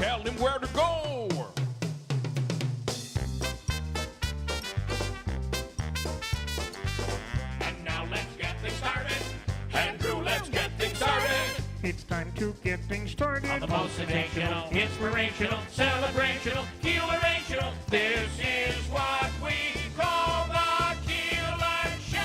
tell him where to go. And now let's get things started. Andrew, let's get things started. It's time to get things started. On the most sensational, inspirational, celebrational, Keelerational. This is what we call the Keeler Show.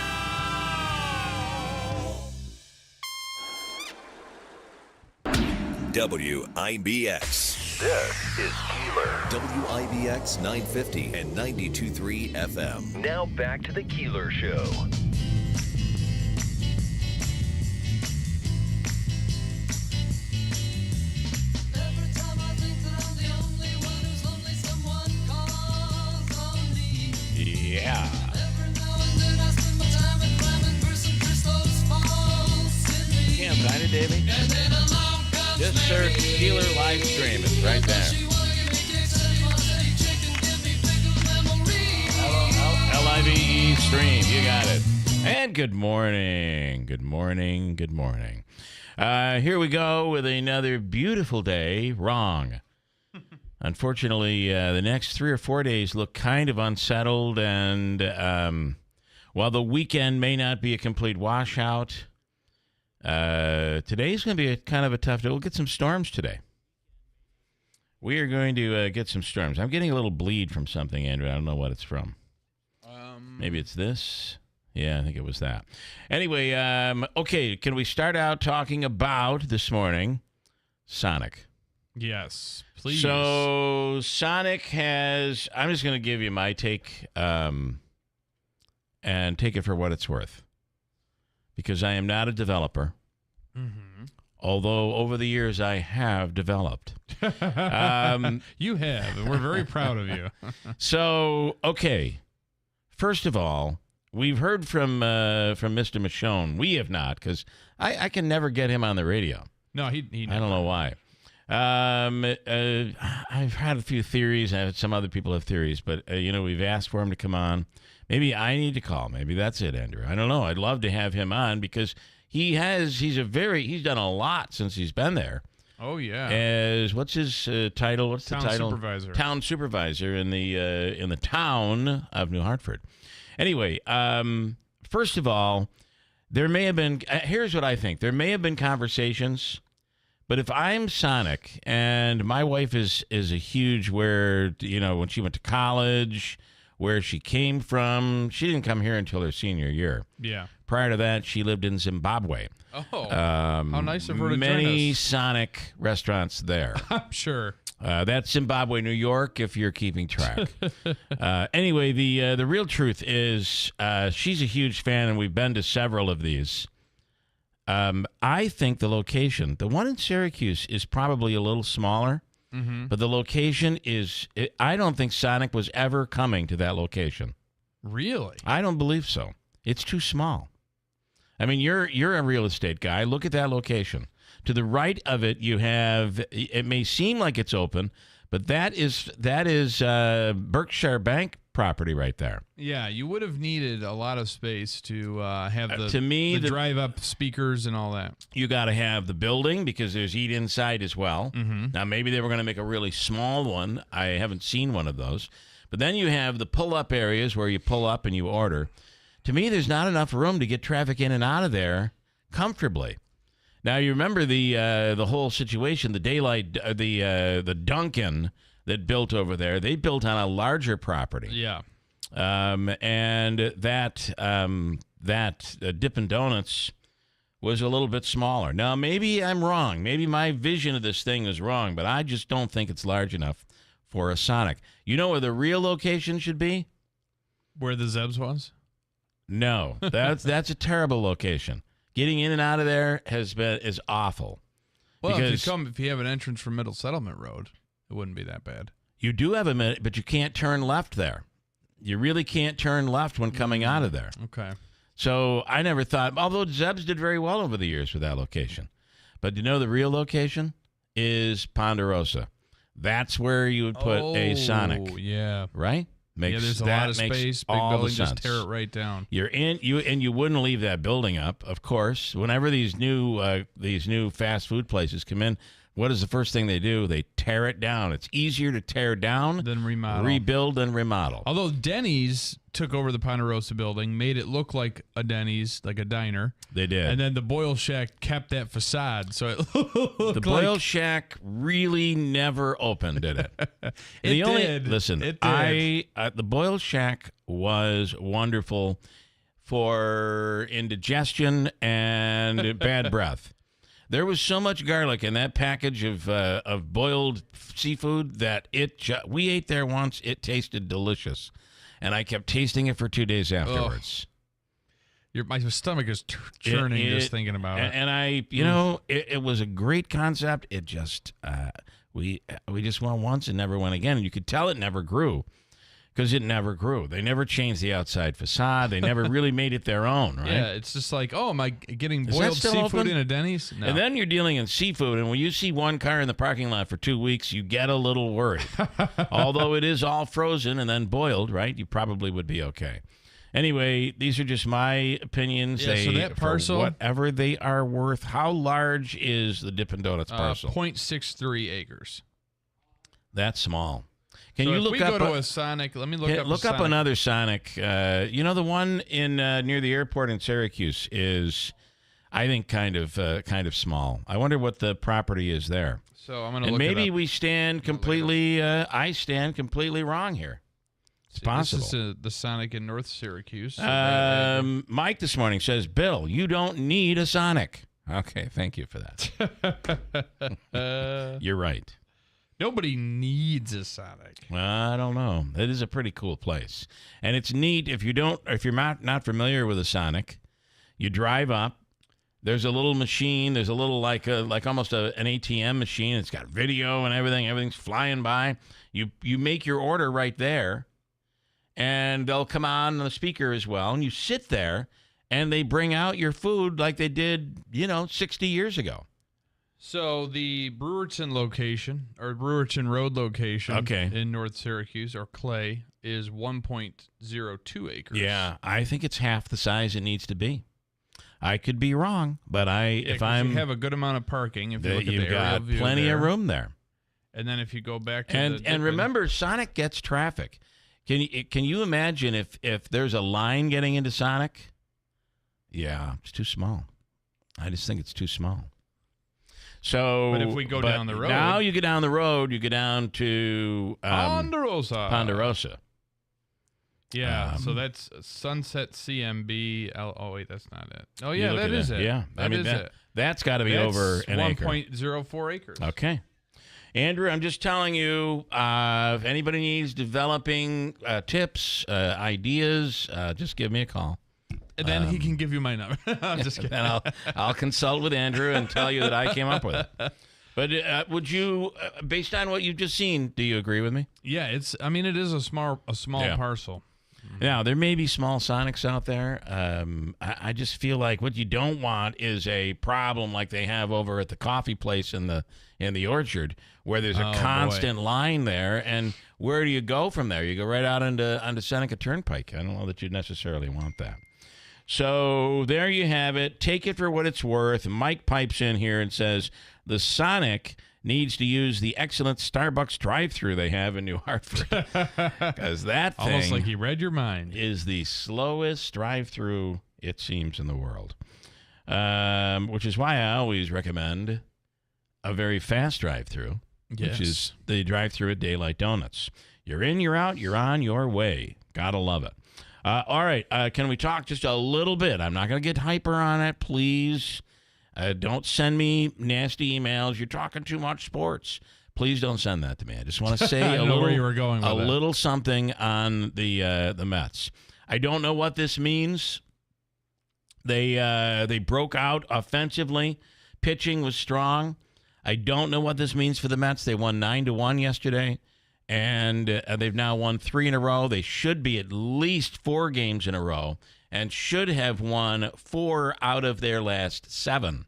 WIBX. This is Keeler. WIBX 950 and 92.3 FM. Now back to the Keeler Show. Yeah. Can't find it, Davey? Just search Keeler live stream. It's right there. LIVE stream. You got it. And good morning. Good morning. Good morning. Here we go with another beautiful day. Wrong. Unfortunately, the next 3 or 4 days look kind of unsettled, and while the weekend may not be a complete washout, today's going to be a kind of a tough day. We'll get some storms today. We are going to get some storms. I'm getting a little bleed from something, Andrew. I don't know what it's from. Maybe it's this. Yeah, I think it was that. Anyway, okay, can we start out talking about this morning Sonic? Yes, please. So Sonic has, I'm just going to give you my take and take it for what it's worth, because I am not a developer, although over the years I have developed. You have, and we're very proud of you. So, okay, first of all, we've heard from Mr. Michonne. We have not, because I can never get him on the radio. No, he I don't know why. I've had a few theories. Some other people have theories, but we've asked for him to come on. Maybe I need to call. Maybe that's it, Andrew. I don't know. I'd love to have him on because he's done a lot since he's been there. Oh yeah. What's his title? What's the title? Supervisor. Town supervisor in the town of New Hartford. Anyway, first of all, there may have been. Here's what I think. There may have been conversations. But if I'm Sonic and my wife is a huge when she went to college, where she came from, she didn't come here until her senior year. Yeah. Prior to that, she lived in Zimbabwe. Oh, how nice of her to join us. Many Sonic restaurants there. I'm sure. That's Zimbabwe, New York, if you're keeping track. Anyway, the real truth is she's a huge fan, and we've been to several of these. I think the location, the one in Syracuse, is probably a little smaller, but the location I don't think Sonic was ever coming to that location. Really? I don't believe so. It's too small. I mean, you're a real estate guy. Look at that location. To the right of it, you have, it may seem like it's open, but that is Berkshire Bank property right there. Yeah, you would have needed a lot of space to have the drive-up speakers and all that. You got to have the building because there's eat inside as well. Now, maybe they were going to make a really small one. I haven't seen one of those. But then you have the pull-up areas where you pull up and you order. To me, there's not enough room to get traffic in and out of there comfortably. Now, you remember the whole situation, the Dunkin' that built over there. They built on a larger property. Yeah. And that Dippin' Donuts was a little bit smaller. Now, maybe I'm wrong. Maybe my vision of this thing is wrong, but I just don't think it's large enough for a Sonic. You know where the real location should be? Where the Zebs was? No, that's a terrible location. Getting in and out of there is awful. Well, if you have an entrance from Middle Settlement Road, it wouldn't be that bad. You do have a minute, but you can't turn left there. You really can't turn left when coming out of there. Okay. So I never thought, although Zeb's did very well over the years with that location. But you know the real location is Ponderosa. That's where you would put a Sonic. Oh, yeah. Right? There's a lot of space. Big building, just tear it right down. You wouldn't leave that building up, of course. Whenever these new fast food places come in, what is the first thing they do? They tear it down. It's easier to tear down than remodel. Rebuild than remodel. Although Denny's took over the Ponderosa building, made it look like a Denny's, like a diner. They did. And then the Boyle Shack kept that facade. So it looked the Boyle Shack really never opened, did it? It did. Listen, it did. The Boyle Shack was wonderful for indigestion and bad breath. There was so much garlic in that package of boiled seafood that we ate there once. It tasted delicious, and I kept tasting it for 2 days afterwards. My stomach is churning just thinking about it. And it was a great concept. It just we just went once and never went again. And you could tell it never grew. Because it never grew. They never changed the outside facade. They never really made it their own, right? Yeah, it's just like, am I getting boiled seafood in a Denny's? No. And then you're dealing in seafood, and when you see one car in the parking lot for 2 weeks, you get a little worried. Although it is all frozen and then boiled, right? You probably would be okay. Anyway, these are just my opinions. Yeah, so that parcel, for whatever they are worth. How large is the Dippin' Donuts parcel? 0.63 acres. That's small. Can so you if look we up go to a Sonic? Let me look up another Sonic. The one in near the airport in Syracuse is, I think, kind of small. I wonder what the property is there. So I'm going to look. And maybe it up. we stand completely. I stand completely wrong here. It's possible. This is the Sonic in North Syracuse. So Mike this morning says, "Bill, you don't need a Sonic." Okay, thank you for that. You're right. Nobody needs a Sonic. I don't know. It is a pretty cool place, and it's neat. If you're not familiar with a Sonic, you drive up. There's a little machine. There's a little like almost an ATM machine. It's got video and everything. Everything's flying by. You make your order right there, and they'll come on the speaker as well. And you sit there, and they bring out your food like they did, 60 years ago. So the Brewerton location, or Brewerton Road location in North Syracuse, or Clay, is 1.02 acres. Yeah, I think it's half the size it needs to be. I could be wrong, but you have a good amount of parking. If you look at you've the aerial got view plenty of room there. And then if you go back to and remember, Sonic gets traffic. Can you imagine if there's a line getting into Sonic? Yeah, it's too small. I just think it's too small. So, but if we go down the road, now you get down the road, you go down to Ponderosa. Yeah, so that's Sunset CMB. Oh wait, that's not it. Oh yeah, that is it. Yeah, that is it. That's got to be over an acre. 1.04 acres. Okay, Andrew, I'm just telling you, if anybody needs developing tips, ideas, just give me a call. And then he can give you my number. I'm just kidding. And I'll consult with Andrew and tell you that I came up with it. But would you, based on what you've just seen, do you agree with me? Yeah, it is a small parcel. Now, there may be small Sonics out there. I just feel like what you don't want is a problem like they have over at the coffee place in the orchard, where there's a constant line there. And where do you go from there? You go right out onto Seneca Turnpike. I don't know that you necessarily want that. So there you have it. Take it for what it's worth. Mike pipes in here and says the Sonic needs to use the excellent Starbucks drive-thru they have in New Hartford, because that thing almost like he read your mind is the slowest drive-thru it seems in the world. Which is why I always recommend a very fast drive-thru, which is the drive-thru at Daylight Donuts. You're in, you're out, you're on your way. Gotta love it. All right, can we talk just a little bit? I'm not going to get hyper on it, please. Don't send me nasty emails. You're talking too much sports. Please don't send that to me. I just want to say a little something on the Mets. I don't know what this means. They broke out offensively. Pitching was strong. I don't know what this means for the Mets. They won 9-1 yesterday. And they've now won 3 in a row. They should be at least 4 games in a row and should have won 4 out of their last 7.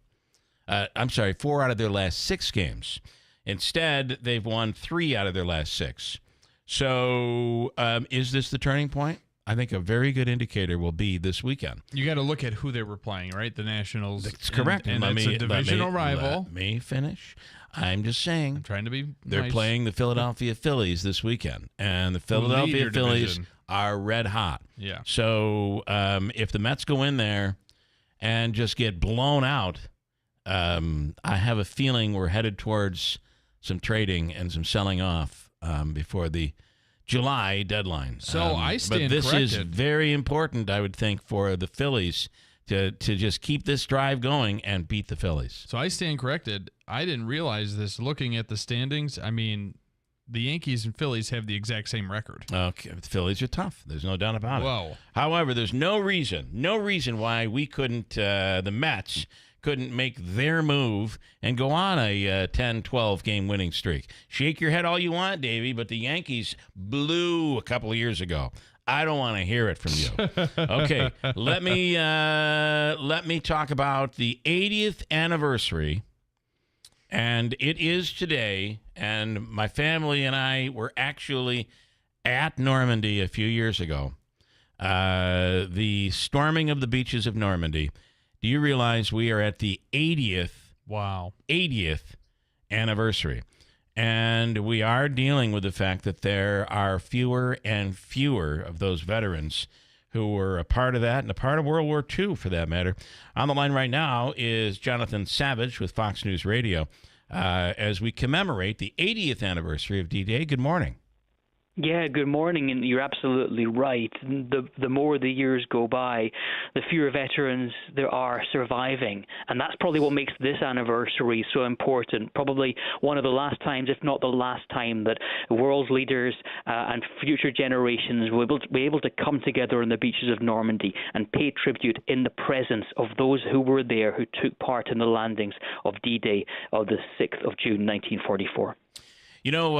4 out of their last 6 games. Instead, they've won 3 out of their last 6. So is this the turning point? I think a very good indicator will be this weekend. You got to look at who they were playing, right? The Nationals. That's correct. And it's a divisional rival. Let me finish. I'm just saying. I'm trying to be They're nice. playing the Philadelphia Phillies this weekend, and the Philadelphia Phillies division. are red hot. Yeah. So if the Mets go in there and just get blown out, I have a feeling we're headed towards some trading and some selling off before the July deadline. So I stand But this corrected. is very important, I would think, for the Phillies to just keep this drive going and beat the Phillies. So I stand corrected. I didn't realize this looking at the standings. I mean, the Yankees and Phillies have the exact same record. Okay, the Phillies are tough. There's no doubt about it. Whoa. However, there's no reason why we couldn't, the Mets couldn't make their move and go on a 10, 12 game winning streak. Shake your head all you want, Davey, but the Yankees blew a couple of years ago. I don't want to hear it from you. Okay, let me talk about the 80th anniversary, and it is today. And my family and I were actually at Normandy a few years ago. The storming of the beaches of Normandy. Do you realize we are at the 80th? Wow. 80th anniversary. And we are dealing with the fact that there are fewer and fewer of those veterans who were a part of that and a part of World War II, for that matter. On the line right now is Jonathan Savage with Fox News Radio as we commemorate the 80th anniversary of D-Day. Good morning. Yeah, good morning, and you're absolutely right. The more the years go by, the fewer veterans there are surviving, and that's probably what makes this anniversary so important. Probably one of the last times, if not the last time, that world leaders and future generations will be able to come together on the beaches of Normandy and pay tribute in the presence of those who were there, who took part in the landings of D-Day of the 6th of June, 1944. You know,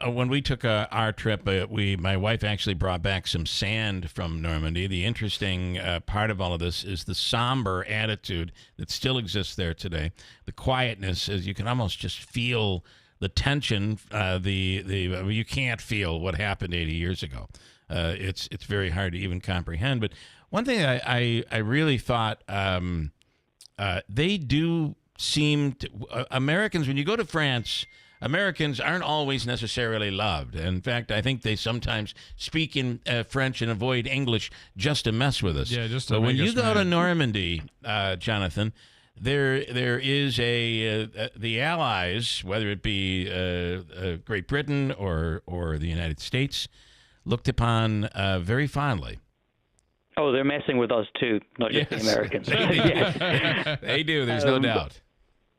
when we took our trip, my wife actually brought back some sand from Normandy. The interesting part of all of this is the somber attitude that still exists there today. The quietness, as you can almost just feel the tension. You can't feel what happened 80 years ago. It's very hard to even comprehend. But one thing I really thought they do seem to, Americans, when you go to France, Americans aren't always necessarily loved. In fact, I think they sometimes speak in French and avoid English just to mess with us. Yeah, just to But when make you us go mad. to Normandy, Jonathan, there is the Allies, whether it be Great Britain or the United States, looked upon very fondly. Oh, they're messing with us too, not just the Americans. Yes. They do. There's no doubt.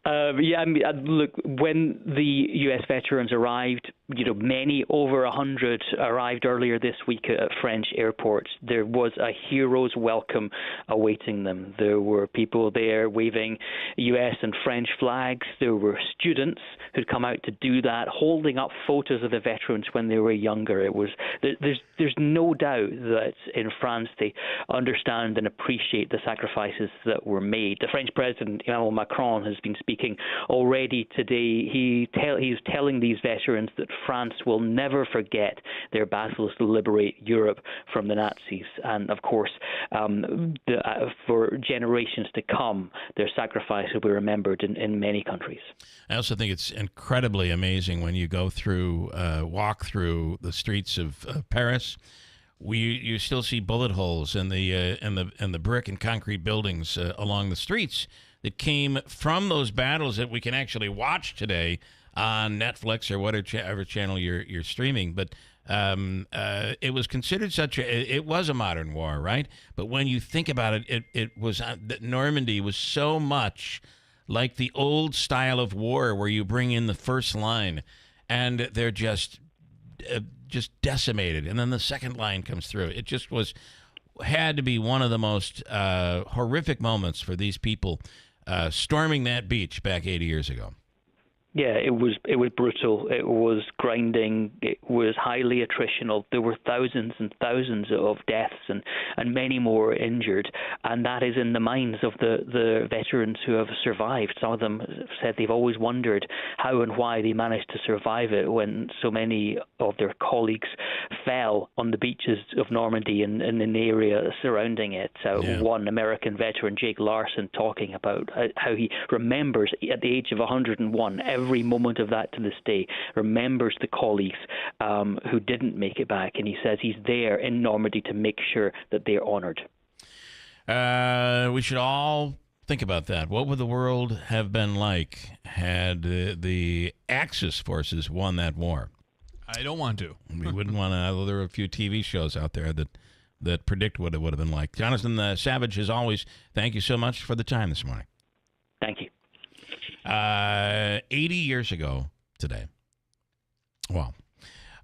Yeah, I mean, look, when the U.S. veterans arrived, many over 100 arrived earlier this week at French airports. There was a hero's welcome awaiting them. There were people there waving U.S. and French flags. There were students who'd come out to do that, holding up photos of the veterans when they were younger. It was there's no doubt that in France they understand and appreciate the sacrifices that were made. The French President Emmanuel Macron has been speaking already today. He's telling these veterans that France will never forget their battles to liberate Europe from the Nazis, and of course, for generations to come, their sacrifice will be remembered in many countries. I also think it's incredibly amazing when you go through, walk through the streets of Paris. You still see bullet holes in the brick and concrete buildings along the streets that came from those battles that we can actually watch today on Netflix or whatever channel you're streaming. But it was considered it was a modern war, right? But when you think about it, it was Normandy was so much like the old style of war where you bring in the first line and they're just decimated, and then the second line comes through. It just had to be one of the most horrific moments for these people storming that beach back 80 years ago. Yeah, it was brutal. It was grinding. It was highly attritional. There were thousands and thousands of deaths and many more injured. And that is in the minds of the veterans who have survived. Some of them said they've always wondered how and why they managed to survive it when so many of their colleagues fell on the beaches of Normandy and in the area surrounding it. One American veteran, Jake Larson, talking about how he remembers at the age of 101 every every moment of that to this day, remembers the colleagues who didn't make it back, and he says he's there in Normandy to make sure that they're honoured. We should all think about that. What would the world have been like had the Axis forces won that war? I don't want to. We wouldn't want to. There are a few TV shows out there that predict what it would have been like. Jonathan Savage, as always, thank you so much for the time this morning. Thank you. 80 years ago today. Wow.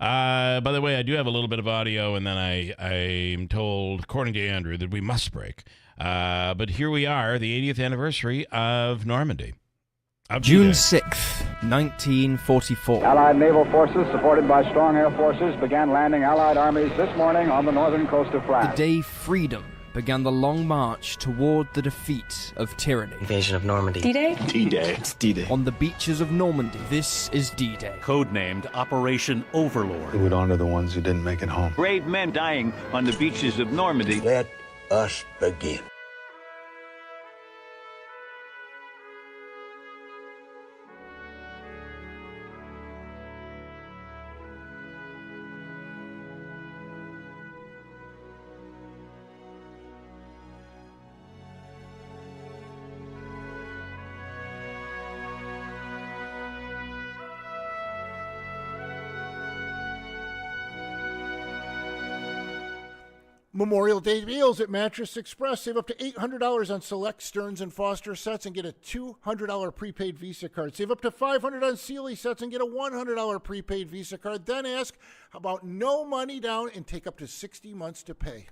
By the way, I do have a little bit of audio, and then I'm told, according to Andrew, that we must break. But here we are, the 80th anniversary of Normandy. June 6th, 1944. Allied naval forces, supported by strong air forces, began landing Allied armies this morning on the northern coast of France. The day freedom began the long march toward the defeat of tyranny. Invasion of Normandy. D-Day? D-Day. It's D-Day. On the beaches of Normandy, this is D-Day. Codenamed Operation Overlord. We would honor the ones who didn't make it home. Brave men dying on the beaches of Normandy. Let us begin. Memorial Day deals at Mattress Express. Save up to $800 on select Stearns & Foster sets and get a $200 prepaid Visa card. Save up to $500 on Sealy sets and get a $100 prepaid Visa card. Then ask about no money down and take up to 60 months to pay.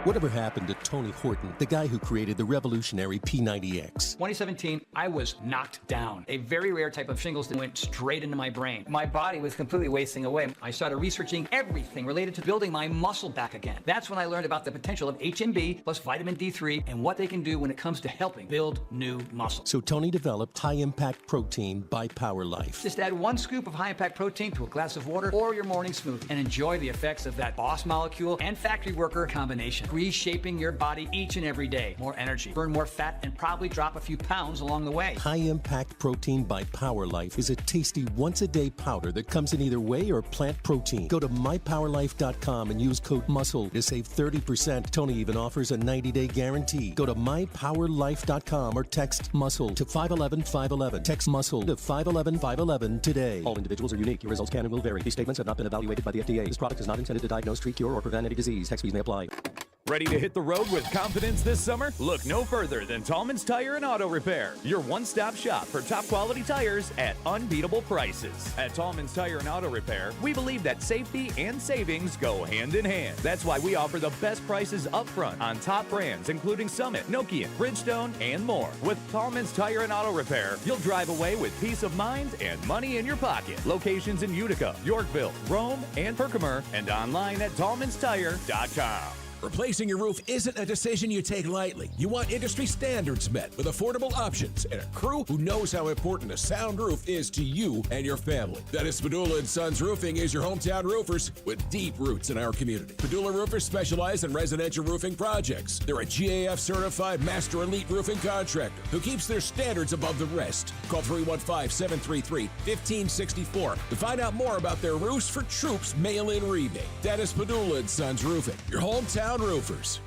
Whatever happened to Tony Horton, the guy who created the revolutionary P90X? 2017, I was knocked down. A very rare type of shingles that went straight into my brain. My body was completely wasting away. I started researching everything related to building my muscle back again. That's when I learned about the potential of HMB plus vitamin D3 and what they can do when it comes to helping build new muscle. So Tony developed high-impact protein by Power Life. Just add 1 scoop of high-impact protein to a glass of water or your morning smoothie and enjoy the effects of that boss molecule and factory worker combination. Reshaping your body each and every day. More energy, burn more fat, and probably drop a few pounds along the way. High-impact protein by Power Life is a tasty once-a-day powder that comes in either whey or plant protein. Go to mypowerlife.com and use code MUSCLE to save 30%. Tony even offers a 90-day guarantee. Go to mypowerlife.com or text MUSCLE to 511-511. Text MUSCLE to 511-511 today. All individuals are unique. Your results can and will vary. These statements have not been evaluated by the FDA. This product is not intended to diagnose, treat, cure, or prevent any disease. Tax fees may apply. Ready to hit the road with confidence this summer? Look no further than Tallman's Tire and Auto Repair, your one-stop shop for top-quality tires at unbeatable prices. At Tallman's Tire and Auto Repair, we believe that safety and savings go hand in hand. That's why we offer the best prices up front on top brands, including Summit, Nokian, Bridgestone, and more. With Tallman's Tire and Auto Repair, you'll drive away with peace of mind and money in your pocket. Locations in Utica, Yorkville, Rome, and Herkimer, and online at tallmanstire.com. Replacing your roof isn't a decision you take lightly. You want industry standards met with affordable options and a crew who knows how important a sound roof is to you and your family. Dennis Padula & Sons Roofing is your hometown roofers with deep roots in our community. Padula Roofers specialize in residential roofing projects. They're a GAF certified master elite roofing contractor who keeps their standards above the rest. Call 315-733-1564 to find out more about their roofs for troops mail-in rebate. Dennis Padula & Sons Roofing, your hometown roofers.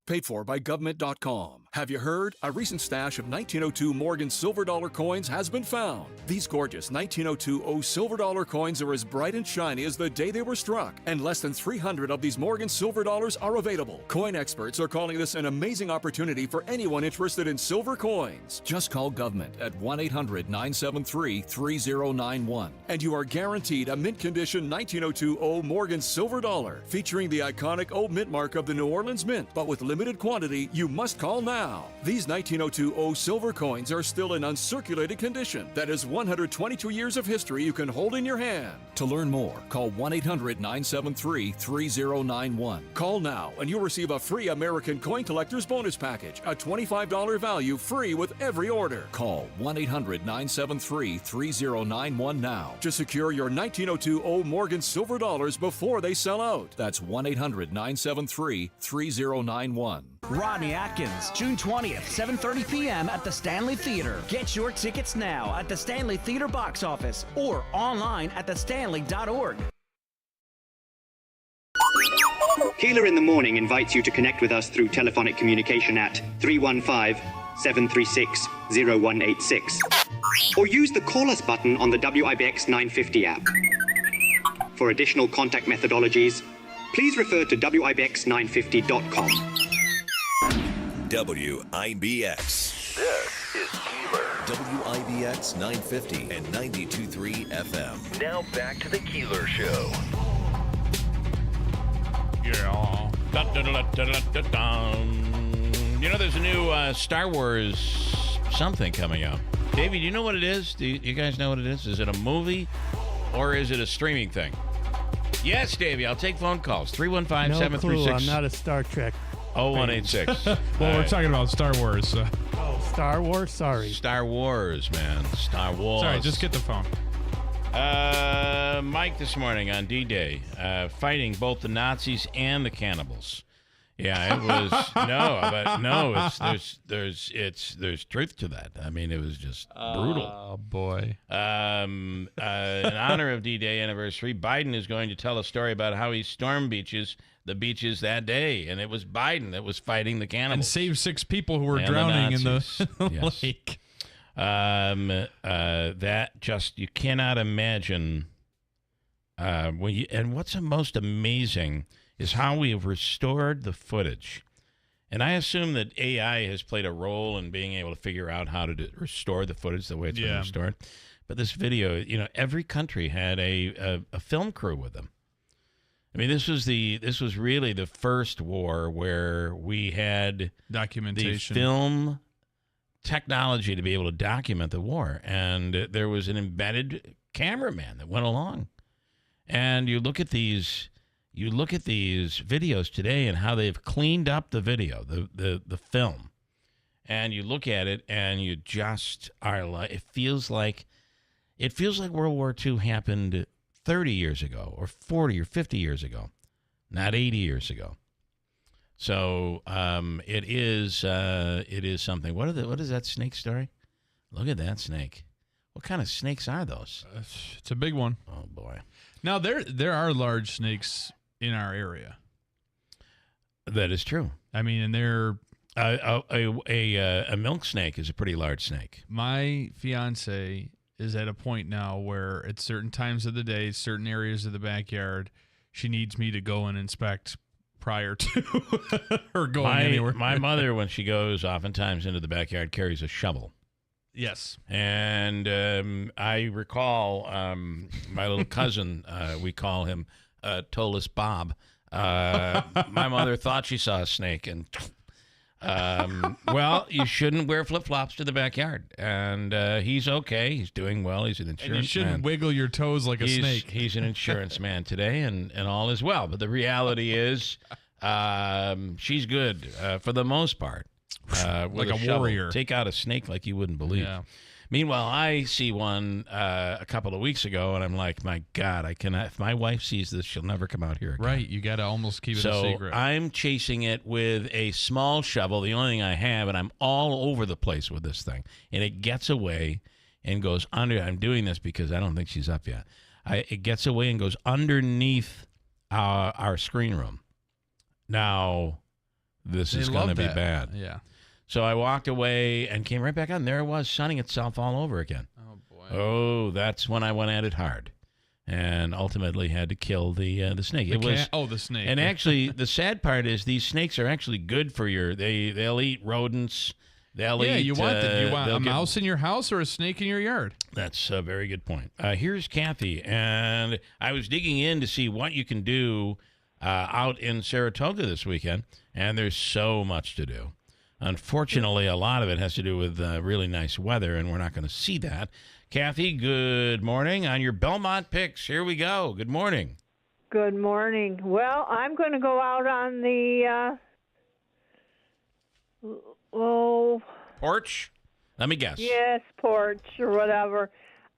Paid for by government.com. Have you heard? A recent stash of 1902 Morgan silver dollar coins has been found. These gorgeous 1902 silver dollar coins are as bright and shiny as the day they were struck, and less than 300 of these Morgan silver dollars are available. Coin experts are calling this an amazing opportunity for anyone interested in silver coins. Just call government at 1-800-973-3091, and you are guaranteed a mint condition 1902 Morgan silver dollar featuring the iconic old mint mark of the New Orleans Mint, but with limited quantity. You must call now. These 1902 silver coins are still in uncirculated condition. That is 122 years of history you can hold in your hand. To learn more, call 1-800-973-3091. Call now and you'll receive a free American Coin Collector's Bonus Package, a $25 value free with every order. Call 1-800-973-3091 now to secure your 1902 Morgan silver dollars before they sell out. That's 1-800-973-3091. Rodney Atkins, June 20th, 7:30 p.m. at the Stanley Theater. Get your tickets now at the Stanley Theater box office or online at thestanley.org. Keeler in the Morning invites you to connect with us through telephonic communication at 315-736-0186. Or use the Call Us button on the WIBX 950 app. For additional contact methodologies, please refer to WIBX950.com. WIBX. This is Keeler. WIBX 950 and 92.3 FM. Now back to the Keeler Show. Yeah. You know, there's a new Star Wars something coming out. Davey, do you know what it is? Do you guys know what it is? Is it a movie or is it a streaming thing? Yes, Davey, I'll take phone calls. 315-736. No clue. I'm not a Star Trek. 0186. Well, we're talking about Star Wars. So. Oh, Star Wars? Sorry. Star Wars, man. Star Wars. Sorry, just get the phone. Mike this morning on D-Day, fighting both the Nazis and the cannibals. Yeah, it was there's truth to that. I mean, it was just brutal. Oh boy. In honor of D-Day anniversary, Biden is going to tell a story about how he stormed the beaches that day, and it was Biden that was fighting the cannibals and saved 6 people who were drowning in the yes. lake. That just, you cannot imagine and what's the most amazing is how we have restored the footage. And I assume that AI has played a role in being able to figure out how to restore the footage the way it's been restored. But this video, every country had a film crew with them. I mean, this was really the first war where we had documentation, the film technology to be able to document the war, and there was an embedded cameraman that went along. And you look at these videos today and how they've cleaned up the video, the film, and you look at it and you just are like, it feels like World War II happened 30 years ago or 40 or 50 years ago, not 80 years ago. So it is something. What is that snake story? Look at that snake. What kind of snakes are those? It's a big one. Oh boy. Now there are large snakes in our area. That is true. I mean, and they're a milk snake is a pretty large snake. My fiance is at a point now where at certain times of the day, certain areas of the backyard, she needs me to go and inspect prior to her going anywhere. My mother, when she goes oftentimes into the backyard, carries a shovel. Yes. And I recall my little cousin, we call him Toeless Bob. My mother thought she saw a snake, and well, you shouldn't wear flip-flops to the backyard. And he's okay. He's doing well. He's an insurance man. And you shouldn't wiggle your toes like a snake. He's an insurance man today, and all is well. But the reality is she's good for the most part. Like a warrior. Take out a snake like you wouldn't believe. Yeah. Meanwhile, I see one a couple of weeks ago, and I'm like, my God, I cannot. If my wife sees this, she'll never come out here again. Right, you got to almost keep it a secret. So I'm chasing it with a small shovel, the only thing I have, and I'm all over the place with this thing. And it gets away and goes under. I'm doing this because I don't think she's up yet. It gets away and goes underneath our screen room. Now, this is going to be bad. Yeah. So I walked away and came right back on. There it was, sunning itself all over again. Oh, boy. Oh, that's when I went at it hard and ultimately had to kill the snake. The snake. And actually, the sad part is these snakes are actually good for they'll eat rodents. They'll eat. You want a mouse in your house or a snake in your yard? That's a very good point. Here's Kathy, and I was digging in to see what you can do out in Saratoga this weekend, and there's so much to do. Unfortunately, a lot of it has to do with really nice weather, and we're not going to see that. Kathy, good morning. On your Belmont picks, here we go. Good morning. Good morning. Well, I'm going to go out on the porch. Let me guess. Yes, porch or whatever.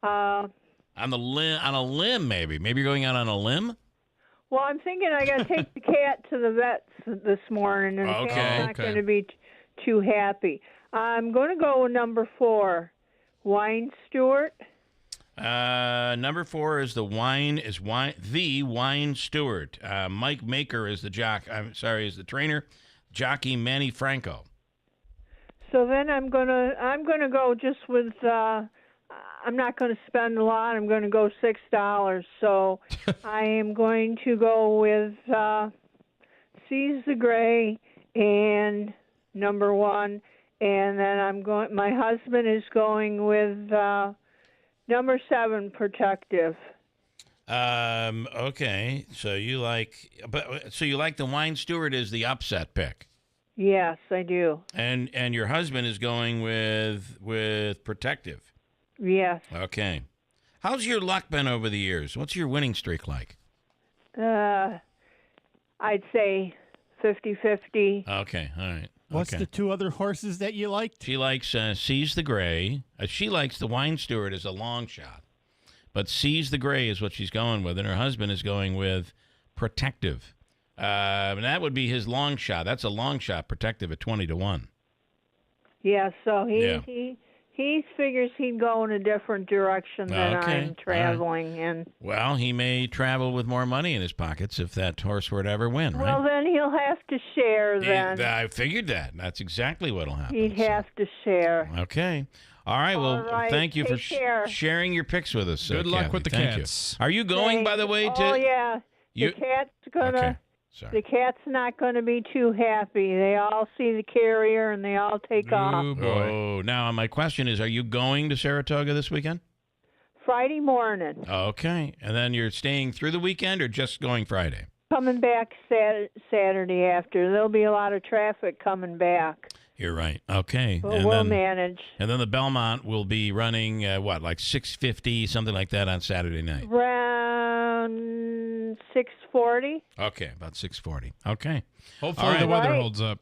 On a limb, maybe. Maybe you're going out on a limb. Well, I'm thinking I got to take the cat to the vets this morning, and the cat's not going to be too happy. I'm going to go with number 4, Wine Stewart. Number 4 is the wine steward. Mike Maker is the is the trainer. Jockey Manny Franco. So then I'm gonna go just with. I'm not going to spend a lot. I'm going to go $6. So I am going to go with Seize the Gray and number 1, and then my husband is going with number 7, Protective. Okay. So you like the Wine Steward as the upset pick. Yes, I do. And your husband is going with Protective. Yes. Okay. How's your luck been over the years? What's your winning streak like? I'd say 50-50. Okay, all right. What's okay. the 2 other horses that you liked? She likes Seize the Gray. She likes the Wine Steward as a long shot. But Seize the Gray is what she's going with, and her husband is going with Protective. And that would be his long shot. That's a long shot, Protective at 20-1. Yeah, so he figures he'd go in a different direction than I'm traveling in. Well, he may travel with more money in his pockets if that horse were to ever win, right? Well, then he'll have to share then. I figured that. That's exactly what will happen. He'd have to share. Okay. All right. Well, thank you for sharing your picks with us. Good luck Kathy. with the Thank cats. You. Are you going, by the way, to... Oh, yeah. The cat's going to... Okay. Sorry. The cat's not going to be too happy. They all see the carrier and they all take off. Oh, boy. Oh, now my question is, are you going to Saratoga this weekend? Friday morning. Okay. And then you're staying through the weekend or just going Friday? Coming back Saturday after. There'll be a lot of traffic coming back. You're right. Okay. But we'll manage. And then the Belmont will be running, like 6:50, something like that on Saturday night? Around 6:40. Okay, about 6:40. Okay. Hopefully the weather holds up.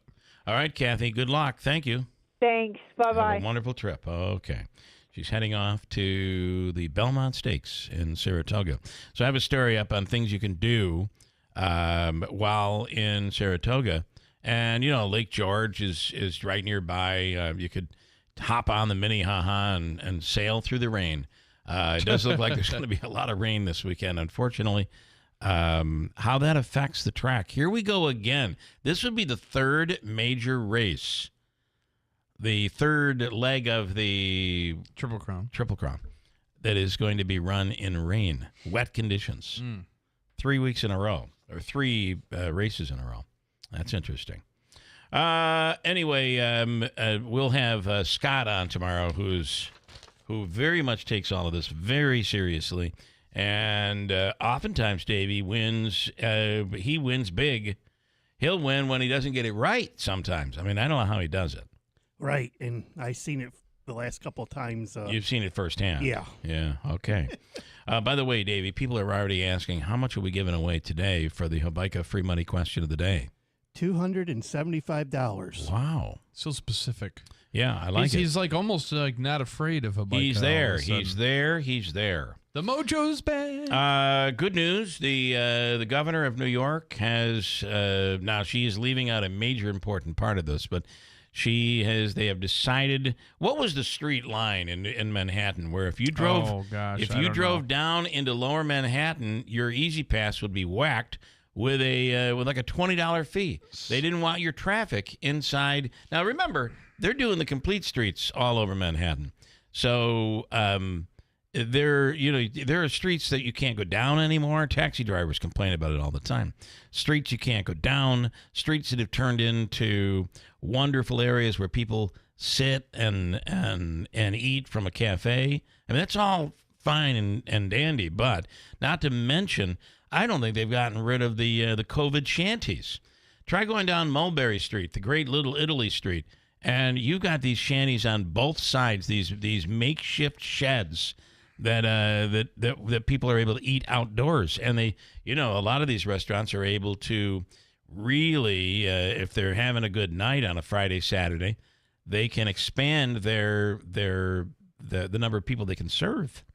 All right, Kathy, good luck. Thank you. Thanks. Bye-bye. Have a wonderful trip. Okay. She's heading off to the Belmont Stakes in Saratoga. So I have a story up on things you can do while in Saratoga. And, Lake George is right nearby. You could hop on the Minnehaha and sail through the rain. It does look like there's going to be a lot of rain this weekend, unfortunately. How that affects the track. Here we go again. This would be the third major race. The third leg of the Triple Crown that is going to be run in rain, wet conditions. 3 weeks in a row, or 3 races in a row. That's interesting. Anyway, we'll have Scott on tomorrow, who very much takes all of this very seriously. And oftentimes, Davey wins. He wins big. He'll win when he doesn't get it right sometimes. I mean, I don't know how he does it. Right, and I've seen it the last couple of times. You've seen it firsthand. Yeah. Yeah, okay. By the way, Davey, people are already asking, how much are we giving away today for the Habaika free money question of the day? $275. Wow. So specific. Yeah, I like it. He's like almost like not afraid of Habaika. He's there. He's there. He's there. The mojo's back. Good news. The governor of New York has now she is leaving out a major important part of this, but they have decided. What was the street line in Manhattan where if you drove down into lower Manhattan, your Easy Pass would be whacked with like a $20 fee. They didn't want your traffic inside. Now remember, they're doing the complete streets all over Manhattan. So there are streets that you can't go down anymore. Taxi drivers complain about it all the time. Streets you can't go down. Streets that have turned into wonderful areas where people sit and eat from a cafe. I mean, that's all fine and dandy, but not to mention, I don't think they've gotten rid of the COVID shanties. Try going down Mulberry Street, the great Little Italy Street, and you've got these shanties on both sides. These makeshift sheds that people are able to eat outdoors, and a lot of these restaurants are able to really, if they're having a good night on a Friday, Saturday, they can expand the number of people they can serve.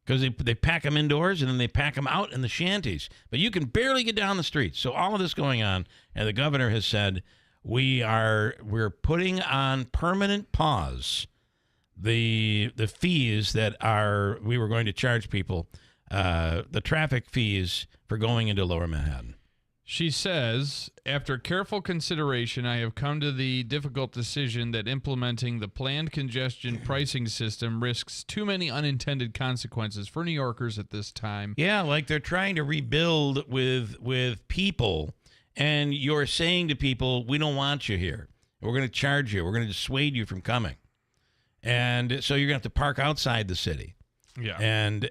because they pack them indoors and then they pack them out in the shanties. But you can barely get down the streets. So all of this going on, and the governor has said we're putting on permanent pause the fees that we were going to charge people, the traffic fees for going into Lower Manhattan. She says, after careful consideration, I have come to the difficult decision that implementing the planned congestion pricing system risks too many unintended consequences for New Yorkers at this time. Yeah, like they're trying to rebuild with people, and you're saying to people, we don't want you here. We're going to charge you. We're going to dissuade you from coming. And so you're going to have to park outside the city. Yeah. And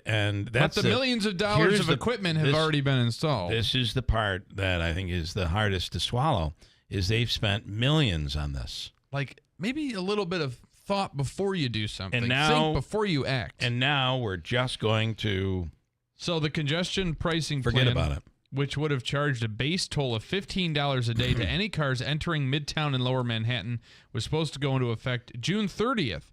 that's but the millions of dollars of equipment have already been installed. This is the part that I think is the hardest to swallow, is they've spent millions on this. Like, maybe a little bit of thought before you do something. And now, think before you act. And now we're just going to... So the congestion pricing forget plan, about it, which would have charged a base toll of $15 a day to any cars entering Midtown and Lower Manhattan, was supposed to go into effect June 30th.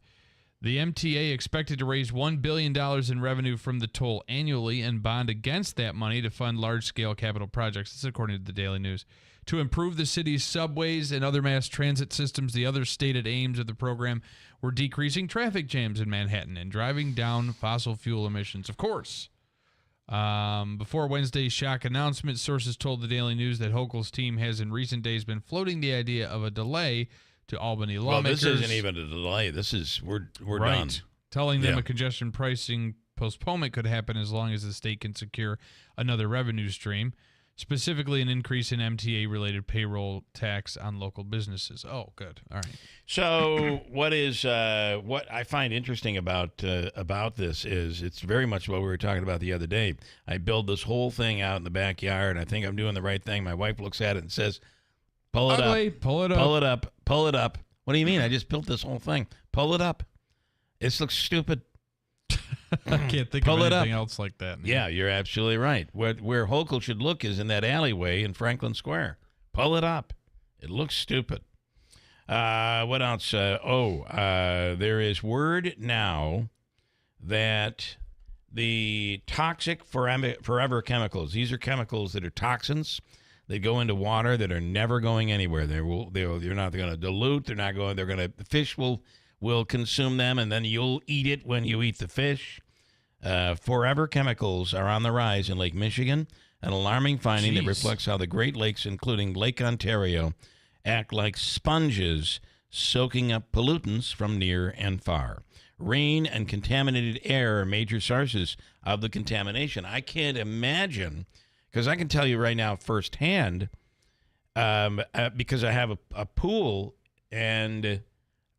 The MTA expected to raise $1 billion in revenue from the toll annually and bond against that money to fund large-scale capital projects. This is according to the Daily News. To improve the city's subways and other mass transit systems, the other stated aims of the program were decreasing traffic jams in Manhattan and driving down fossil fuel emissions. Of course. Before Wednesday's shock announcement, sources told the Daily News that Hochul's team has in recent days been floating the idea of a delay to Albany lawmakers. Well, this isn't even a delay. This is we're right. done. Telling them a congestion pricing postponement could happen as long as the state can secure another revenue stream, specifically an increase in MTA-related payroll tax on local businesses. Oh, good. All right. So what I find interesting about this is it's very much what we were talking about the other day. I build this whole thing out in the backyard. I think I'm doing the right thing. My wife looks at it and says, pull it Ugly. up. Pull it up. Pull it up. Pull it up. What do you mean? I just built this whole thing. Pull it up. This looks stupid. I can't think of anything else like that. Yeah, you're absolutely right. Where Hochul should look is in that alleyway in Franklin Square. Pull it up. It looks stupid. What else? There is word now that the toxic forever chemicals, these are chemicals that are toxins. They go into water that are never going anywhere. They're not going to dilute. The fish will consume them, and then you'll eat it when you eat the fish. Forever chemicals are on the rise in Lake Michigan, an alarming finding that reflects how the Great Lakes, including Lake Ontario, act like sponges, soaking up pollutants from near and far. Rain and contaminated air are major sources of the contamination. I can't imagine... Because I can tell you right now firsthand, because I have a pool, and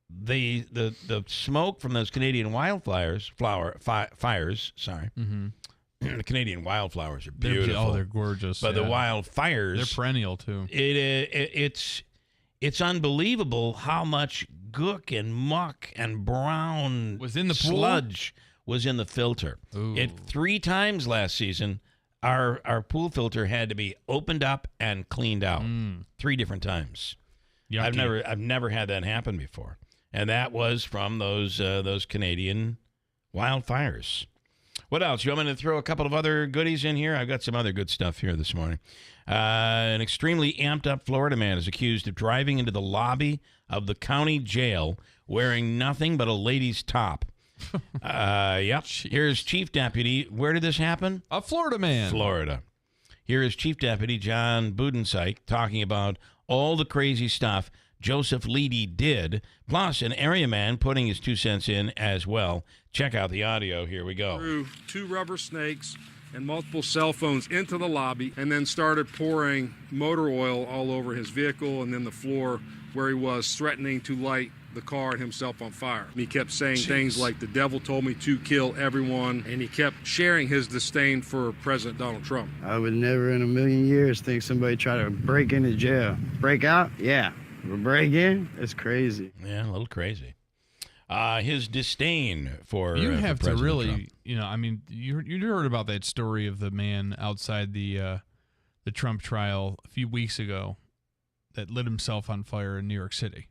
the smoke from those Canadian fires. Mm-hmm. The Canadian wildflowers are beautiful. They're gorgeous. But the wildfires, they're perennial too. It's unbelievable how much gook and muck and brown was in the sludge was in the filter. Ooh. 3 times last season. Our pool filter had to be opened up and cleaned out 3 different times. Yucky. I've never had that happen before, and that was from those Canadian wildfires. What else? You want me to throw a couple of other goodies in here? I've got some other good stuff here this morning. An extremely amped up Florida man is accused of driving into the lobby of the county jail wearing nothing but a lady's top. Yep. Here's Chief Deputy. Where did this happen? A Florida man. Florida. Here is Chief Deputy John Budensyk talking about all the crazy stuff Joseph Leedy did, plus an area man putting his 2 cents in as well. Check out the audio. Here we go. Threw 2 rubber snakes and multiple cell phones into the lobby and then started pouring motor oil all over his vehicle and then the floor where he was, threatening to light the car and himself on fire. And he kept saying things like, the devil told me to kill everyone, and he kept sharing his disdain for President Donald Trump. I would never in a million years think somebody tried to break into jail. Break out? Yeah. But break in? It's crazy. Yeah, a little crazy. His disdain for you have for to really, Trump. I mean, you heard about that story of the man outside the Trump trial a few weeks ago that lit himself on fire in New York City.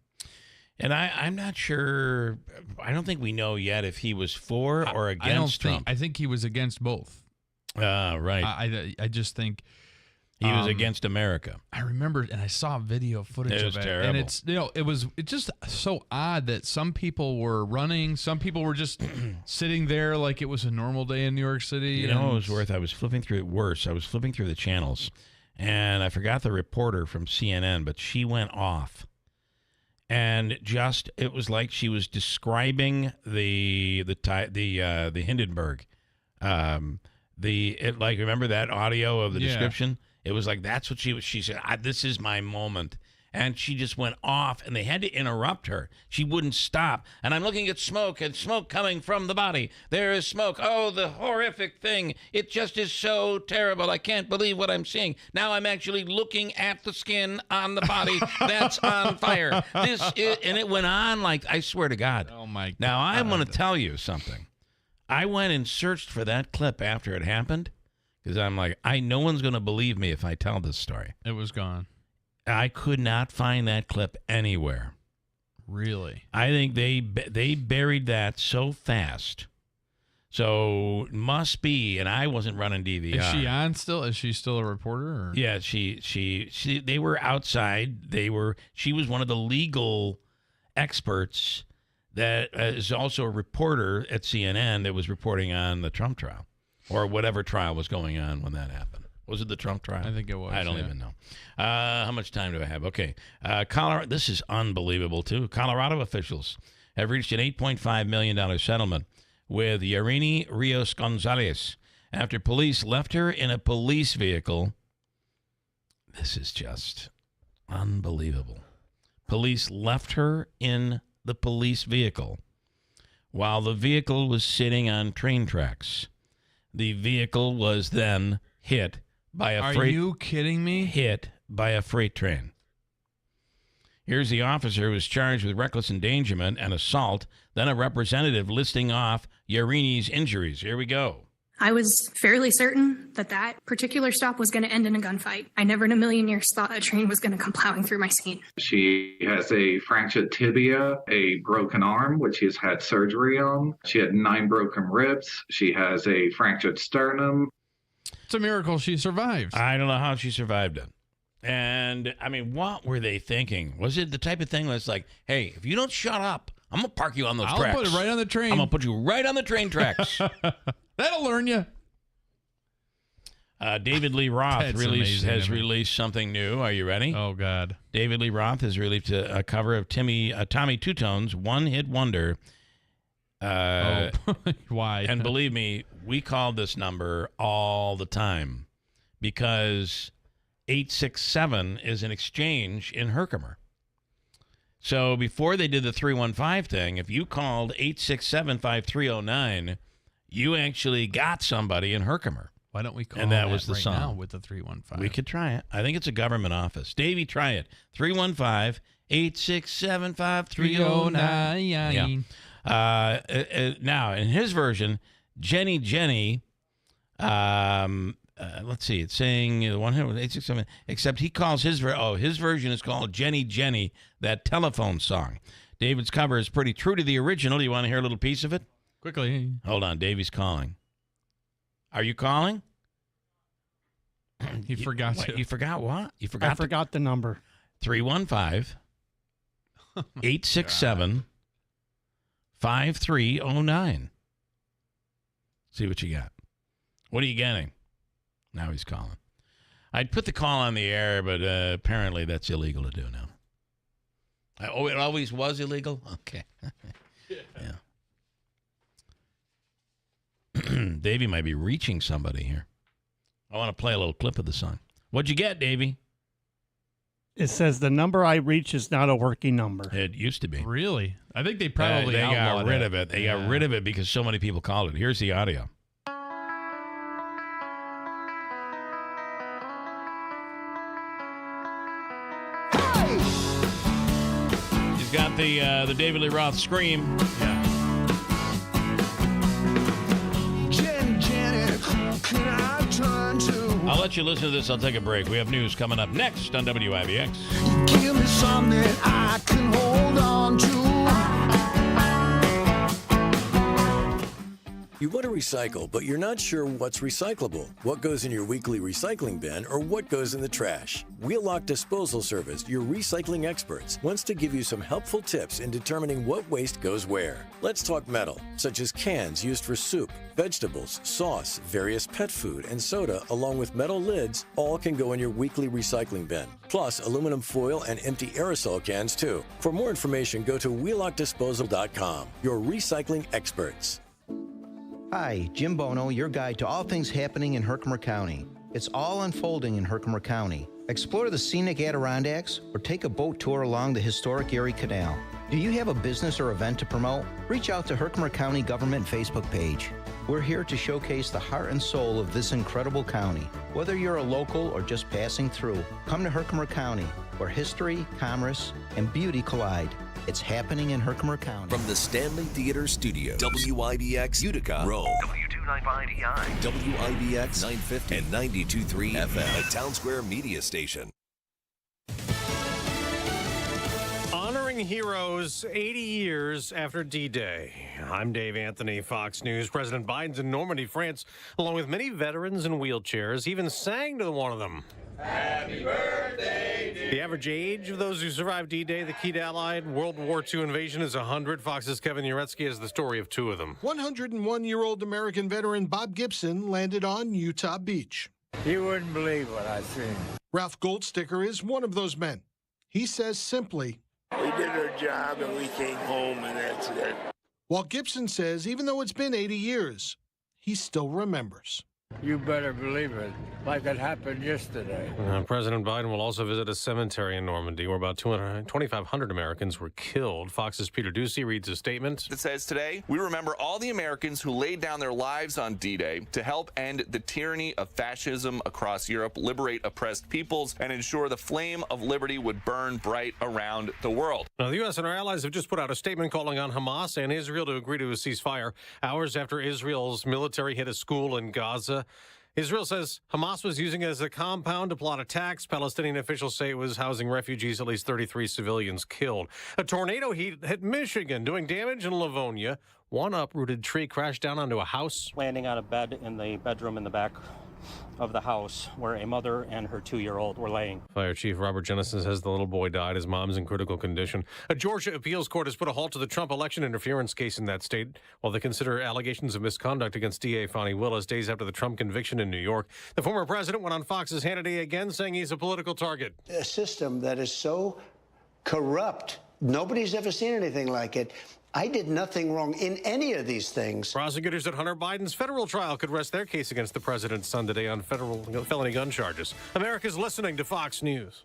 And I'm not sure. I don't think we know yet if he was for or against Trump. I think he was against both. Right. I just think he was against America. I remember, and I saw video footage of it. Terrible. And it's it's just so odd that some people were running, some people were just sitting there like it was a normal day in New York City. You know, it was worth. I was flipping through the channels, and I forgot the reporter from CNN, but she went off. And it was like she was describing the Hindenburg, remember that audio of the description? It was like that's what she said. This is my moment, and she just went off, and they had to interrupt her. She wouldn't stop, and I'm looking at smoke and smoke coming from the body. There is smoke. Oh, the horrific thing! It just is so terrible. I can't believe what I'm seeing. Now I'm actually looking at the skin on the body that's on fire. And it went on like I swear to God. Oh my God! Now I'm going to tell you something. I went and searched for that clip after it happened because I'm like, no one's going to believe me if I tell this story. It was gone. I could not find that clip anywhere. Really? I think they buried that so fast. So must be, and I wasn't running DVR. Is she on still? Is she still a reporter? Or? Yeah, she. They were outside. She was one of the legal experts that is also a reporter at CNN that was reporting on the Trump trial or whatever trial was going on when that happened. Was it the Trump trial? I think it was. I don't even know. How much time do I have? Okay. Colorado. This is unbelievable, too. Colorado officials have reached an $8.5 million settlement with Yarini Rios Gonzalez after police left her in a police vehicle. This is just unbelievable. Police left her in the police vehicle while the vehicle was sitting on train tracks. The vehicle was then hit by a Are you kidding me? Hit by a freight train. Here's the officer who was charged with reckless endangerment and assault, then a representative listing off Yarini's injuries. Here we go. I was fairly certain that particular stop was going to end in a gunfight. I never in a million years thought a train was going to come plowing through my scene. She has a fractured tibia, a broken arm, which she's had surgery on. She had 9 broken ribs. She has a fractured sternum. It's a miracle she survived. I don't know how she survived it. And, I mean, what were they thinking? Was it the type of thing that's like, hey, if you don't shut up, I'm going to park you on those tracks. I'll put it right on the train. I'm going to put you right on the train tracks. That'll learn you. David Lee Roth has released something new. Are you ready? Oh, God. David Lee Roth has released a cover of Tommy Two Tone's one-hit wonder. Why? And believe me, we called this number all the time because 867 is an exchange in Herkimer. So before they did the 315 thing, if you called 867-5309, you actually got somebody in Herkimer. Why don't we call and that was the right song. Now with the 315? We could try it. I think it's a government office. Davey, try it. 315-867-5309. Yeah. Now, in his version, Jenny, let's see, it's saying the one here was 867, except he calls his version is called Jenny, that telephone song. David's cover is pretty true to the original. Do you want to hear a little piece of it? Quickly. Hold on, Davey's calling. Are you calling? He forgot to. You forgot what? You I forgot the number. 315-867-5309. See what you got. What are you getting? Now he's calling. I'd put the call on the air, but apparently that's illegal to do now. Oh, it always was illegal? Okay. Yeah. Davey might be reaching somebody here. I want to play a little clip of the song. What'd you get, Davey? It says the number I reach is not a working number. It used to be. Really? I think they probably they got rid it. of it. They got rid of it because so many people called it. Here's the audio. He's got the David Lee Roth scream. Yeah. I'll let you listen to this. I'll take a break. We have news coming up next on WIBX. Give me something I can hold on to. You want to recycle, but you're not sure what's recyclable, what goes in your weekly recycling bin, or what goes in the trash. Wheelock Disposal Service, your recycling experts, wants to give you some helpful tips in determining what waste goes where. Let's talk metal, such as cans used for soup, vegetables, sauce, various pet food, and soda, along with metal lids, all can go in your weekly recycling bin. Plus, aluminum foil and empty aerosol cans, too. For more information, go to wheelockdisposal.com. Your recycling experts. Hi, Jim Bono, your guide to all things happening in Herkimer County. It's all unfolding in Herkimer County. Explore the scenic Adirondacks or take a boat tour along the historic Erie Canal. Do you have a business or event to promote? Reach out to Herkimer County Government Facebook page. We're here to showcase the heart and soul of this incredible county. Whether you're a local or just passing through, come to Herkimer County, where history, commerce, and beauty collide. It's happening in Herkimer County. From the Stanley Theater Studio, WIBX Utica, Rome, W295DI, WIBX 950 and 92.3 FM, a Town Square media station. Honoring heroes 80 years after D-Day. I'm Dave Anthony, Fox News. President Biden's in Normandy, France, along with many veterans in wheelchairs, even sang to one of them. Happy birthday, dear. The average age of those who survived D-Day, the key to Allied World War II invasion, is 100. Fox's Kevin Uretsky has the story of two of them. 101-year-old American veteran Bob Gibson landed on Utah Beach. You wouldn't believe what I seen. Ralph Goldsticker is one of those men. He says simply, We did our job and we came home and that's it. While Gibson says even though it's been 80 years, he still remembers. You better believe it, like it happened yesterday. President Biden will also visit a cemetery in Normandy where about 2,500 Americans were killed. Fox's Peter Ducey reads a statement. It says, today, we remember all the Americans who laid down their lives on D-Day to help end the tyranny of fascism across Europe, liberate oppressed peoples, and ensure the flame of liberty would burn bright around the world. Now, the U.S. and our allies have just put out a statement calling on Hamas and Israel to agree to a ceasefire hours after Israel's military hit a school in Gaza. Israel says Hamas was using it as a compound to plot attacks. Palestinian officials say it was housing refugees, at least 33 civilians killed. A tornado hit Michigan, doing damage in Livonia. One uprooted tree crashed down onto a house. Landing on a bed in the bedroom in the back of the house where a mother and her 2-year-old were laying. Fire Chief Robert Jennison says the little boy died. His mom's in critical condition. A Georgia appeals court has put a halt to the Trump election interference case in that state while they consider allegations of misconduct against DA Fani Willis days after the Trump conviction in New York. The former president went on Fox's Hannity again, saying he's a political target. A system that is so corrupt. Nobody's ever seen anything like it. I did nothing wrong in any of these things. Prosecutors at Hunter Biden's federal trial could rest their case against the president's son today on federal felony gun charges. America's listening to Fox News.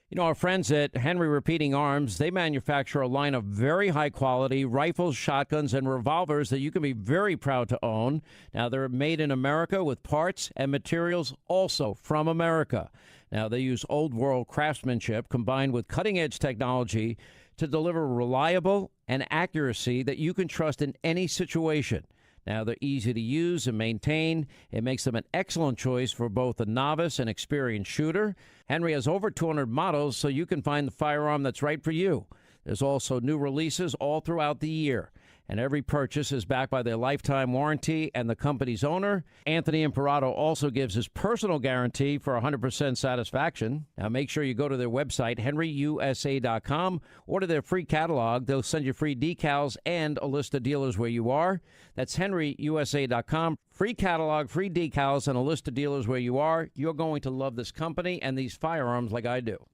You know, our friends at Henry Repeating Arms, they manufacture a line of very high-quality rifles, shotguns, and revolvers that you can be very proud to own. Now, they're made in America with parts and materials also from America. Now, they use old-world craftsmanship combined with cutting-edge technology to deliver reliable and accuracy that you can trust in any situation. Now, they're easy to use and maintain. It makes them an excellent choice for both a novice and experienced shooter. Henry has over 200 models, so you can find the firearm that's right for you. There's also new releases all throughout the year. And every purchase is backed by their lifetime warranty and the company's owner. Anthony Imperato also gives his personal guarantee for 100% satisfaction. Now, make sure you go to their website, henryusa.com. Order their free catalog. They'll send you free decals and a list of dealers where you are. That's henryusa.com. Free catalog, free decals, and a list of dealers where you are. You're going to love this company and these firearms like I do.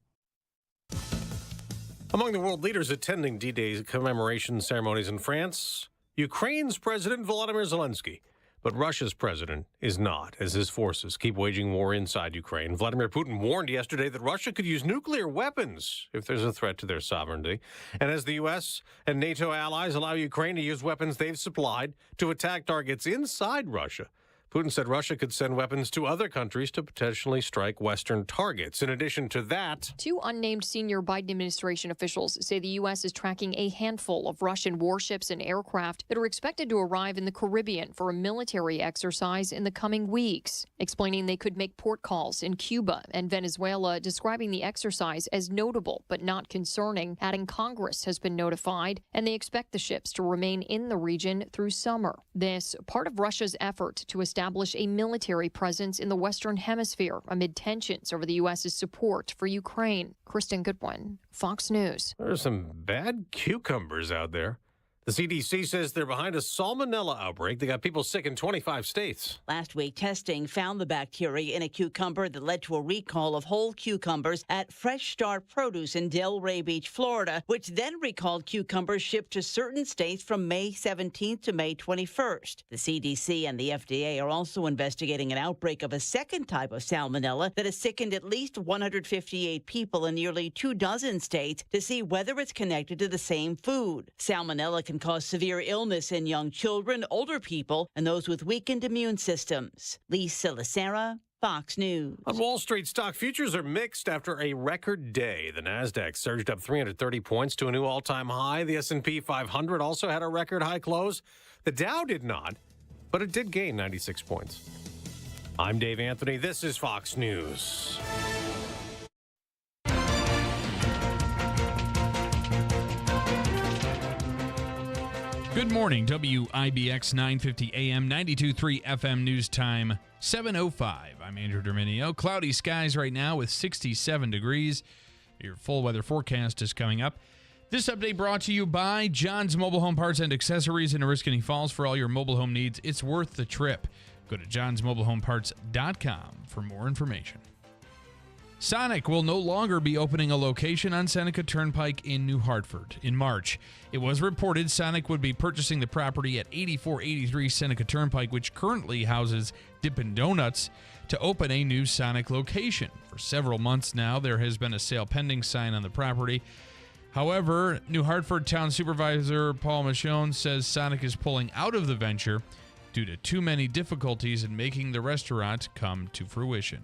Among the world leaders attending D-Day commemoration ceremonies in France, Ukraine's President Volodymyr Zelensky. But Russia's president is not, as his forces keep waging war inside Ukraine. Vladimir Putin warned yesterday that Russia could use nuclear weapons if there's a threat to their sovereignty. And as the U.S. and NATO allies allow Ukraine to use weapons they've supplied to attack targets inside Russia, Putin said Russia could send weapons to other countries to potentially strike Western targets. In addition to that, 2 unnamed senior Biden administration officials say the U.S. is tracking a handful of Russian warships and aircraft that are expected to arrive in the Caribbean for a military exercise in the coming weeks, explaining they could make port calls in Cuba and Venezuela, describing the exercise as notable but not concerning, adding Congress has been notified and they expect the ships to remain in the region through summer. This part of Russia's effort to establish a military presence in the Western Hemisphere amid tensions over the U.S.'s support for Ukraine. Kristen Goodwin, Fox News. There are some bad cucumbers out there. The CDC says they're behind a salmonella outbreak that got people sick in 25 states. Last week, testing found the bacteria in a cucumber that led to a recall of whole cucumbers at Fresh Start Produce in Delray Beach, Florida, which then recalled cucumbers shipped to certain states from May 17th to May 21st. The CDC and the FDA are also investigating an outbreak of a second type of salmonella that has sickened at least 158 people in nearly 24 states to see whether it's connected to the same food. Salmonella can cause severe illness in young children, older people, and those with weakened immune systems. Lisa Lacera, Fox News. On Wall Street, stock futures are mixed after a record day. The Nasdaq surged up 330 points to a new all-time high. The S&P 500 also had a record high close. The Dow did not, but it did gain 96 points. I'm Dave Anthony. This is Fox News. Good morning, WIBX 950 AM, 92.3 FM news time, 7:05. I'm Andrew Derminio. Cloudy skies right now with 67 degrees. Your full weather forecast is coming up. This update brought to you by John's Mobile Home Parts and Accessories in Oriskany Falls. For all your mobile home needs, it's worth the trip. Go to johnsmobilehomeparts.com for more information. Sonic will no longer be opening a location on Seneca Turnpike in New Hartford in March. It was reported Sonic would be purchasing the property at 8483 Seneca Turnpike, which currently houses Dippin' Donuts, to open a new Sonic location. For several months now, there has been a sale pending sign on the property. However, New Hartford Town Supervisor Paul Michonne says Sonic is pulling out of the venture due to too many difficulties in making the restaurant come to fruition.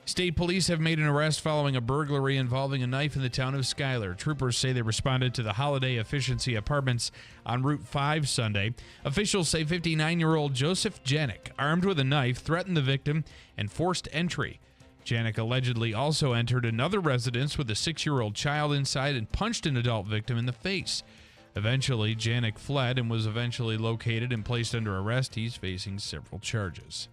State police have made an arrest following a burglary involving a knife in the town of Schuyler. Troopers say they responded to the Holiday Efficiency Apartments on Route 5 Sunday. Officials say 59-year-old Joseph Janik, armed with a knife, threatened the victim and forced entry. Janik allegedly also entered another residence with a 6-year-old child inside and punched an adult victim in the face. Eventually, Janik fled and was eventually located and placed under arrest. He's facing several charges.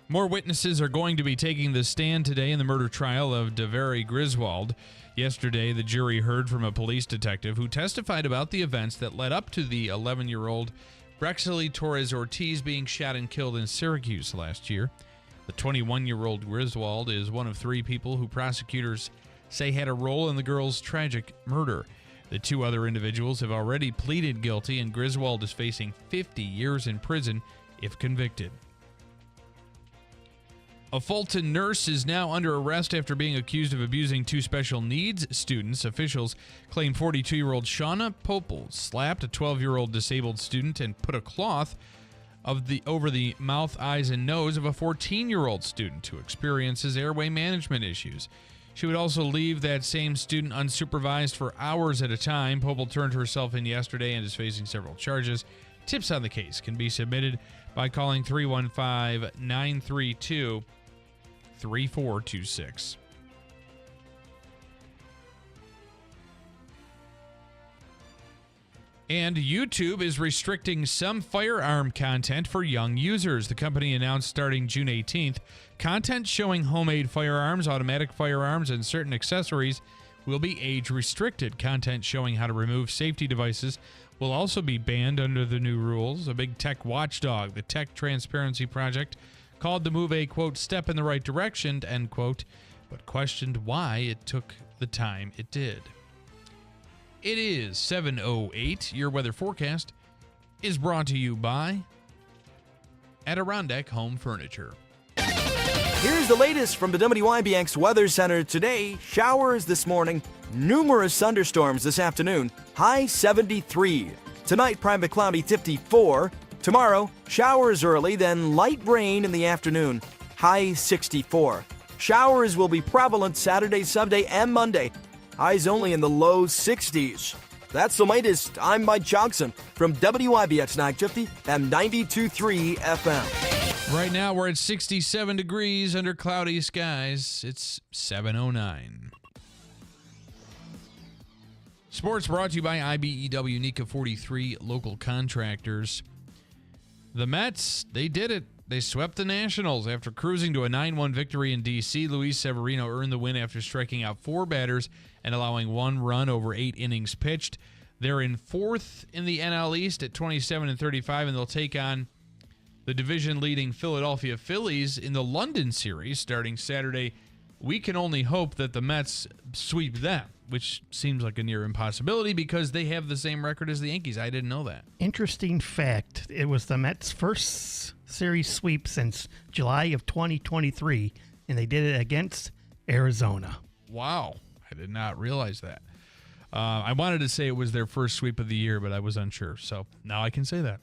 More witnesses are going to be taking the stand today in the murder trial of Daveri Griswold. Yesterday, the jury heard from a police detective who testified about the events that led up to the 11-year-old Brexley Torres Ortiz being shot and killed in Syracuse last year. The 21-year-old Griswold is one of 3 people who prosecutors say had a role in the girl's tragic murder. The 2 other individuals have already pleaded guilty, and Griswold is facing 50 years in prison if convicted. A Fulton nurse is now under arrest after being accused of abusing 2 special needs students. Officials claim 42-year-old Shauna Popel slapped a 12-year-old disabled student and put a cloth over the mouth, eyes, and nose of a 14-year-old student who experiences airway management issues. She would also leave that same student unsupervised for hours at a time. Popel turned herself in yesterday and is facing several charges. Tips on the case can be submitted by calling 315-932-3426. And YouTube is restricting some firearm content for young users. The company announced starting June 18th, content showing homemade firearms, automatic firearms, and certain accessories will be age-restricted. Content showing how to remove safety devices will also be banned under the new rules. A big tech watchdog, the Tech Transparency Project, called the move a, quote, step in the right direction, end quote, but questioned why it took the time it did. It is 7:08. Your weather forecast is brought to you by Adirondack Home Furniture. Here's the latest from the WIBX Weather Center today. Showers this morning, numerous thunderstorms this afternoon, high 73. Tonight, primarily cloudy, 54. Tomorrow, showers early, then light rain in the afternoon, high 64. Showers will be prevalent Saturday, Sunday, and Monday. Highs only in the low 60s. That's the latest. I'm Mike Johnson from WIBX 950 and 92.3 FM. Right now, we're at 67 degrees under cloudy skies. It's 7:09. Sports brought to you by IBEW NECA 43 local contractors. The Mets, they did it. They swept the Nationals after cruising to a 9-1 victory in D.C. Luis Severino earned the win after striking out 4 batters and allowing 1 run over 8 innings pitched. They're in 4th in the NL East at 27-35, and they'll take on the division-leading Philadelphia Phillies in the London series starting Saturday. We can only hope that the Mets sweep them, which seems like a near impossibility because they have the same record as the Yankees. I didn't know that. Interesting fact. It was the Mets' first series sweep since July of 2023, and they did it against Arizona. Wow. I did not realize that. I wanted to say it was their first sweep of the year, but I was unsure. So now I can say that.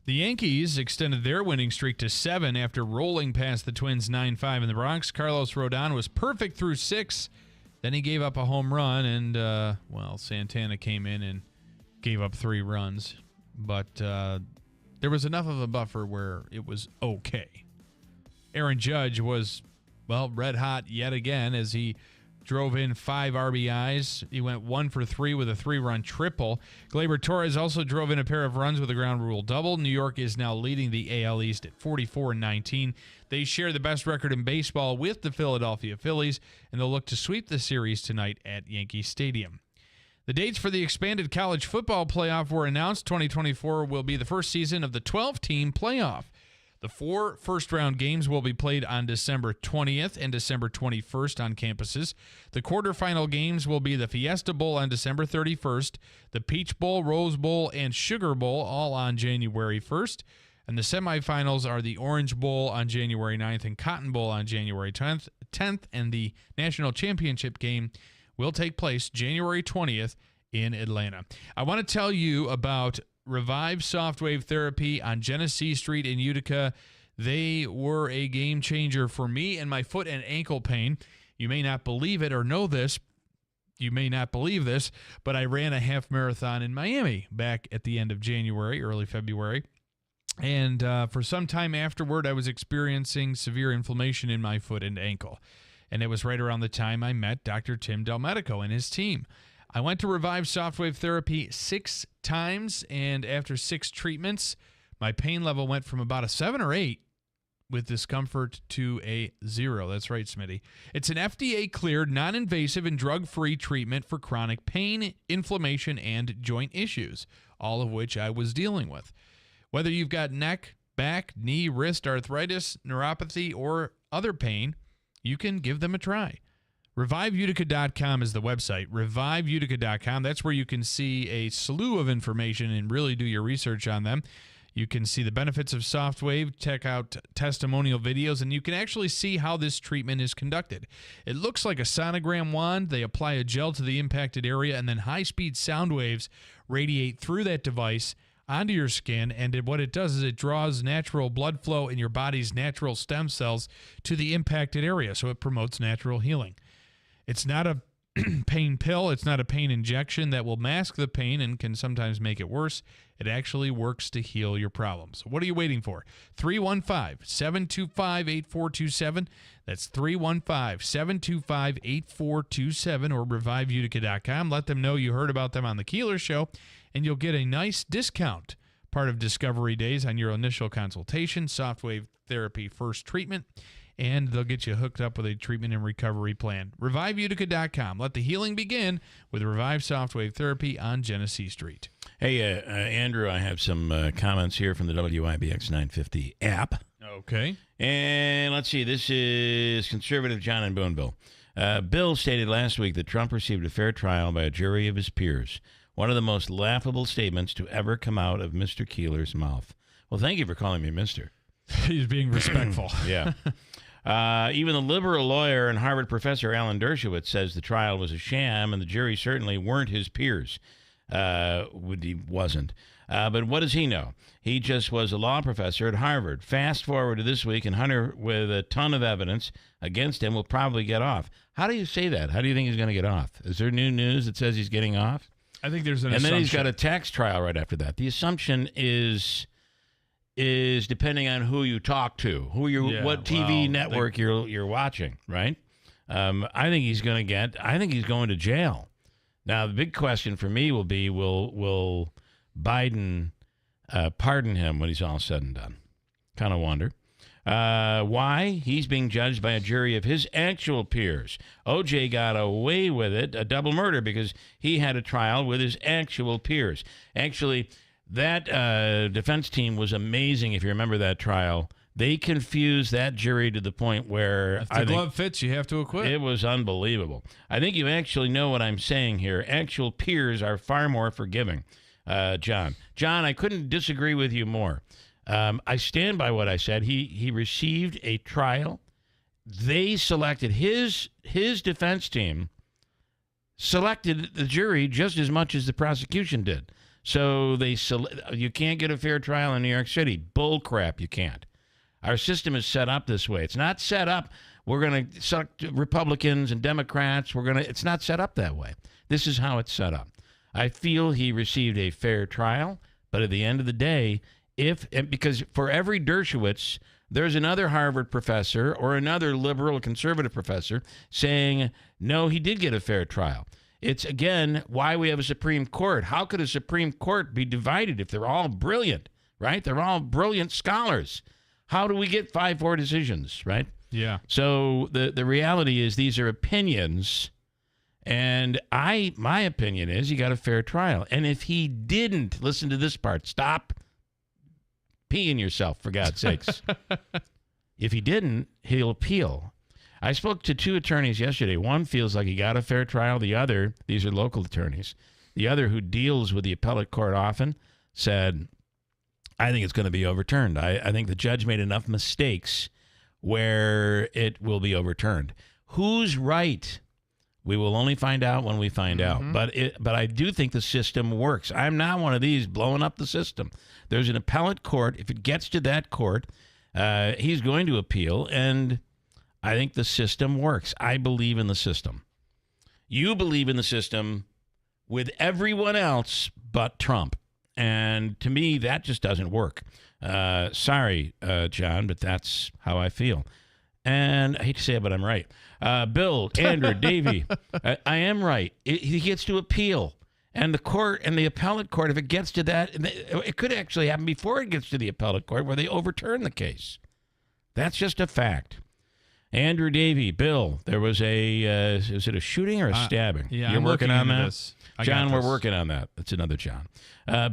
The Yankees extended their winning streak to 7 after rolling past the Twins 9-5 in the Bronx. Carlos Rodon was perfect through 6. Then he gave up a home run, and, Santana came in and gave up 3 runs. But there was enough of a buffer where it was okay. Aaron Judge was, red hot yet again as he drove in 5 RBIs. He went 1 for 3 with a 3-run triple. Gleyber Torres also drove in a pair of runs with a ground rule double. New York is now leading the AL East at 44-19. They share the best record in baseball with the Philadelphia Phillies, and they'll look to sweep the series tonight at Yankee Stadium. The dates for the expanded college football playoff were announced. 2024 will be the first season of the 12-team playoff. The 4 first-round games will be played on December 20th and December 21st on campuses. The quarterfinal games will be the Fiesta Bowl on December 31st, the Peach Bowl, Rose Bowl, and Sugar Bowl all on January 1st. And the semifinals are the Orange Bowl on January 9th and Cotton Bowl on January 10th, and the national championship game will take place January 20th in Atlanta. I want to tell you about Revive Softwave Therapy on Genesee Street in Utica. They were a game changer for me and my foot and ankle pain. You may not believe it or know this. You may not believe this, but I ran a half marathon in Miami back at the end of January, early February. And for some time afterward, I was experiencing severe inflammation in my foot and ankle. And it was right around the time I met Dr. Tim Delmedico and his team. I went to Revive Softwave Therapy 6 times, and after 6 treatments, my pain level went from about a 7 or 8 with discomfort to a 0. That's right, Smitty. It's an FDA-cleared, non-invasive, and drug-free treatment for chronic pain, inflammation, and joint issues, all of which I was dealing with. Whether you've got neck, back, knee, wrist, arthritis, neuropathy, or other pain, you can give them a try. ReviveUtica.com is the website. ReviveUtica.com. That's where you can see a slew of information and really do your research on them. You can see the benefits of Softwave, check out testimonial videos, and you can actually see how this treatment is conducted. It looks like a sonogram wand. They apply a gel to the impacted area, and then high-speed sound waves radiate through that device onto your skin, and what it does is it draws natural blood flow in your body's natural stem cells to the impacted area, so it promotes natural healing. It's not a pain pill. It's not a pain injection that will mask the pain and can sometimes make it worse. It actually works to heal your problems. What are you waiting for? 315-725-8427. That's 315-725-8427 or ReviveUtica.com. Let them know you heard about them on the Keeler Show, and you'll get a nice discount, part of Discovery Days, on your initial consultation, Softwave Therapy First Treatment, and they'll get you hooked up with a treatment and recovery plan. ReviveUtica.com. Let the healing begin with Revive Softwave Therapy on Genesee Street. Hey, Andrew, I have some comments here from the WIBX 950 app. Okay. And let's see. This is Conservative John in Boonville. Bill stated last week that Trump received a fair trial by a jury of his peers. One of the most laughable statements to ever come out of Mr. Keeler's mouth. Well, thank you for calling me Mr. He's being respectful. Yeah. Even the liberal lawyer and Harvard professor Alan Dershowitz says the trial was a sham, and the jury certainly weren't his peers. He wasn't. But what does he know? He just was a law professor at Harvard. Fast forward to this week, and Hunter, with a ton of evidence against him, will probably get off. How do you say that? How do you think he's going to get off? Is there new news that says he's getting off? I think there's an and assumption. then he's got a tax trial right after that. The assumption is depending on who you talk to, what TV network you're watching, right? I think he's going to jail. Now, the big question for me will be, will Biden pardon him when he's all said and done? Kind of wonder. Why? He's being judged by a jury of his actual peers. O.J. got away with it, a double murder, because he had a trial with his actual peers. Actually, that defense team was amazing, if you remember that trial. They confused that jury to the point where if the glove fits, you have to acquit. It was unbelievable. I think you actually know what I'm saying here. Actual peers are far more forgiving, John. John, I couldn't disagree with you more. I stand by what I said. He received a trial. They selected his defense team, selected the jury just as much as the prosecution did. So you can't get a fair trial in New York City. Bull crap, you can't. Our system is set up this way. It's not set up, we're going to select Republicans and Democrats. It's not set up that way. This is how it's set up. I feel he received a fair trial, but at the end of the day, because for every Dershowitz, there's another Harvard professor or another liberal conservative professor saying, no, he did get a fair trial. It's, again, why we have a Supreme Court. How could a Supreme Court be divided if they're all brilliant, right? They're all brilliant scholars. How do we get 5-4 decisions, right? Yeah. So the reality is these are opinions, and my opinion is he got a fair trial. And if he didn't, listen to this part, stop peeing yourself, for God's sakes. If he didn't, he'll appeal. I spoke to 2 attorneys yesterday. One feels like he got a fair trial. The other, these are local attorneys, the other, who deals with the appellate court often, said, I think it's going to be overturned. I think the judge made enough mistakes where it will be overturned. Who's right? We will only find out when we find out. But I do think the system works. I'm not one of these blowing up the system. There's an appellate court. If it gets to that court, he's going to appeal, and I think the system works. I believe in the system. You believe in the system with everyone else but Trump. And to me, that just doesn't work. Sorry, John, but that's how I feel. And I hate to say it, but I'm right. Bill, Andrew, Davey, I am right. He gets to appeal. And the court and the appellate court, if it gets to that, it could actually happen before it gets to the appellate court where they overturn the case. That's just a fact. Andrew, Davey, Bill, there was is it a shooting or a stabbing? Yeah, You're I'm working on that? This. John, we're working on that. That's another John.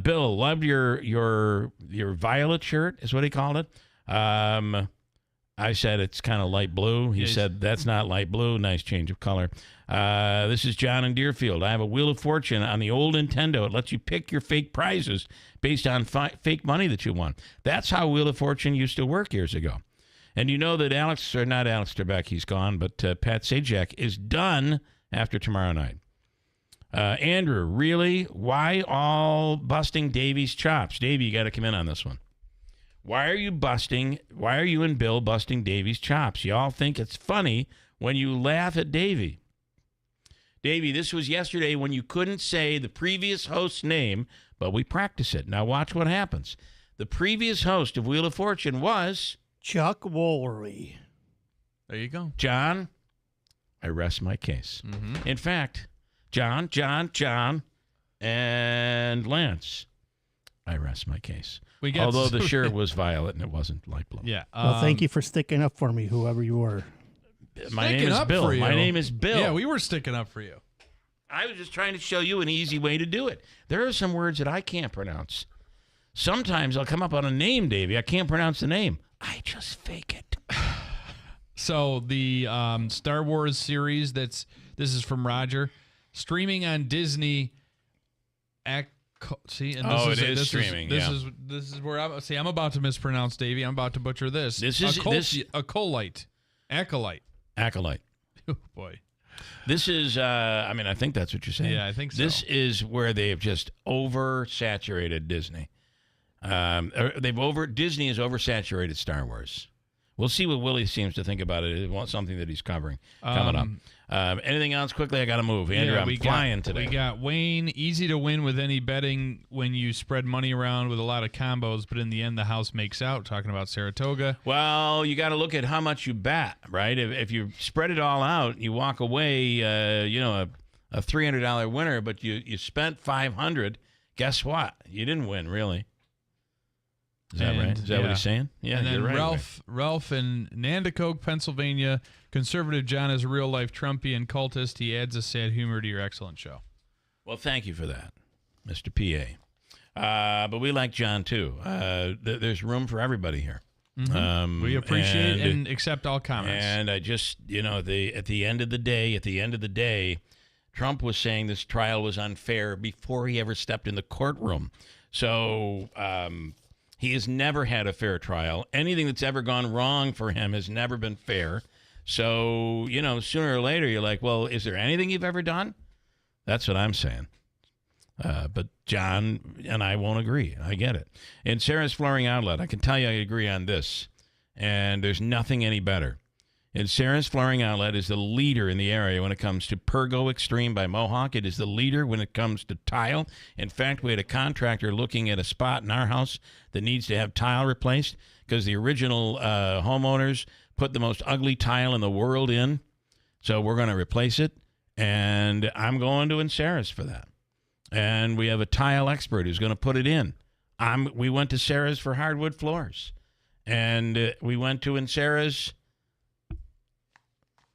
Bill, loved your violet shirt, is what he called it. I said it's kind of light blue. He said that's not light blue. Nice change of color. This is John in Deerfield. I have a Wheel of Fortune on the old Nintendo. It lets you pick your fake prizes based on fake money that you won. That's how Wheel of Fortune used to work years ago. And you know that not Alex Trebek, he's gone, but Pat Sajak is done after tomorrow night. Andrew, really? Why all busting Davey's chops? Davey, you got to come in on this one. Why are you and Bill busting Davey's chops? Y'all think it's funny when you laugh at Davey. Davey, this was yesterday when you couldn't say the previous host's name, but we practice it. Now watch what happens. The previous host of Wheel of Fortune was Chuck Woolery. There you go. John, I rest my case. In fact, John, and Lance, I rest my case. Although the shirt was violet and it wasn't light blue. Yeah. Well, thank you for sticking up for me, whoever you were. My name is Bill. My name is Bill. Yeah, we were sticking up for you. I was just trying to show you an easy way to do it. There are some words that I can't pronounce. Sometimes I'll come up on a name, Davey. I can't pronounce the name. I just fake it. So the Star Wars series this is from Roger, streaming on Disney. It is streaming. This is where I'm about to mispronounce, Davey. I'm about to butcher this. This is acolyte. Acolyte. Oh boy. This is, I think that's what you're saying. Yeah, I think so. This is where they have just oversaturated Disney. Disney has oversaturated Star Wars. We'll see what Willie seems to think about it. It's something that he's covering coming up. Anything else quickly? I got to move. Andrew, I'm flying today. We got Wayne. Easy to win with any betting when you spread money around with a lot of combos, but in the end, the house makes out. Talking about Saratoga. Well, you got to look at how much you bet, right? If you spread it all out, you walk away, a $300 winner, but you spent $500. Guess what? You didn't win, really. Is that right? Is that what he's saying? Yeah, and then you're right, Ralph in Nanticoke, Pennsylvania. Conservative John is a real-life Trumpian cultist. He adds a sad humor to your excellent show. Well, thank you for that, Mr. PA. But we like John, too. There's room for everybody here. Mm-hmm. We appreciate and accept all comments. And I just, at the end of the day, Trump was saying this trial was unfair before he ever stepped in the courtroom. So he has never had a fair trial. Anything that's ever gone wrong for him has never been fair. So, sooner or later, you're like, well, is there anything you've ever done? That's what I'm saying. But John and I won't agree. I get it. In Sarah's Flooring Outlet, I can tell you I agree on this. And there's nothing any better. And Sarah's Flooring Outlet is the leader in the area when it comes to Pergo Extreme by Mohawk. It is the leader when it comes to tile. In fact, we had a contractor looking at a spot in our house that needs to have tile replaced because the original homeowners put the most ugly tile in the world in. So we're going to replace it. And I'm going to Sarah's for that. And we have a tile expert who's going to put it in. We went to Sarah's for hardwood floors. And we went to Sarah's.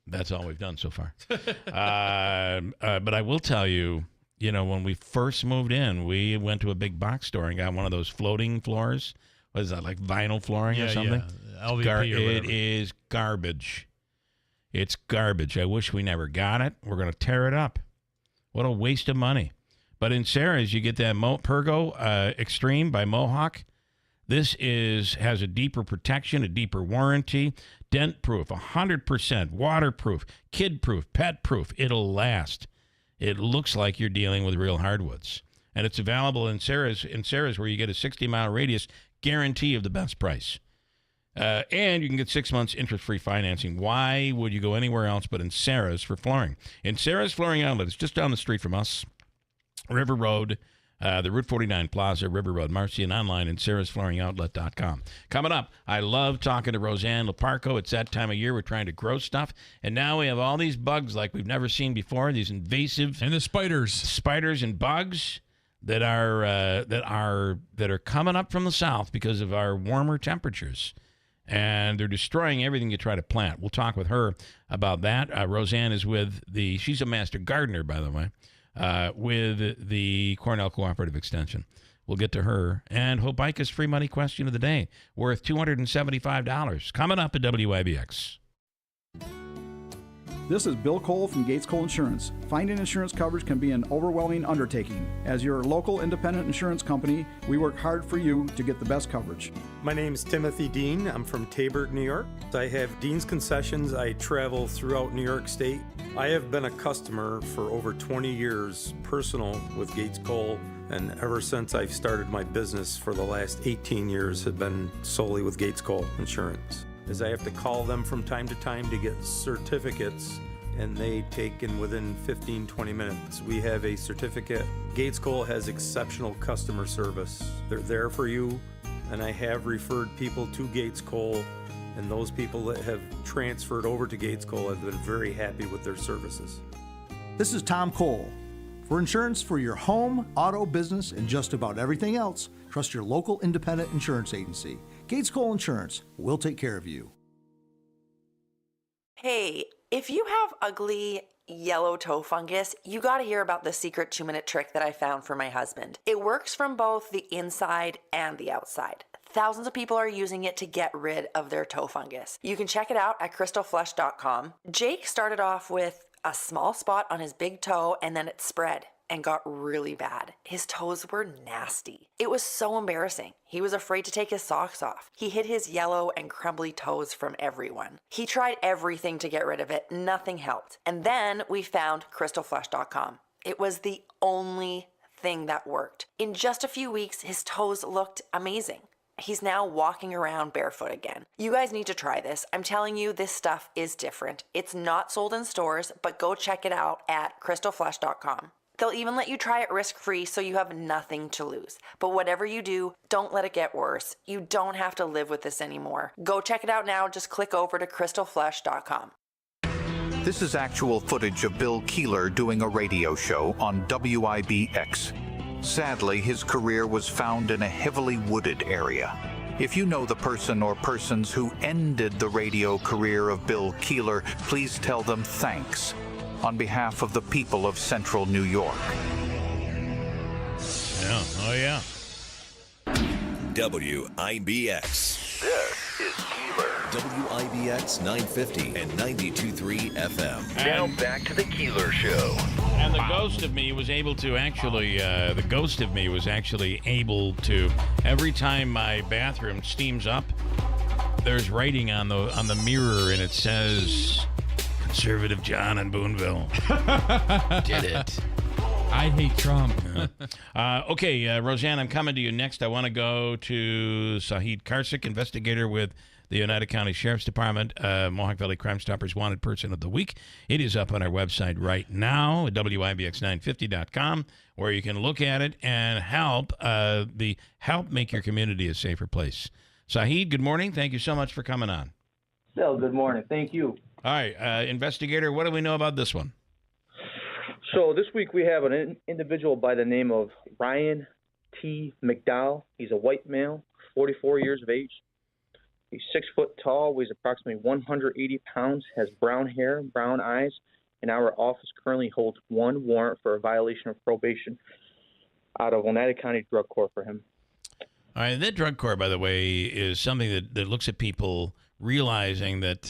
That's all we've done so far. But I will tell you, when we first moved in, we went to a big box store and got one of those floating floors. What is that, like vinyl flooring or something? Yeah, LVP or whatever. It is garbage. It's garbage. I wish we never got it. We're going to tear it up. What a waste of money. But in Sarah's, you get that Pergo Extreme by Mohawk. This has a deeper protection, a deeper warranty, dent-proof, 100%, waterproof, kid-proof, pet-proof. It'll last. It looks like you're dealing with real hardwoods. And it's available in Sarah's where you get a 60-mile radius guarantee of the best price. And you can get 6 months interest-free financing. Why would you go anywhere else but in Sarah's for flooring? In Sarah's Flooring Outlet, it's just down the street from us, River Road, the Route 49 Plaza, River Road, Marcy, and online at sarahsflooringoutlet.com. Coming up, I love talking to Roseanne Leparco. It's that time of year we're trying to grow stuff, and now we have all these bugs like we've never seen before. These invasive and the spiders and bugs that are coming up from the south because of our warmer temperatures, and they're destroying everything you try to plant. We'll talk with her about that. Roseanne is she's a master gardener, by the way. With the Cornell Cooperative Extension. We'll get to her. And Hope Ika's free money question of the day, worth $275. Coming up at WIBX. This is Bill Cole from Gates Cole Insurance. Finding insurance coverage can be an overwhelming undertaking. As your local independent insurance company, we work hard for you to get the best coverage. My name's Timothy Dean. I'm from Tabor, New York. I have Dean's Concessions. I travel throughout New York State. I have been a customer for over 20 years, personal, with Gates Cole. And ever since I've started my business for the last 18 years have been solely with Gates Cole Insurance. As I have to call them from time to time to get certificates, and they take in within 15-20 minutes. We have a certificate. Gates Cole has exceptional customer service. They're there for you, and I have referred people to Gates Cole, and those people that have transferred over to Gates Cole have been very happy with their services. This is Tom Cole. For insurance for your home, auto, business, and just about everything else, trust your local independent insurance agency. Gates Cole Insurance. We'll take care of you. Hey, if you have ugly yellow toe fungus, you gotta hear about the secret 2-minute trick that I found for my husband. It works from both the inside and the outside. Thousands of people are using it to get rid of their toe fungus. You can check it out at crystalflesh.com. Jake started off with a small spot on his big toe and then it spread. and got really bad. His toes were nasty. It was so embarrassing. He was afraid to take his socks off. He hid his yellow and crumbly toes from everyone. He tried everything to get rid of it. Nothing helped. And then we found crystalflesh.com. It was the only thing that worked. In just a few weeks, his toes looked amazing. He's now walking around barefoot again. You guys need to try this. I'm telling you, this stuff is different. It's not sold in stores, but go check it out at crystalflesh.com. They'll even let you try it risk-free so you have nothing to lose. But whatever you do, don't let it get worse. You don't have to live with this anymore. Go check it out now. Just click over to crystalflesh.com. This is actual footage of Bill Keeler doing a radio show on WIBX. Sadly, his career was found in a heavily wooded area. If you know the person or persons who ended the radio career of Bill Keeler, please tell them thanks on behalf of the people of Central New York. Yeah. Oh, yeah. WIBX. This is Keeler. WIBX 950 and 92.3 FM. Now back to the Keeler Show. And the ghost of me was able to actually, every time my bathroom steams up, there's writing on the mirror, and it says, Conservative John in Boonville. Did it. I hate Trump. Okay, Roseanne, I'm coming to you next. I want to go to Sahid Karsik, investigator with the Oneida County Sheriff's Department, Mohawk Valley Crime Stoppers Wanted Person of the Week. It is up on our website right now at WIBX950.com, where you can look at it and help make your community a safer place. Sahid, good morning. Thank you so much for coming on. Bill, good morning. Thank you. All right, investigator, what do we know about this one? So this week we have an individual by the name of Ryan T. McDowell. He's a white male, 44 years of age. He's 6 foot tall, weighs approximately 180 pounds, has brown hair, brown eyes, and our office currently holds one warrant for a violation of probation out of Oneida County Drug Court for him. All right, that drug court, by the way, is something that looks at people realizing that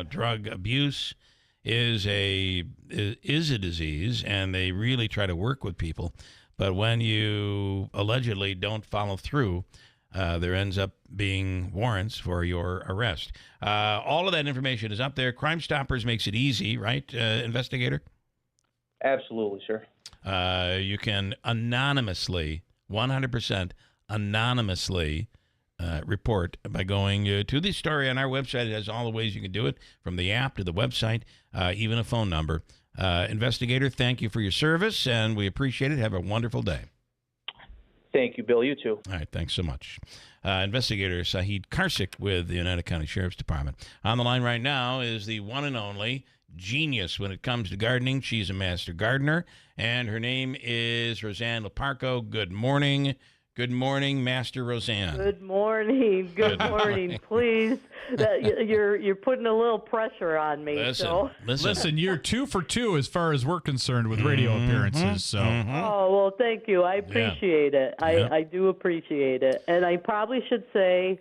drug abuse is a disease, and they really try to work with people. But when you allegedly don't follow through, there ends up being warrants for your arrest. All of that information is up there. Crime Stoppers makes it easy, right, investigator? Absolutely, sir. You can anonymously, 100% anonymously report by going to the story on our website. It has all the ways you can do it, from the app to the website, even a phone number. Investigator, thank you for your service, and we appreciate it. Have a wonderful day. Thank you, Bill. You too. All right, thanks so much. Investigator Sahid Karsik with the Oneida County Sheriff's Department. On the line right now is the one and only genius when it comes to gardening. She's a master gardener, and her name is Roseanne Leparco. Good morning. Good morning, Master Roseanne. Good morning. Good morning. Please, you're putting a little pressure on me. Listen, you're 2 for 2 as far as we're concerned with radio appearances. So. Oh, well, thank you. I appreciate it. I do appreciate it. And I probably should say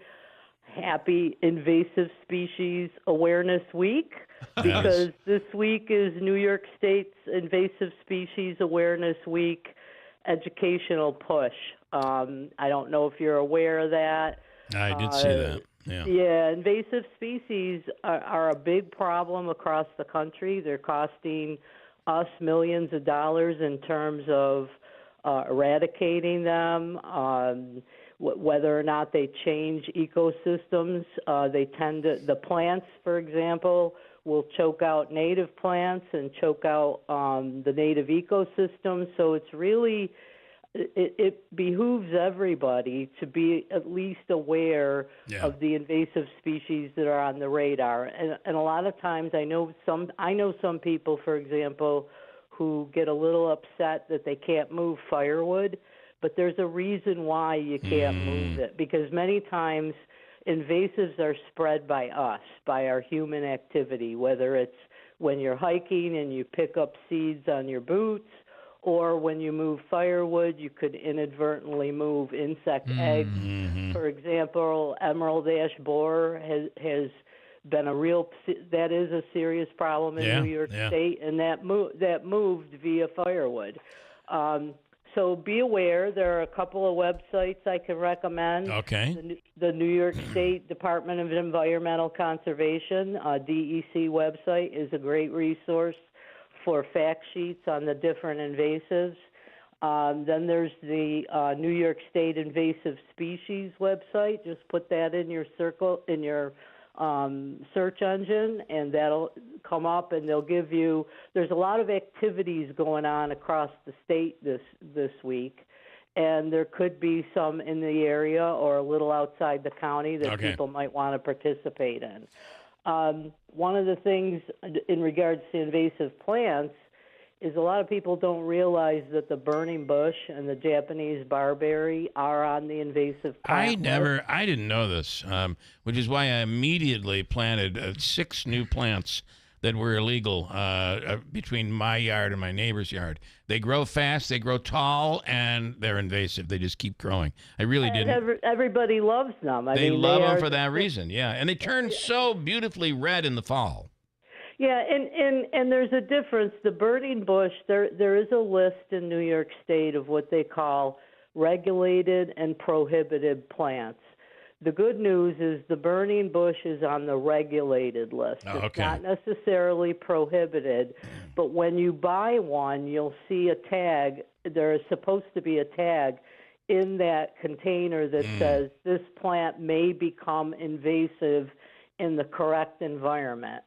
happy Invasive Species Awareness Week, because this week is New York State's Invasive Species Awareness Week educational push. I don't know if you're aware of that. I did see that. Yeah, invasive species are a big problem across the country. They're costing us millions of dollars in terms of eradicating them. Whether or not they change ecosystems, the plants, for example, will choke out native plants and choke out the native ecosystem. So it's really, it behooves everybody to be at least aware of the invasive species that are on the radar. And a lot of times I know some people, for example, who get a little upset that they can't move firewood, but there's a reason why you can't move it, because many times invasives are spread by us, by our human activity, whether it's when you're hiking and you pick up seeds on your boots, or when you move firewood, you could inadvertently move insect eggs. For example, emerald ash borer has that is a serious problem in New York State, and that moved via firewood. So be aware. There are a couple of websites I can recommend. Okay. The New York State Department of Environmental Conservation, DEC website, is a great resource for fact sheets on the different invasives. Then there's the New York State Invasive Species website. Just put that in your search engine, and that'll come up, and they'll give you. There's a lot of activities going on across the state this week, and there could be some in the area or a little outside the county that people might want to participate in. One of the things in regards to invasive plants is a lot of people don't realize that the burning bush and the Japanese barberry are on the invasive plant list. I didn't know this, which is why I immediately planted 6 new plants that were illegal between my yard and my neighbor's yard. They grow fast, they grow tall, and they're invasive. They just keep growing. I really didn't. Everybody loves them. They love them for that reason, and they turn so beautifully red in the fall. Yeah, and there's a difference. The burning bush, there is a list in New York State of what they call regulated and prohibited plants. The good news is the burning bush is on the regulated list. It's not necessarily prohibited, but when you buy one, you'll see a tag. There is supposed to be a tag in that container that says this plant may become invasive in the correct environment.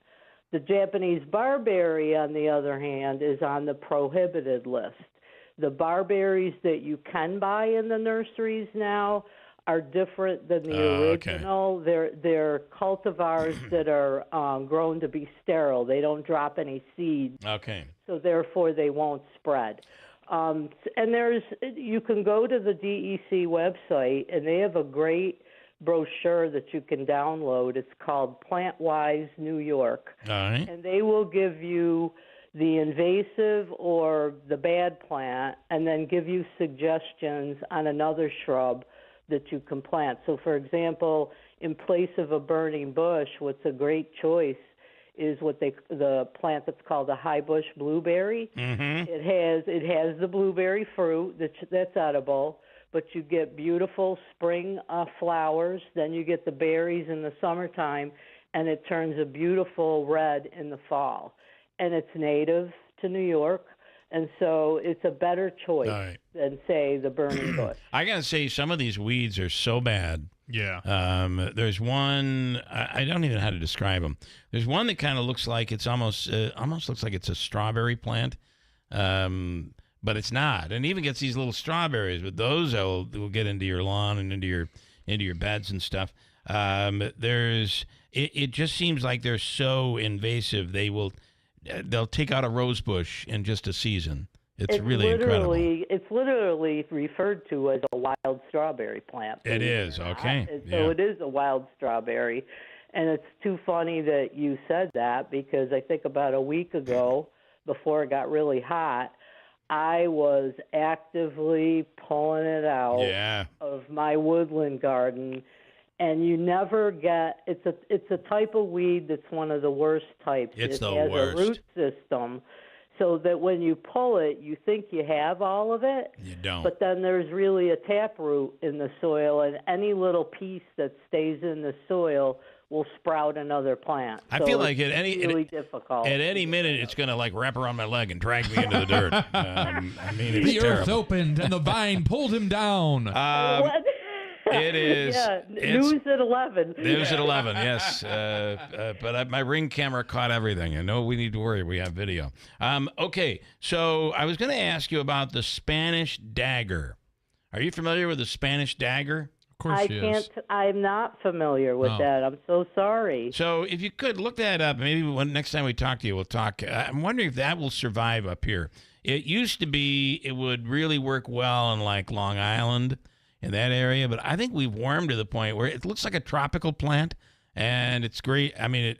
The Japanese barberry, on the other hand, is on the prohibited list. The barberries that you can buy in the nurseries now are different than the original. They're cultivars that are grown to be sterile. They don't drop any seeds. So therefore they won't spread. And you can go to the DEC website, and they have a great brochure that you can download. It's called PlantWise New York. All right. And they will give you the invasive or the bad plant and then give you suggestions on another shrub that you can plant. So, for example, in place of a burning bush, what's a great choice is the plant that's called a high bush blueberry. It has the blueberry fruit that's edible, but you get beautiful spring flowers. Then you get the berries in the summertime, and it turns a beautiful red in the fall. And it's native to New York, and so it's a better choice than, say, the burning bush. I got to say, some of these weeds are so bad. Yeah. There's one, I don't even know how to describe them. There's one that kind of looks like it's almost looks like it's a strawberry plant. But it's not, and it even gets these little strawberries. But those will get into your lawn and into your beds and stuff. It just seems like they're so invasive. They'll take out a rose bush in just a season. It's really incredible. It's literally referred to as a wild strawberry plant. It is, okay. So it is a wild strawberry, and it's too funny that you said that, because I think about a week ago, before it got really hot, I was actively pulling it out of my woodland garden, and you never get. It's a type of weed that's one of the worst types. It has a root system, so that when you pull it, you think you have all of it. You don't. But then there's really a taproot in the soil, and any little piece that stays in the soil will sprout another plant. I feel like difficult. At any minute, it's going to wrap around my leg and drag me into the dirt. It's the terrible. earth opened and the vine pulled him down. It is. News at 11. News at 11, yes. But my Ring camera caught everything. I know we need to worry. We have video. Okay, so I was going to ask you about the Spanish dagger. Are you familiar with the Spanish dagger? I'm not familiar with that. I'm so sorry. So if you could look that up, maybe next time we talk to you, we'll talk. I'm wondering if that will survive up here. It used to be it would really work well in like Long Island, in that area, but I think we've warmed to the point where it looks like a tropical plant, and it's great. I mean,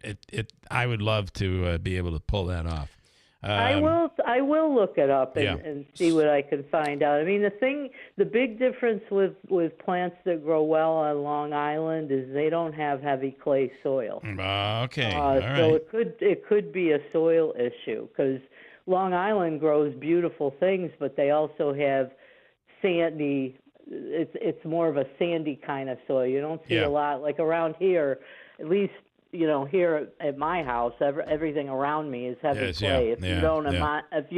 I would love to be able to pull that off. I will look it up and see what I can find out. I mean, the big difference with plants that grow well on Long Island is they don't have heavy clay soil. Okay, all right. So it could be a soil issue because Long Island grows beautiful things, but they also have sandy. It's more of a sandy kind of soil. You don't see a lot like around here, at least. Here at my house, everything around me is heavy clay. If you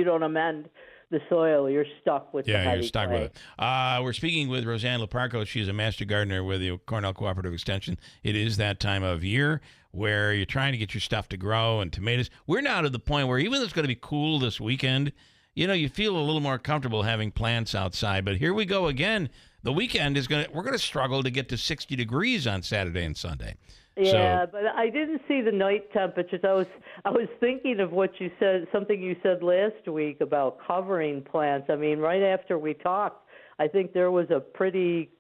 don't amend the soil, you're stuck with the heavy clay. You're stuck with it. We're speaking with Roseanne Leparco. She's a master gardener with the Cornell Cooperative Extension. It is that time of year where you're trying to get your stuff to grow and tomatoes. We're now to the point where even though it's going to be cool this weekend, you feel a little more comfortable having plants outside. But here we go again. The weekend we're going to struggle to get to 60 degrees on Saturday and Sunday. Yeah, but I didn't see the night temperatures. I was thinking of what you said, something you said last week about covering plants. I mean, right after we talked, I think there was a pretty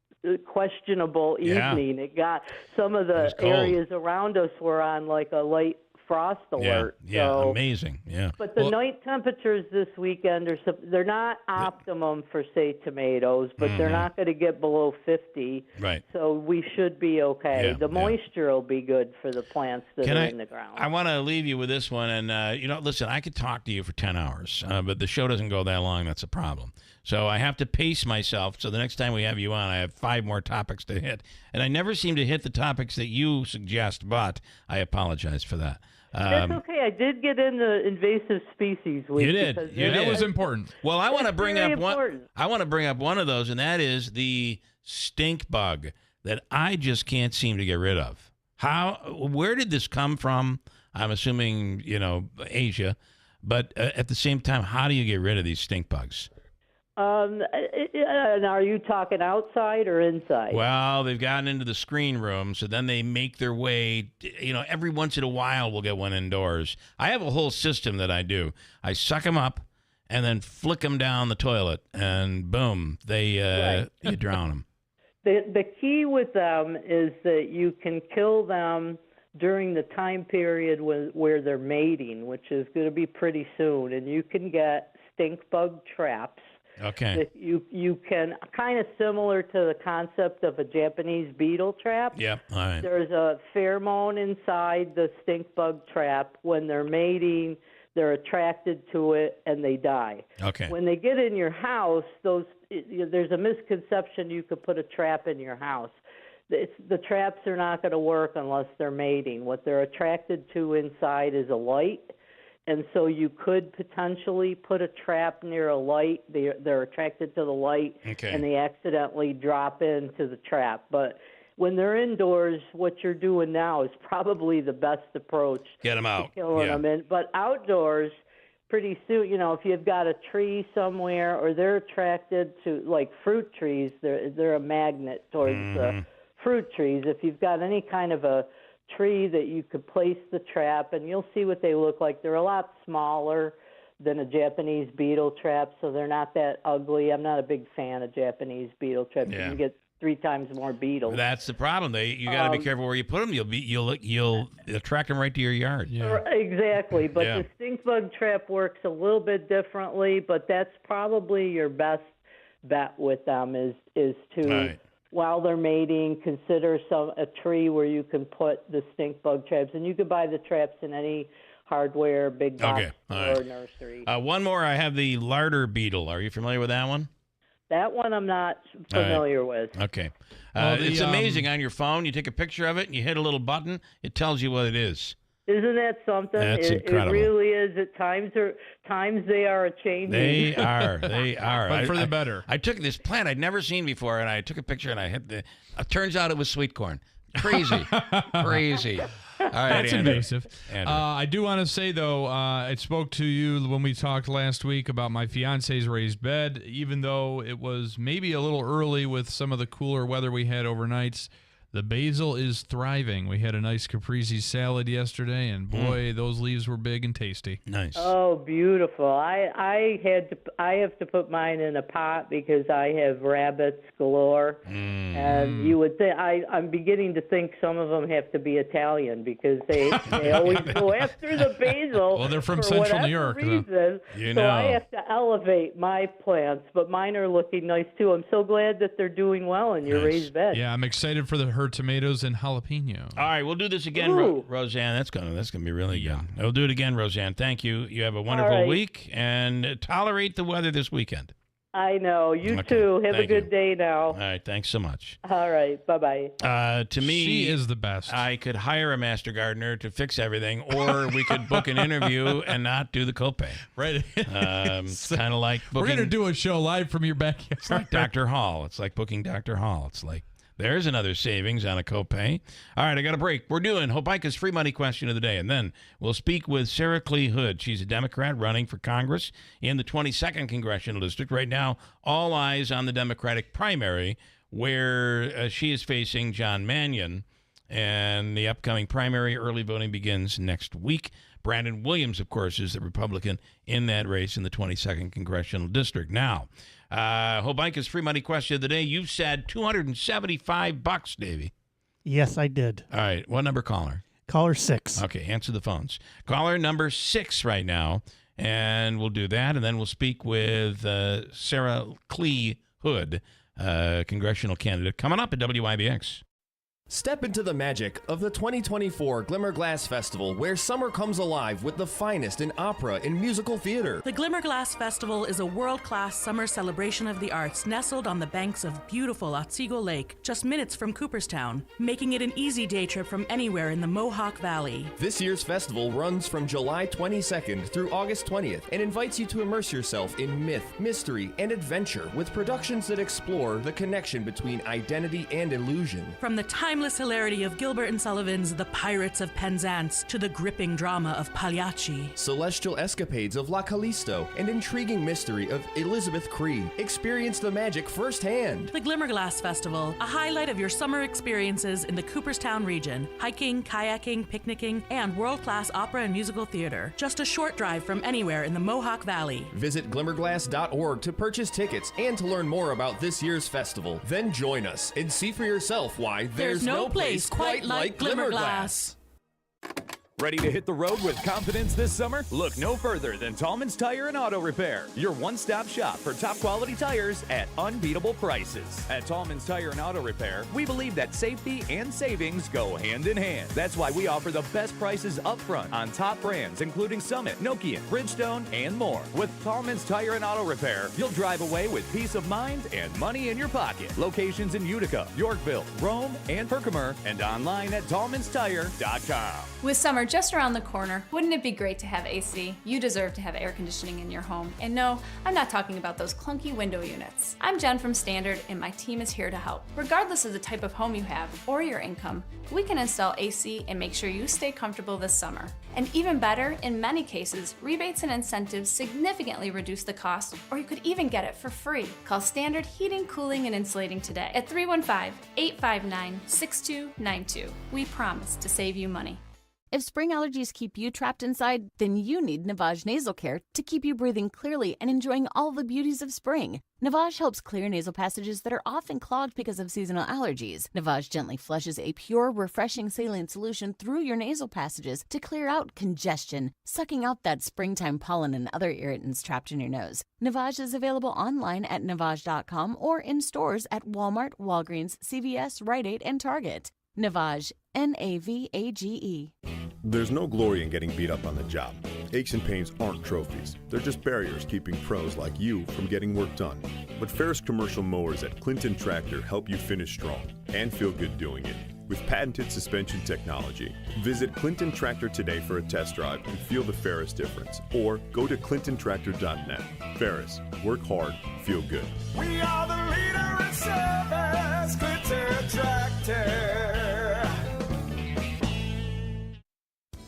questionable evening. It got some of the areas around us were on like a light frost alert. Yeah, amazing. Yeah. But the night temperatures this weekend they're not optimum for, say, tomatoes, but they're not going to get below 50. Right. So we should be okay. The moisture will be good for the plants that are in the ground. I want to leave you with this one. And, listen, I could talk to you for 10 hours, but the show doesn't go that long. That's a problem. So I have to pace myself. So the next time we have you on, I have 5 more topics to hit. And I never seem to hit the topics that you suggest, but I apologize for that. That's okay. I did get in the invasive species week. You did. That was important. Well, I want to bring up one. I want to bring up one of those, and that is the stink bug that I just can't seem to get rid of. Where did this come from? I'm assuming Asia, but at the same time, how do you get rid of these stink bugs? And are you talking outside or inside? Well, they've gotten into the screen room, so then they make their way, every once in a while we'll get one indoors. I have a whole system that I do. I suck them up and then flick them down the toilet, and boom, you drown them. The key with them is that you can kill them during the time period where they're mating, which is going to be pretty soon, and you can get stink bug traps. Okay. That you can, kind of similar to the concept of a Japanese beetle trap. Yep. All right. There's a pheromone inside the stink bug trap. When they're mating, they're attracted to it and they die. Okay. When they get in your house, there's a misconception you could put a trap in your house. The traps are not going to work unless they're mating. What they're attracted to inside is a light. And so you could potentially put a trap near a light. They're attracted to the light, and they accidentally drop into the trap. But when they're indoors, what you're doing now is probably the best approach. Get them out. Killing them in. But outdoors, pretty soon, if you've got a tree somewhere or they're attracted to, like fruit trees, they're a magnet towards the fruit trees. If you've got any kind of a tree that you could place the trap, and you'll see what they look like. They're a lot smaller than a Japanese beetle trap, so they're not that ugly. I'm not a big fan of Japanese beetle traps. Yeah. You can get 3 times more beetles. That's the problem. You got to be careful where you put them. You'll attract them right to your yard. Yeah. Exactly. But the stink bug trap works a little bit differently. But that's probably your best bet with them is to. Right. While they're mating, consider a tree where you can put the stink bug traps, and you can buy the traps in any hardware, big box or nursery. One more. I have the larder beetle. Are you familiar with that one? That one I'm not familiar with. Okay. It's amazing. On your phone, you take a picture of it, and you hit a little button. It tells you what it is. Isn't that something? That's incredible. It really is. At times they are a changing. They are. But for the better. I took this plant I'd never seen before, and I took a picture, and I hit the. Turns out it was sweet corn. Crazy. Crazy. All right, that's Andrew. invasive. I do want to say, though, I spoke to you when we talked last week about my fiance's raised bed. Even though it was maybe a little early with some of the cooler weather we had overnights, The basil is thriving. We had a nice caprese salad yesterday, and boy, those leaves were big and tasty. Nice. Oh, beautiful! I have to put mine in a pot because I have rabbits galore, and you would think I'm beginning to think some of them have to be Italian because they always go after the basil. Well, they're from for Central New whatever York, reason. You So know. I have to elevate my plants, but mine are looking nice too. I'm so glad that they're doing well in your Nice. raised bed. Yeah, I'm excited for her tomatoes and jalapeno. All right, we'll do this again, Ooh. Roseanne. That's gonna be really good. We'll do it again, Roseanne. Thank you. You have a wonderful right. week, and tolerate the weather this weekend. I know. You Okay, too. Have a thank good you. day now. All right, thanks so much. All right. Bye-bye. To me, She is the best. I could hire a master gardener to fix everything, or we could book an interview and not do the copay. Right. Kind of like booking. We're going to do a show live from your backyard. It's like Dr. Hall. It's like booking Dr. Hall. It's like there's another savings on a copay. All right, I got a break. We're doing Hopeika's free money question of the day, and then we'll speak with Sarah Clee Hood. She's a Democrat running for Congress in the 22nd Congressional District. Right now, all eyes on the Democratic primary, where she is facing John Mannion, and the upcoming primary early voting begins next week. Brandon Williams, of course, is the Republican in that race in the 22nd Congressional District. Now, Hopeika's free money question of the day. You've said $275, Davey. Yes, I did. All right. What number caller? Caller 6. Okay, answer the phones. Caller number 6 right now, and we'll do that, and then we'll speak with Sarah Clee Hood, congressional candidate, coming up at WIBX. Step into the magic of the 2024 Glimmer Glass Festival, where summer comes alive with the finest in opera and musical theater. The Glimmer Glass Festival is a world-class summer celebration of the arts nestled on the banks of beautiful Otsego Lake, just minutes from Cooperstown, making it an easy day trip from anywhere in the Mohawk Valley. This year's festival runs from July 22nd through August 20th and invites you to immerse yourself in myth, mystery, and adventure with productions that explore the connection between identity and illusion. From the timeless hilarity of Gilbert and Sullivan's The Pirates of Penzance to the gripping drama of Pagliacci. Celestial escapades of La Callisto and intriguing mystery of Elizabeth Cree. Experience the magic firsthand. The Glimmer Glass Festival, a highlight of your summer experiences in the Cooperstown region. Hiking, kayaking, picnicking, and world-class opera and musical theater. Just a short drive from anywhere in the Mohawk Valley. Visit glimmerglass.org to purchase tickets and to learn more about this year's festival. Then join us and see for yourself why there's no place quite like Glimmerglass. Ready to hit the road with confidence this summer? Look no further than Tallman's Tire and Auto Repair, your one-stop shop for top quality tires at unbeatable prices. At Tallman's Tire and Auto Repair, we believe that safety and savings go hand in hand. That's why we offer the best prices up front on top brands including Summit, Nokian, Bridgestone, and more. With Tallman's Tire and Auto Repair, you'll drive away with peace of mind and money in your pocket. Locations in Utica, Yorkville, Rome, and Herkimer, and online at tallmanstire.com. With summer just around the corner, wouldn't it be great to have AC? You deserve to have air conditioning in your home. And no, I'm not talking about those clunky window units. I'm Jen from Standard, and my team is here to help. Regardless of the type of home you have or your income, we can install AC and make sure you stay comfortable this summer. And even better, in many cases, rebates and incentives significantly reduce the cost, or you could even get it for free. Call Standard Heating, Cooling, and Insulating today at 315-859-6292. We promise to save you money. If spring allergies keep you trapped inside, then you need Navage Nasal Care to keep you breathing clearly and enjoying all the beauties of spring. Navage helps clear nasal passages that are often clogged because of seasonal allergies. Navage gently flushes a pure, refreshing saline solution through your nasal passages to clear out congestion, sucking out that springtime pollen and other irritants trapped in your nose. Navage is available online at Navage.com or in stores at Walmart, Walgreens, CVS, Rite Aid, and Target. Navage, Navage. There's no glory in getting beat up on the job. Aches and pains aren't trophies. They're just barriers keeping pros like you from getting work done. But Ferris commercial mowers at Clinton Tractor help you finish strong and feel good doing it with patented suspension technology. Visit Clinton Tractor today for a test drive and feel the Ferris difference. Or go to clintontractor.net. Ferris, work hard, feel good. We are the leader in service, Clinton Tractor.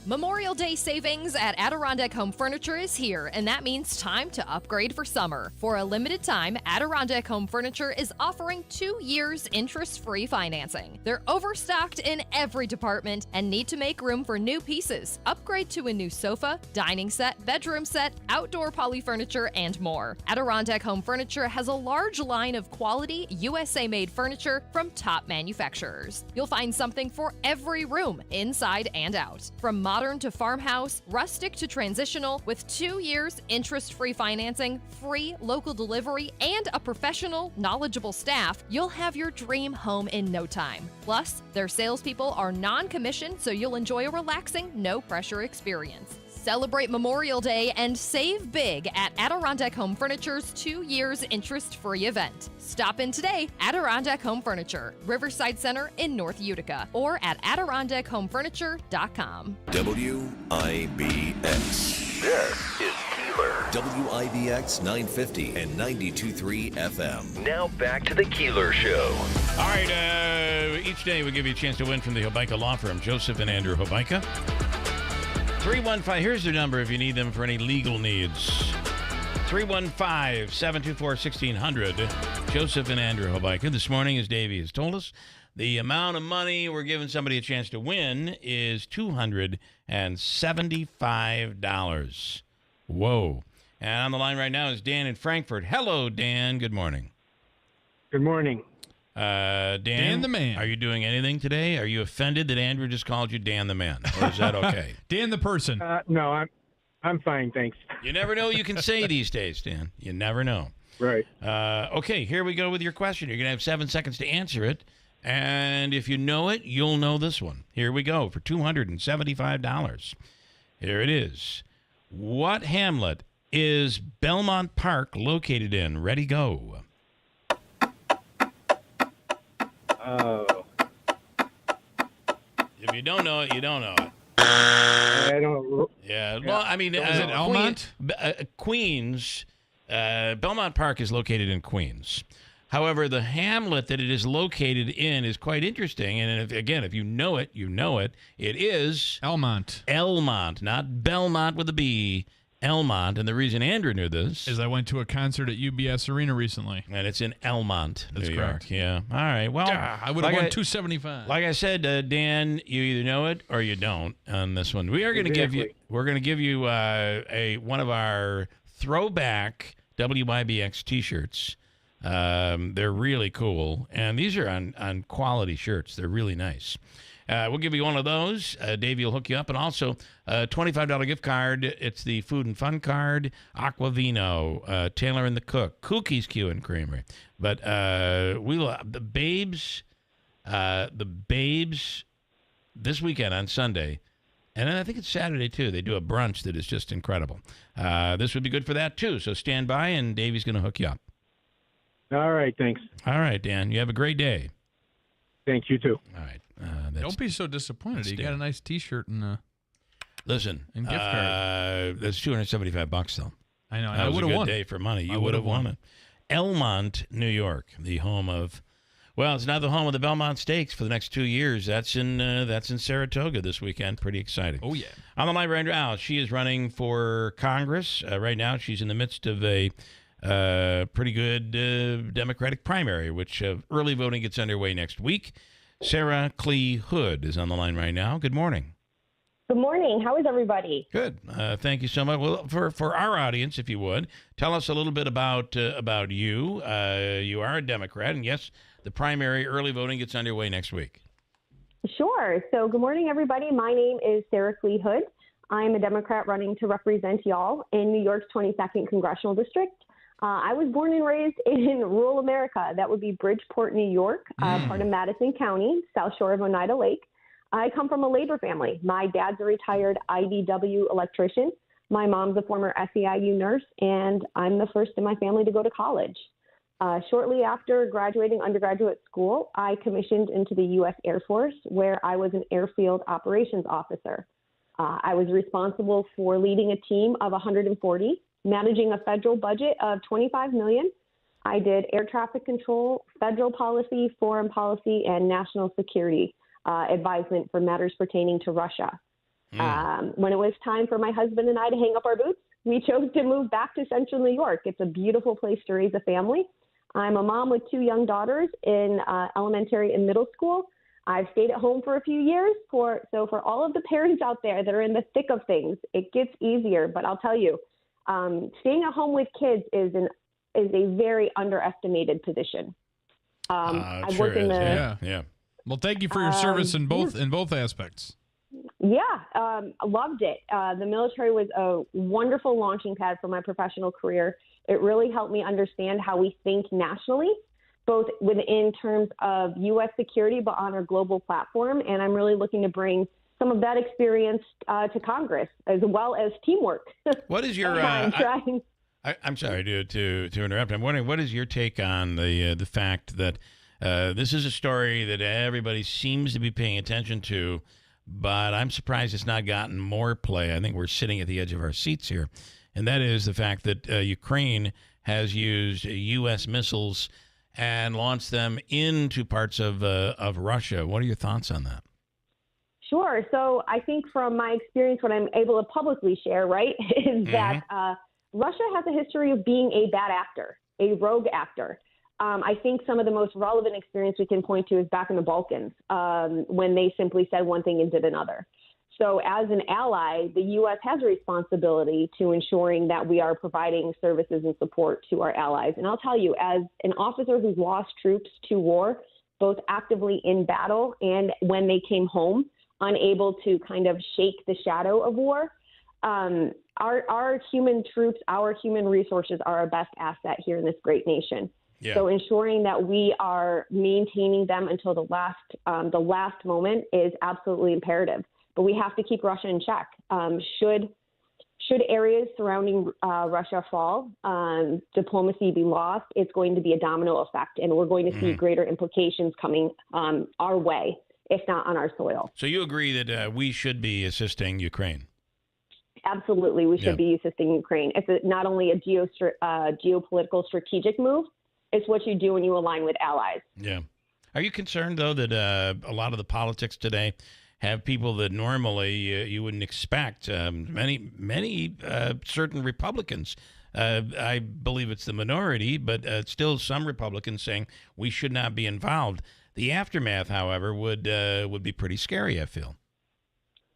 Memorial Day savings at Adirondack Home Furniture is here, and that means time to upgrade for summer. For a limited time, Adirondack Home Furniture is offering 2 years interest-free financing. They're overstocked in every department and need to make room for new pieces. Upgrade to a new sofa, dining set, bedroom set, outdoor poly furniture, and more. Adirondack Home Furniture has a large line of quality, USA-made furniture from top manufacturers. You'll find something for every room, inside and out. From modern to farmhouse, rustic to transitional, with 2 years interest-free financing, free local delivery, and a professional, knowledgeable staff, you'll have your dream home in no time. Plus, their salespeople are non-commissioned, so you'll enjoy a relaxing, no-pressure experience. Celebrate Memorial Day and save big at Adirondack Home Furniture's 2 years interest-free event. Stop in today, Adirondack Home Furniture, Riverside Center in North Utica, or at AdirondackHomeFurniture.com. WIBX. This is Keeler. WIBX 950 and 92.3 FM. Now back to the Keeler Show. All right, each day we give you a chance to win from the Hobeika Law Firm, Joseph and Andrew Hobeika. 315, here's their number if you need them for any legal needs. 315-724-1600. Joseph and Andrew Hobeika. This morning, as Davey has told us, the amount of money we're giving somebody a chance to win is $275. Whoa. And on the line right now is Dan in Frankfurt. Hello, Dan. Good morning. Good morning. Dan the man. Are you doing anything today? Are you offended that Andrew just called you Dan the man? Or is that okay? Dan the person. No, I'm fine, thanks. You never know what you can say these days, Dan. You never know. Right. Okay, here we go with your question. You're going to have 7 seconds to answer it. And if you know it, you'll know this one. Here we go for $275. Here it is. What hamlet is Belmont Park located in? Ready, go. Oh. If you don't know it, you don't know it. I don't. Yeah. Well, I mean, is it Elmont? Queens. Belmont Park is located in Queens. However, the hamlet that it is located in is quite interesting. And if you know it, you know it. It is Elmont. Elmont, not Belmont with a B. Elmont, and the reason Andrew knew this is I went to a concert at UBS Arena recently, and it's in Elmont, That's New correct. York. Yeah. All right. Well, I would have won $275. Like I said, Dan, you either know it or you don't on this one. We are going to give you. We're going to give you one of our throwback WIBX T-shirts. They're really cool, and these are on quality shirts. They're really nice. We'll give you one of those. Davey will hook you up. And also a $25 gift card. It's the Food and Fun card. Aquavino, Taylor and the Cook, Cookies, Q and Creamery. But we will the Babes this weekend on Sunday. And then I think it's Saturday, too. They do a brunch that is just incredible. This would be good for that, too. So stand by, and Davey's going to hook you up. All right, thanks. All right, Dan. You have a great day. Thank you, too. All right. Don't be so disappointed. You got a nice T-shirt and listen, and gift card. That's $275 though. I know. That was I would a have good won. day for money. You would have won it. Elmont, New York, the home of. Well, it's not the home of the Belmont Stakes for the next 2 years. That's in Saratoga this weekend. Pretty exciting. Oh yeah. On the line right now, she is running for Congress. Right now, she's in the midst of a pretty good Democratic primary, which early voting gets underway next week. Sarah Clee Hood is on the line right now. Good morning. Good morning. How is everybody? Good. Thank you so much. Well, for our audience, if you would, tell us a little bit about you. You are a Democrat, and yes, the primary early voting gets underway next week. Sure. So good morning, everybody. My name is Sarah Clee Hood. I'm a Democrat running to represent y'all in New York's 22nd Congressional District. I was born and raised in rural America. That would be Bridgeport, New York, part of Madison County, south shore of Oneida Lake. I come from a labor family. My dad's a retired IDW electrician. My mom's a former SEIU nurse, and I'm the first in my family to go to college. Shortly after graduating undergraduate school, I commissioned into the U.S. Air Force, where I was an airfield operations officer. I was responsible for leading a team of 140, managing a federal budget of $25 million. I did air traffic control, federal policy, foreign policy, and national security advisement for matters pertaining to Russia. When it was time for my husband and I to hang up our boots, we chose to move back to Central New York. It's a beautiful place to raise a family. I'm a mom with 2 young daughters in elementary and middle school. I've stayed at home for a few years. So for all of the parents out there that are in the thick of things, it gets easier. But I'll tell you, staying at home with kids is a very underestimated position. I sure work in is. the Yeah. Well, thank you for your service in both aspects. Yeah, loved it. The military was a wonderful launching pad for my professional career. It really helped me understand how we think nationally, both within terms of U.S. security, but on our global platform. And I'm really looking to bring some of that experience to Congress, as well as teamwork. What is your? I'm sorry to interrupt. I'm wondering, what is your take on the fact that this is a story that everybody seems to be paying attention to, but I'm surprised it's not gotten more play. I think we're sitting at the edge of our seats here, and that is the fact that Ukraine has used U.S. missiles and launched them into parts of Russia. What are your thoughts on that? Sure. So I think from my experience, what I'm able to publicly share, right, is that Russia has a history of being a bad actor, a rogue actor. I think some of the most relevant experience we can point to is back in the Balkans, when they simply said one thing and did another. So as an ally, the U.S. has a responsibility to ensuring that we are providing services and support to our allies. And I'll tell you, as an officer who's lost troops to war, both actively in battle and when they came home, unable to kind of shake the shadow of war, our human troops, our human resources are our best asset here in this great nation. Yeah. So ensuring that we are maintaining them until the last moment is absolutely imperative. But we have to keep Russia in check. Should areas surrounding Russia fall, diplomacy be lost, it's going to be a domino effect, and we're going to see greater implications coming our way, if not on our soil. So you agree that we should be assisting Ukraine? Absolutely, we should be assisting Ukraine. It's not only a geopolitical strategic move, it's what you do when you align with allies. Yeah. Are you concerned, though, that a lot of the politics today have people that normally you wouldn't expect? Many certain Republicans, I believe it's the minority, but still some Republicans saying we should not be involved. The aftermath, however, would be pretty scary, I feel.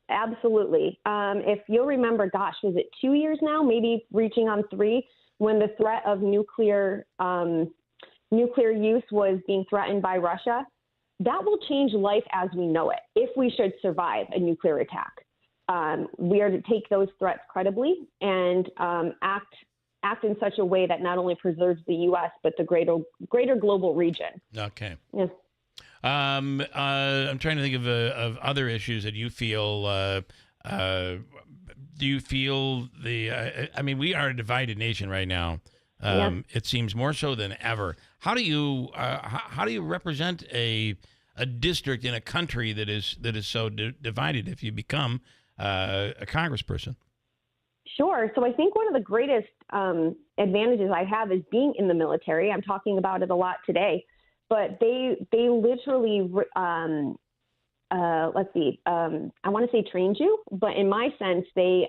Absolutely. If you'll remember, gosh, was it 2 years now, maybe reaching on 3, when the threat of nuclear use was being threatened by Russia? That will change life as we know it if we should survive a nuclear attack. We are to take those threats credibly and act in such a way that not only preserves the U.S., but the greater global region. Okay. Yeah. I'm trying to think of other issues that you feel. Do you feel I mean, we are a divided nation right now. It seems more so than ever. How do you represent a district in a country that is so divided if you become a congressperson? Sure. So I think one of the greatest advantages I have is being in the military. I'm talking about it a lot today, but they literally I want to say trained you, but in my sense, they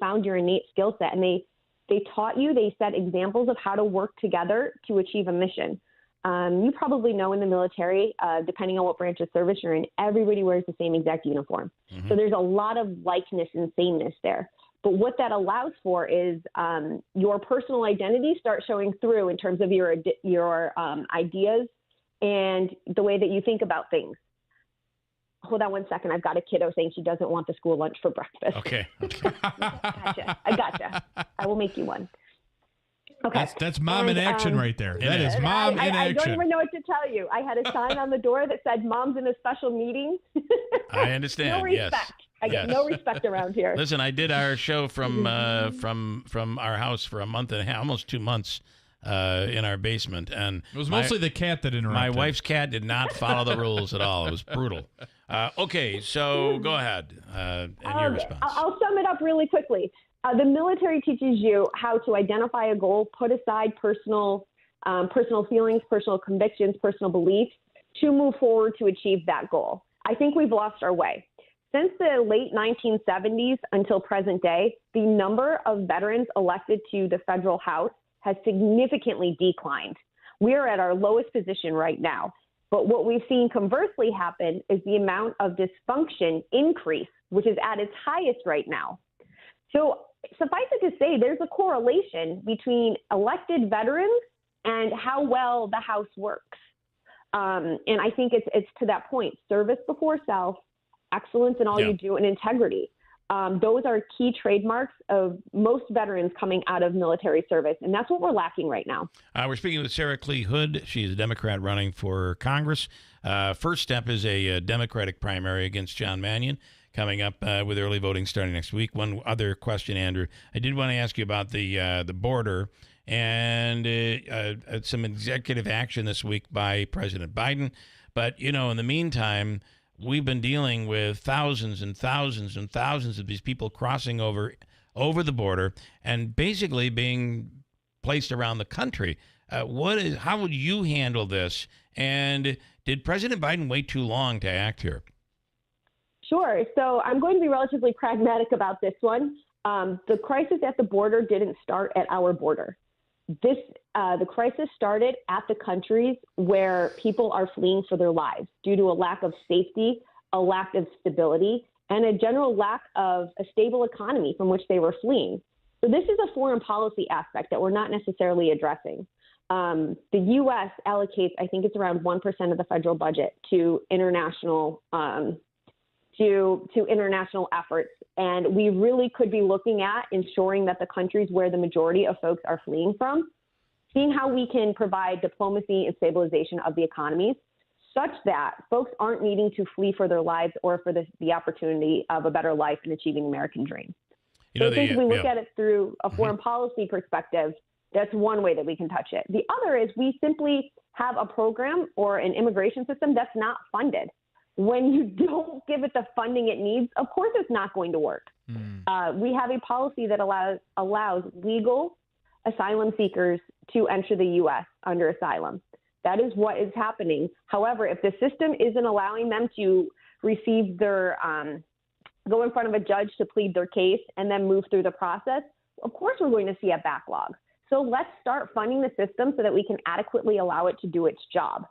found your innate skill set, and they taught you, they set examples of how to work together to achieve a mission. You probably know in the military, depending on what branch of service you're in, everybody wears the same exact uniform. Mm-hmm. So there's a lot of likeness and sameness there. But what that allows for is your personal identity starts showing through in terms of your ideas and the way that you think about things. Hold on one second. I've got a kiddo saying she doesn't want the school lunch for breakfast. Okay. Gotcha. I gotcha. I will make you one. Okay. That's mom in action right there. That is mom in action. I don't even know what to tell you. I had a sign on the door that said "Mom's in a special meeting." I understand. No respect. Yes. I get no respect around here. Listen, I did our show from our house for a month and a half, almost 2 months. In our basement, and it was mostly the cat that interrupted. My wife's cat did not follow the rules at all. It was brutal. Okay, so go ahead and your response. I'll sum it up really quickly. The military teaches you how to identify a goal, put aside personal feelings, personal convictions, personal beliefs to move forward to achieve that goal. I think we've lost our way. Since the late 1970s until present day, the number of veterans elected to the federal House has significantly declined. We are at our lowest position right now. But what we've seen conversely happen is the amount of dysfunction increase, which is at its highest right now. So suffice it to say, there's a correlation between elected veterans and how well the House works. And I think it's to that point, service before self, excellence in all you do, and integrity. Those are key trademarks of most veterans coming out of military service, and that's what we're lacking right now. We're speaking with Sarah Clee Hood. She's a Democrat running for Congress. First step is a Democratic primary against John Mannion coming up with early voting starting next week. One other question, Andrew. I did want to ask you about the border and some executive action this week by President Biden. But, in the meantime, we've been dealing with thousands and thousands and thousands of these people crossing over the border and basically being placed around the country. How would you handle this? And did President Biden wait too long to act here? Sure. So I'm going to be relatively pragmatic about this one. The crisis at the border didn't start at our border. The crisis started at the countries where people are fleeing for their lives due to a lack of safety, a lack of stability, and a general lack of a stable economy from which they were fleeing. So this is a foreign policy aspect that we're not necessarily addressing. The U.S. allocates, I think it's around 1% of the federal budget to international international efforts. And we really could be looking at ensuring that the countries where the majority of folks are fleeing from, seeing how we can provide diplomacy and stabilization of the economies such that folks aren't needing to flee for their lives or for the opportunity of a better life and achieving the American dream. So I think if we look at it through a foreign policy perspective, that's one way that we can touch it. The other is we simply have a program or an immigration system that's not funded. When you don't give it the funding it needs, of course it's not going to work. We have a policy that allows legal asylum seekers to enter the U.S. under asylum. That is what is happening. However, if the system isn't allowing them to receive their go in front of a judge to plead their case and then move through the process, of course we're going to see a backlog. So let's start funding the system so that we can adequately allow it to do its job.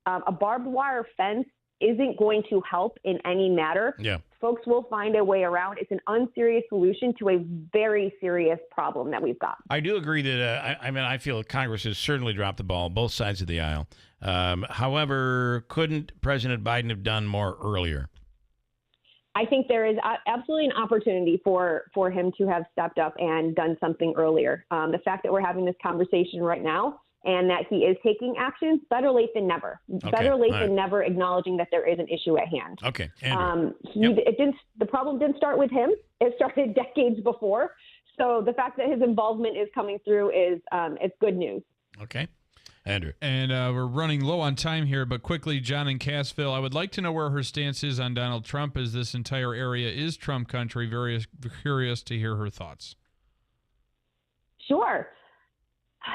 A barbed wire fence isn't going to help in any matter. Folks will find a way around. It's an unserious solution to a very serious problem that we've got. I do agree that, I feel Congress has certainly dropped the ball, both sides of the aisle. However, couldn't President Biden have done more earlier? I think there is absolutely an opportunity for him to have stepped up and done something earlier. The fact that we're having this conversation right now and that he is taking action, better late than never. Okay. Better late than never, acknowledging that there is an issue at hand. Okay. The problem didn't start with him. It started decades before. So the fact that his involvement is coming through is it's good news. Okay. Andrew. And we're running low on time here, but quickly, John in Cassville, I would like to know where her stance is on Donald Trump, as this entire area is Trump country. Very curious to hear her thoughts. Sure.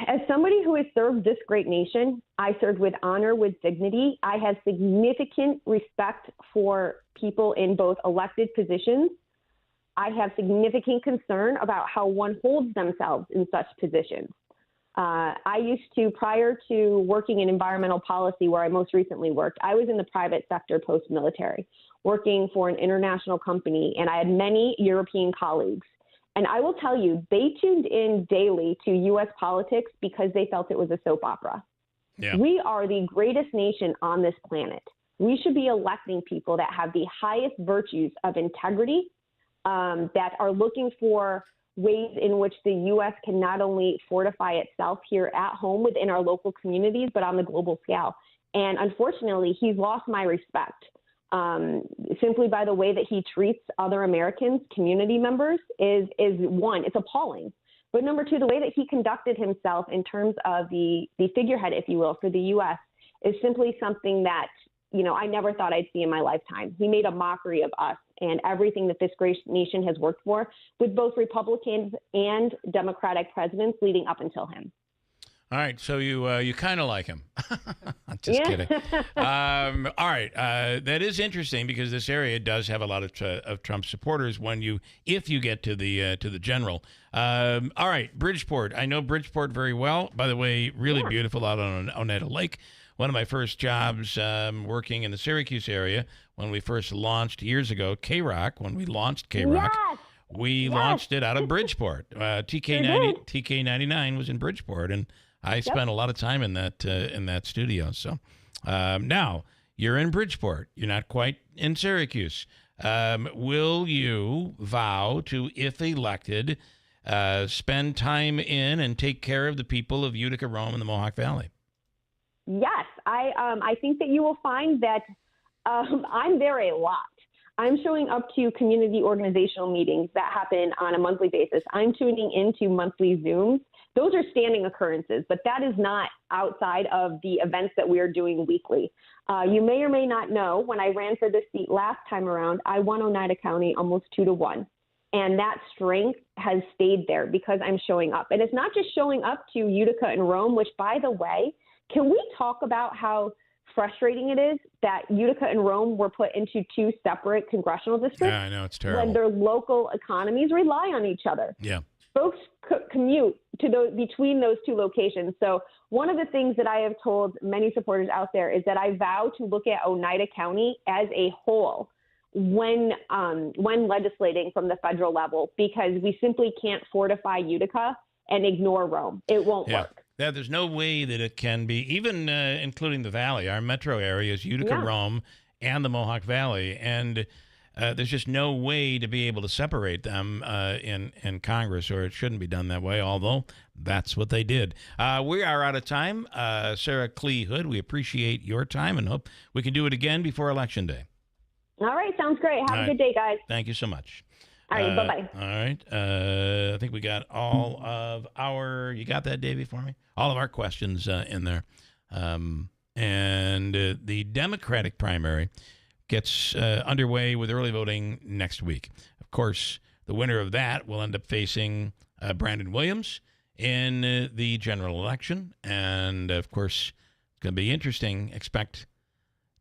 As somebody who has served this great nation, I served with honor, with dignity. I have significant respect for people in both elected positions. I have significant concern about how one holds themselves in such positions. I used to, prior to working in environmental policy, where I most recently worked, I was in the private sector post-military, working for an international company, and I had many European colleagues. And I will tell you, they tuned in daily to U.S. politics because they felt it was a soap opera. Yeah. We are the greatest nation on this planet. We should be electing people that have the highest virtues of integrity, that are looking for ways in which the U.S. can not only fortify itself here at home within our local communities, but on the global scale. And unfortunately, he's lost my respect. Simply by the way that he treats other Americans, community members, is one, it's appalling. But number two, the way that he conducted himself in terms of the figurehead, if you will, for the U.S. is simply something that, I never thought I'd see in my lifetime. He made a mockery of us and everything that this great nation has worked for, with both Republicans and Democratic presidents leading up until him. All right, so you kind of like him. Just kidding. All right, that is interesting because this area does have a lot of Trump supporters. If you get to the general. All right, Bridgeport. I know Bridgeport very well. By the way, really beautiful out on Oneida Lake. One of my first jobs working in the Syracuse area when we first launched years ago, K-Rock. When we launched K-Rock. Yes. We launched it out of Bridgeport. TK99 was in Bridgeport, and I spent a lot of time in that studio. So now you're in Bridgeport. You're not quite in Syracuse. Will you vow to, if elected, spend time in and take care of the people of Utica, Rome, and the Mohawk Valley? Yes, I think that you will find that I'm there a lot. I'm showing up to community organizational meetings that happen on a monthly basis. I'm tuning into monthly Zooms. Those are standing occurrences, but that is not outside of the events that we are doing weekly. You may or may not know, when I ran for this seat last time around, I won Oneida County almost 2-1. And that strength has stayed there because I'm showing up. And it's not just showing up to Utica and Rome, which, by the way, can we talk about how frustrating it is that Utica and Rome were put into two separate congressional districts? Yeah, I know, it's terrible. When their local economies rely on each other. Yeah. Folks commute to between those two locations. So one of the things that I have told many supporters out there is that I vow to look at Oneida County as a whole when legislating from the federal level, because we simply can't fortify Utica and ignore Rome. It won't work. Yeah, there's no way that it can be, even including the Valley, our metro areas, Utica, Rome, and the Mohawk Valley. And there's just no way to be able to separate them in Congress, or it shouldn't be done that way, although that's what they did. We are out of time. Sarah Clee Hood, we appreciate your time and hope we can do it again before Election Day. All right, sounds great. Have a good day, guys. Thank you so much. All right, bye-bye. All right. I think we got all of our, you got that, Davey, for me? All of our questions in there. And the Democratic primary gets underway with early voting next week. Of course, the winner of that will end up facing Brandon Williams in the general election. And, of course, it's going to be interesting. Expect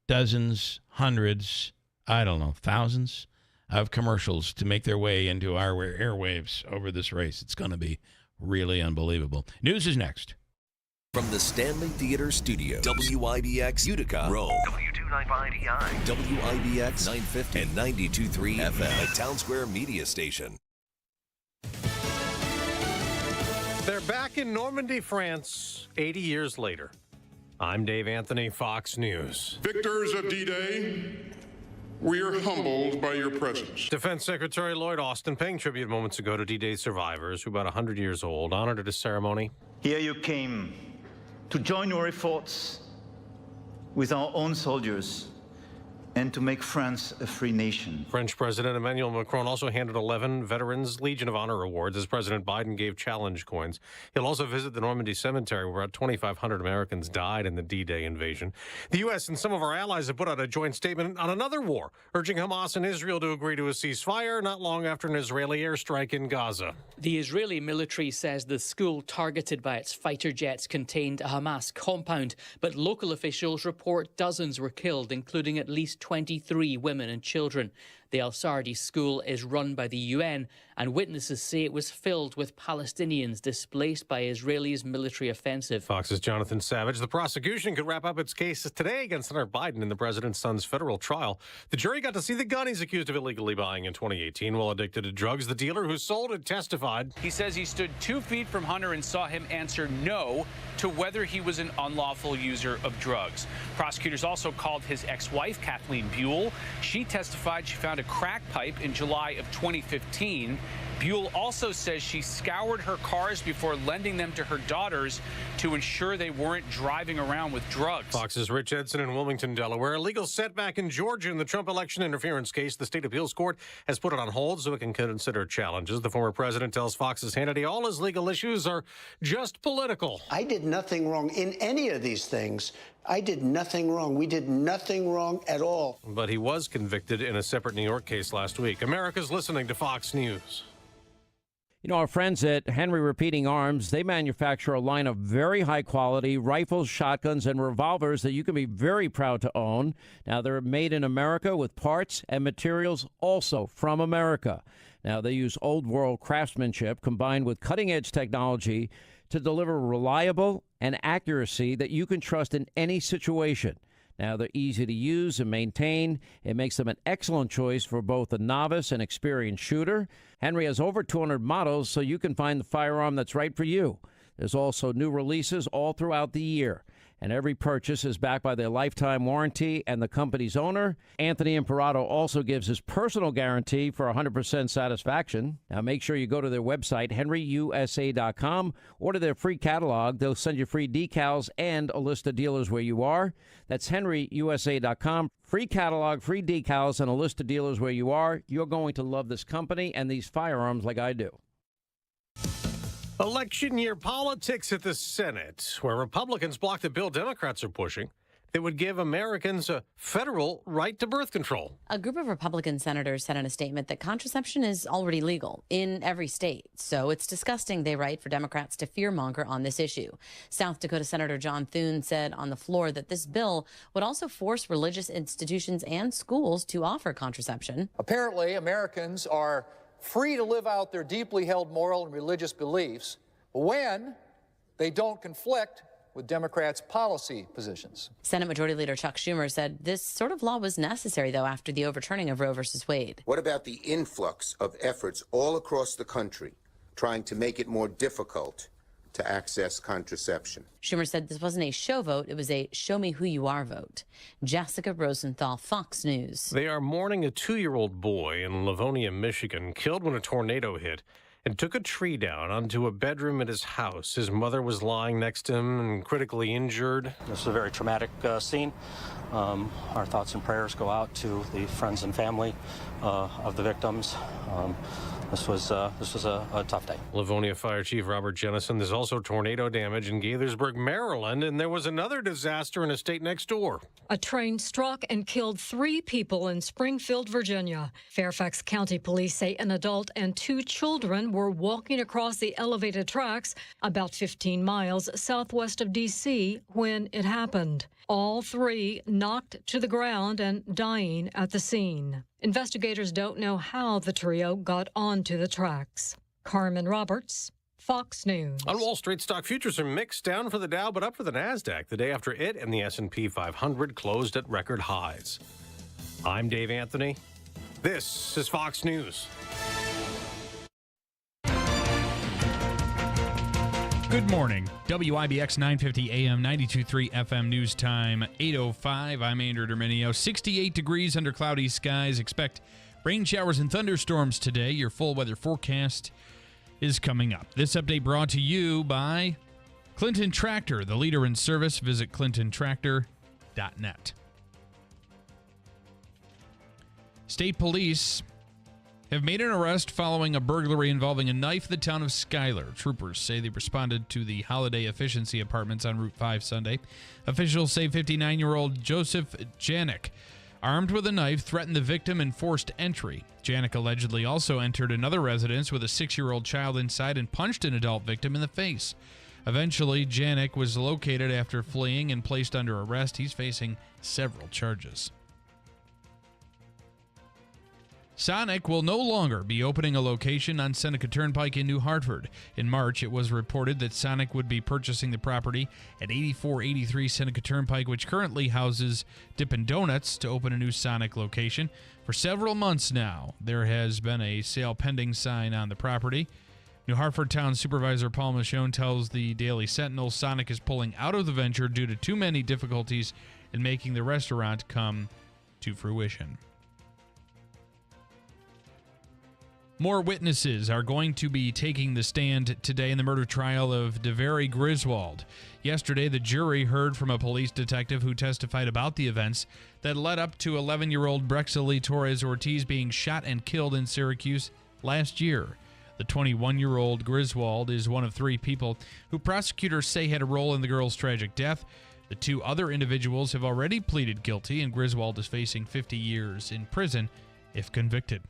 dozens, hundreds, I don't know, thousands of commercials to make their way into our airwaves over this race. It's going to be really unbelievable. News is next. From the Stanley Theater Studio, WIBX Utica, Rome, W295EI, WIBX 950 and 92.3 FM, a Town Square media station. They're back in Normandy, France, 80 years later. I'm Dave Anthony, Fox News. Victors of D-Day, we are humbled by your presence. Defense Secretary Lloyd Austin paying tribute moments ago to D-Day survivors who are about 100 years old, honored at a ceremony. Here you came to join your efforts with our own soldiers and to make France a free nation. French President Emmanuel Macron also handed 11 Veterans Legion of Honor awards as President Biden gave challenge coins. He'll also visit the Normandy Cemetery where about 2,500 Americans died in the D-Day invasion. The U.S. and some of our allies have put out a joint statement on another war, urging Hamas and Israel to agree to a ceasefire not long after an Israeli airstrike in Gaza. The Israeli military says the school targeted by its fighter jets contained a Hamas compound, but local officials report dozens were killed, including at least 23 women and children. The Al-Sardi school is run by the UN, and witnesses say it was filled with Palestinians displaced by Israel's military offensive. Fox's Jonathan Savage. The prosecution could wrap up its case today against Senator Biden in the president's son's federal trial. The jury got to see the gun he's accused of illegally buying in 2018 while addicted to drugs. The dealer who sold it testified. He says he stood 2 feet from Hunter and saw him answer no to whether he was an unlawful user of drugs. Prosecutors also called his ex-wife, Kathleen Buell. She testified she found a crack pipe in July of 2015. Buell also says she scoured her cars before lending them to her daughters to ensure they weren't driving around with drugs. Fox's Rich Edson in Wilmington, Delaware. A legal setback in Georgia in the Trump election interference case. The state appeals court has put it on hold so it can consider challenges. The former president tells Fox's Hannity all his legal issues are just political. I did nothing wrong in any of these things. I did nothing wrong. We did nothing wrong at all. But he was convicted in a separate New York case last week. America's listening to Fox News. You know, our friends at Henry Repeating Arms, they manufacture a line of very high-quality rifles, shotguns, and revolvers that you can be very proud to own. Now, they're made in America with parts and materials also from America. Now, they use old-world craftsmanship combined with cutting-edge technology to deliver reliable and accuracy that you can trust in any situation. Now, they're easy to use and maintain. It makes them an excellent choice for both a novice and experienced shooter. Henry has over 200 models, so you can find the firearm that's right for you. There's also new releases all throughout the year. And every purchase is backed by their lifetime warranty and the company's owner. Anthony Imperato also gives his personal guarantee for 100% satisfaction. Now, make sure you go to their website, henryusa.com, order their free catalog. They'll send you free decals and a list of dealers where you are. That's henryusa.com. Free catalog, free decals, and a list of dealers where you are. You're going to love this company and these firearms like I do. Election year politics at the Senate, where Republicans blocked the bill Democrats are pushing that would give Americans a federal right to birth control. A group of Republican senators said in a statement that contraception is already legal in every state. So it's disgusting, they write, for Democrats to fearmonger on this issue. South Dakota Senator John Thune said on the floor that this bill would also force religious institutions and schools to offer contraception. Apparently, Americans are free to live out their deeply held moral and religious beliefs when they don't conflict with Democrats' policy positions. Senate Majority Leader Chuck Schumer said this sort of law was necessary, though, after the overturning of Roe versus Wade. What about the influx of efforts all across the country trying to make it more difficult to access contraception? Schumer said this wasn't a show vote, it was a show me who you are vote. Jessica Rosenthal, Fox News. They are mourning a 2-year-old boy in Livonia, Michigan, killed when a tornado hit and took a tree down onto a bedroom at his house. His mother was lying next to him and critically injured. This is a very traumatic scene. Our thoughts and prayers go out to the friends and family of the victims. This was a tough day. Livonia Fire Chief Robert Jennison. There's also tornado damage in Gaithersburg, Maryland, and there was another disaster in a state next door. A train struck and killed 3 people in Springfield, Virginia. Fairfax County Police say an adult and 2 children were walking across the elevated tracks about 15 miles southwest of D.C. when it happened. All 3 knocked to the ground and dying at the scene. Investigators don't know how the trio got onto the tracks. Carmen Roberts, Fox News. On Wall Street, stock futures are mixed, down for the Dow, but up for the NASDAQ the day after it and the S&P 500 closed at record highs. I'm Dave Anthony. This is Fox News. Good morning. WIBX 950 AM 92.3 FM news time 8:05. I'm Andrew Derminio. 68 degrees under cloudy skies. Expect rain showers and thunderstorms today. Your full weather forecast is coming up. This update brought to you by Clinton Tractor, the leader in service. Visit clintontractor.net. State police have made an arrest following a burglary involving a knife in the town of Schuyler. Troopers say they responded to the Holiday Efficiency Apartments on Route 5 Sunday. Officials say 59-year-old Joseph Janik, armed with a knife, threatened the victim and forced entry. Janik allegedly also entered another residence with a 6-year-old child inside and punched an adult victim in the face. Eventually, Janik was located after fleeing and placed under arrest. He's facing several charges. Sonic will no longer be opening a location on Seneca Turnpike in New Hartford. In March, it was reported that Sonic would be purchasing the property at 8483 Seneca Turnpike, which currently houses Dippin' Donuts, to open a new Sonic location. For several months now, there has been a sale pending sign on the property. New Hartford Town Supervisor Paul Michonne tells the Daily Sentinel Sonic is pulling out of the venture due to too many difficulties in making the restaurant come to fruition. More witnesses are going to be taking the stand today in the murder trial of DeVary Griswold. Yesterday, the jury heard from a police detective who testified about the events that led up to 11-year-old Brexley Torres Ortiz being shot and killed in Syracuse last year. The 21-year-old Griswold is one of 3 people who prosecutors say had a role in the girl's tragic death. The 2 other individuals have already pleaded guilty, and Griswold is facing 50 years in prison if convicted.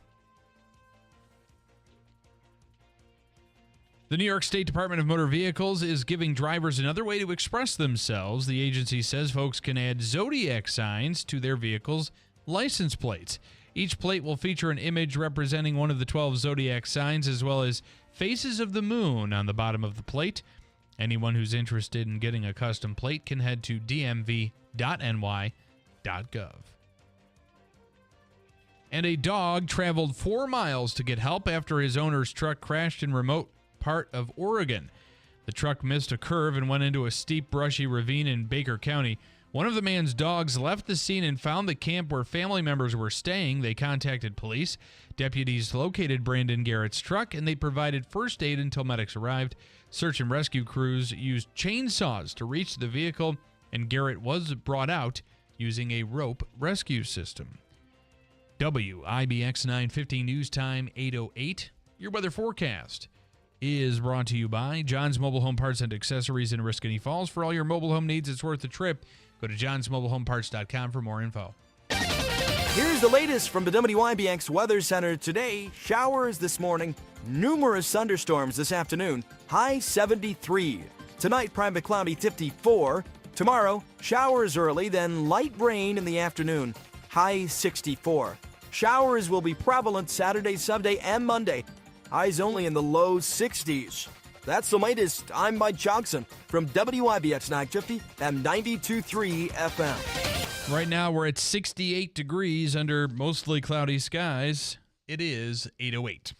The New York State Department of Motor Vehicles is giving drivers another way to express themselves. The agency says folks can add zodiac signs to their vehicle's license plates. Each plate will feature an image representing one of the 12 zodiac signs, as well as faces of the moon on the bottom of the plate. Anyone who's interested in getting a custom plate can head to dmv.ny.gov. And a dog traveled 4 miles to get help after his owner's truck crashed in remote part of Oregon. The truck missed a curve and went into a steep, brushy ravine in Baker County. One of the man's dogs left the scene and found the camp where family members were staying. They contacted police. Deputies located Brandon Garrett's truck, and they provided first aid until medics arrived. Search and rescue crews used chainsaws to reach the vehicle, and Garrett was brought out using a rope rescue system. WIBX 950 News Time 8:08. Your weather forecast is brought to you by John's Mobile Home Parts and Accessories in Oriskany Falls. For all your mobile home needs, it's worth the trip. Go to johnsmobilehomeparts.com for more info. Here's the latest from the WIBX Weather Center today. Showers this morning, numerous thunderstorms this afternoon, high 73. Tonight, primarily cloudy, 54. Tomorrow, showers early, then light rain in the afternoon, high 64. Showers will be prevalent Saturday, Sunday, and Monday. Highs only in the low 60s. That's the latest. I'm Mike Johnson from WIBX 950 and 92.3 FM. Right now, we're at 68 degrees under mostly cloudy skies. It is 8:08.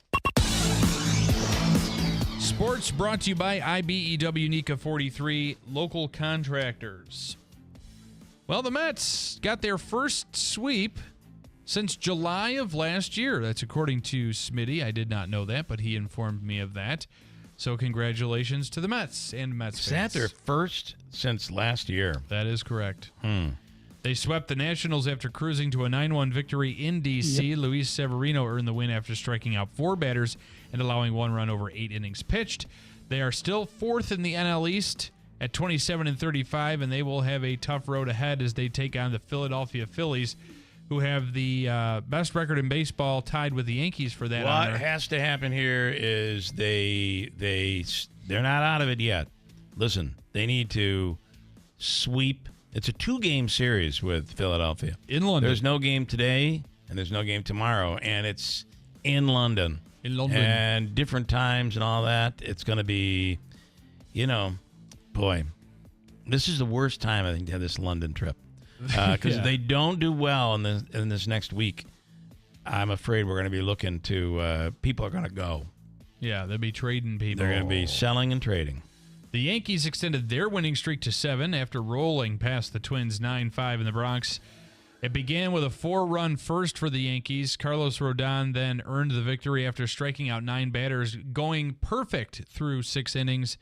Sports brought to you by IBEW NECA 43 local contractors. Well, the Mets got their first sweep since July of last year. That's according to Smitty. I did not know that, but he informed me of that. So congratulations to the Mets and Mets fans. Is that their first since last year? That is correct. They swept the Nationals after cruising to a 9-1 victory in D.C. Yep. Luis Severino earned the win after striking out 4 batters and allowing 1 run over 8 innings pitched. They are still 4th in the NL East at 27-35, and they will have a tough road ahead as they take on the Philadelphia Phillies, who have the best record in baseball, tied with the Yankees for that honor. What has to happen here is they're not out of it yet. Listen, they need to sweep. It's a 2-game series with Philadelphia. In London. There's no game today, and there's no game tomorrow, and it's in London. In London. And different times and all that. It's going to be, boy, this is the worst time, I think, to have this London trip. Because if they don't do well in this next week, I'm afraid we're going to be looking to people are going to go. Yeah, they'll be trading people. They're going to be selling and trading. The Yankees extended their winning streak to 7 after rolling past the Twins 9-5 in the Bronx. It began with a 4-run first for the Yankees. Carlos Rodon then earned the victory after striking out 9 batters, going perfect through 6 innings.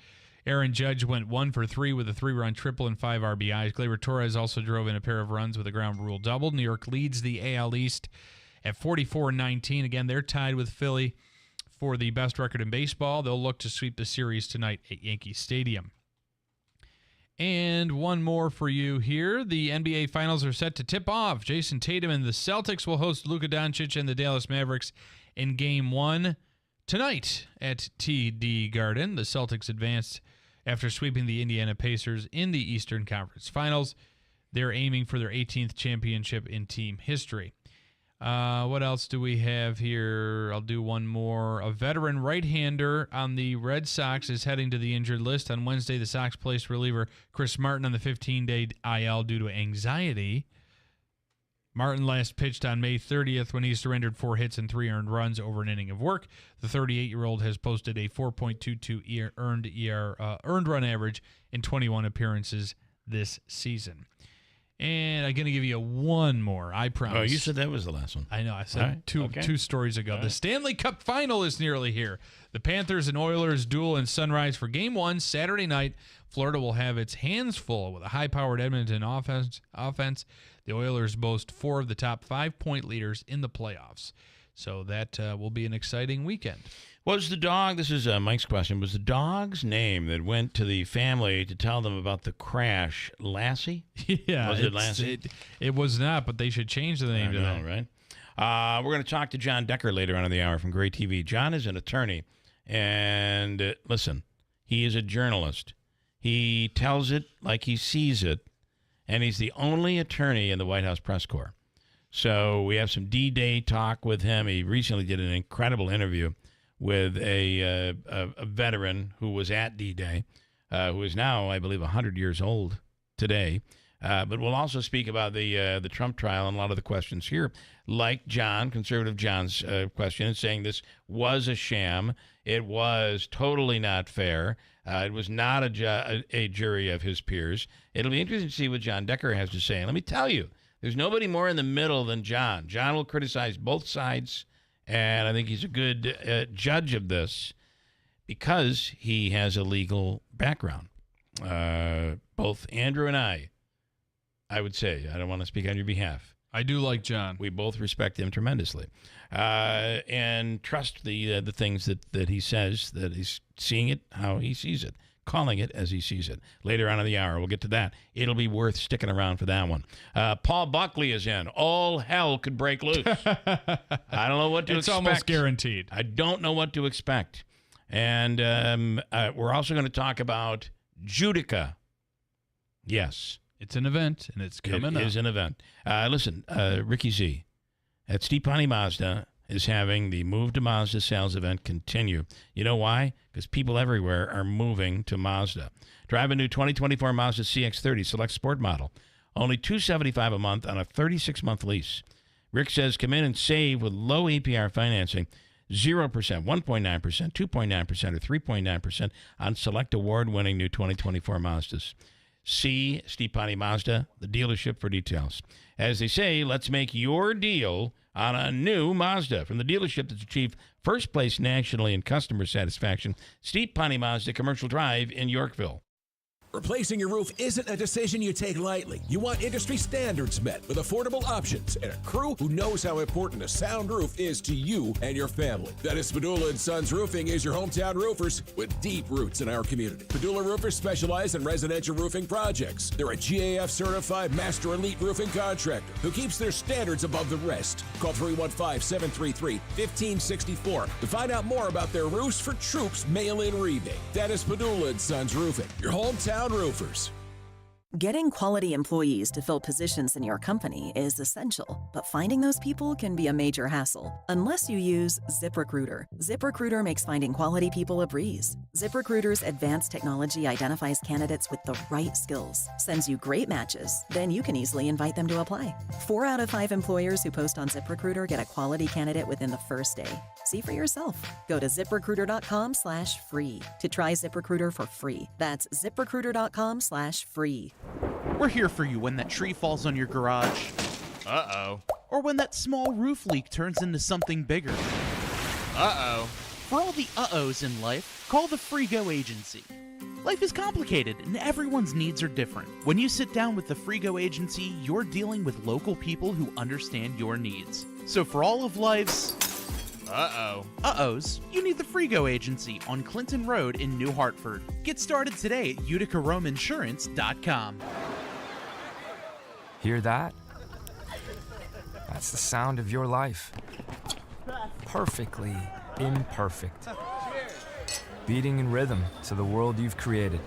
Aaron Judge went 1 for 3 with a 3-run triple and 5 RBIs. Gleyber Torres also drove in a pair of runs with a ground rule double. New York leads the AL East at 44-19. Again, they're tied with Philly for the best record in baseball. They'll look to sweep the series tonight at Yankee Stadium. And one more for you here. The NBA Finals are set to tip off. Jason Tatum and the Celtics will host Luka Doncic and the Dallas Mavericks in Game 1 tonight at TD Garden. The Celtics advanced after sweeping the Indiana Pacers in the Eastern Conference Finals. They're aiming for their 18th championship in team history. What else do we have here? I'll do one more. A veteran right-hander on the Red Sox is heading to the injured list. On Wednesday, the Sox placed reliever Chris Martin on the 15-day IL due to anxiety. Martin last pitched on May 30th when he surrendered 4 hits and 3 earned runs over an inning of work. The 38-year-old has posted a 4.22 earned run average in 21 appearances this season. And I'm going to give you one more, I promise. Oh, you said that was the last one. I know. I said two stories ago. The Stanley Cup Final is nearly here. The Panthers and Oilers duel in Sunrise for Game 1 Saturday night. Florida will have its hands full with a high-powered Edmonton offense. The Oilers boast 4 of the top 5-point leaders in the playoffs. So that will be an exciting weekend. Was the dog, this is Mike's question, was the dog's name that went to the family to tell them about the crash Lassie? Yeah. Was it Lassie? It was not, but they should change the name to that. Right? We're going to talk to John Decker later on in the hour from Gray TV. John is an attorney, And listen, he is a journalist. He tells it like he sees it, and he's the only attorney in the White House press corps. So we have some D-Day talk with him. He recently did an incredible interview with a veteran who was at D-Day, who is now, I believe, 100 years old today. But we'll also speak about the Trump trial and a lot of the questions here, like John, conservative John's question, saying this was a sham. It was totally not fair. It was not a jury of his peers. It'll be interesting to see what John Decker has to say. And let me tell you, there's nobody more in the middle than John. John will criticize both sides, and I think he's a good judge of this because he has a legal background. Both Andrew and I would say, I don't want to speak on your behalf. I do like John. We both respect him tremendously and trust the things that he says, that he's seeing it how he sees it, calling it as he sees it. Later on in the hour, we'll get to that. It'll be worth sticking around for that one. Paul Buckley is in. All hell could break loose. I don't know what to expect. It's almost guaranteed. I don't know what to expect. And we're also going to talk about Judica. Yes. It's an event, and it's coming up. It is an event. Listen, Ricky Z at Steepani Mazda is having the Move to Mazda sales event continue. You know why? Because people everywhere are moving to Mazda. Drive a new 2024 Mazda CX-30 Select Sport model. Only $275 a month on a 36-month lease. Rick says come in and save with low APR financing. 0%, 1.9%, 2.9%, or 3.9% on select award-winning new 2024 Mazdas. See Steepani Mazda, the dealership, for details. As they say, let's make your deal on a new Mazda. From the dealership that's achieved first place nationally in customer satisfaction, Steepani Mazda Commercial Drive in Yorkville. Replacing your roof isn't a decision you take lightly. You want industry standards met with affordable options and a crew who knows how important a sound roof is to you and your family. Dennis Padula & Sons Roofing is your hometown roofers with deep roots in our community. Padula Roofers specialize in residential roofing projects. They're a GAF certified master elite roofing contractor who keeps their standards above the rest. Call 315-733-1564 to find out more about their roofs for troops mail-in rebate. Dennis Padula & Sons Roofing, your hometown roofers. Getting quality employees to fill positions in your company is essential, but finding those people can be a major hassle unless you use ZipRecruiter. ZipRecruiter makes finding quality people a breeze. ZipRecruiter's advanced technology identifies candidates with the right skills, sends you great matches, then you can easily invite them to apply. 4 out of 5 employers who post on ZipRecruiter get a quality candidate within the first day. See for yourself. Go to ZipRecruiter.com/free to try ZipRecruiter for free. That's ZipRecruiter.com/free. We're here for you when that tree falls on your garage. Uh-oh. Or when that small roof leak turns into something bigger. Uh-oh. For all the uh-ohs in life, call the Frigo Agency. Life is complicated and everyone's needs are different. When you sit down with the Frigo Agency, you're dealing with local people who understand your needs. So for all of life's uh-ohs, you need the Frigo Agency on Clinton Road in New Hartford. Get started today at uticarominsurance.com. Hear that? That's the sound of your life. Perfectly imperfect. Beating in rhythm to the world you've created.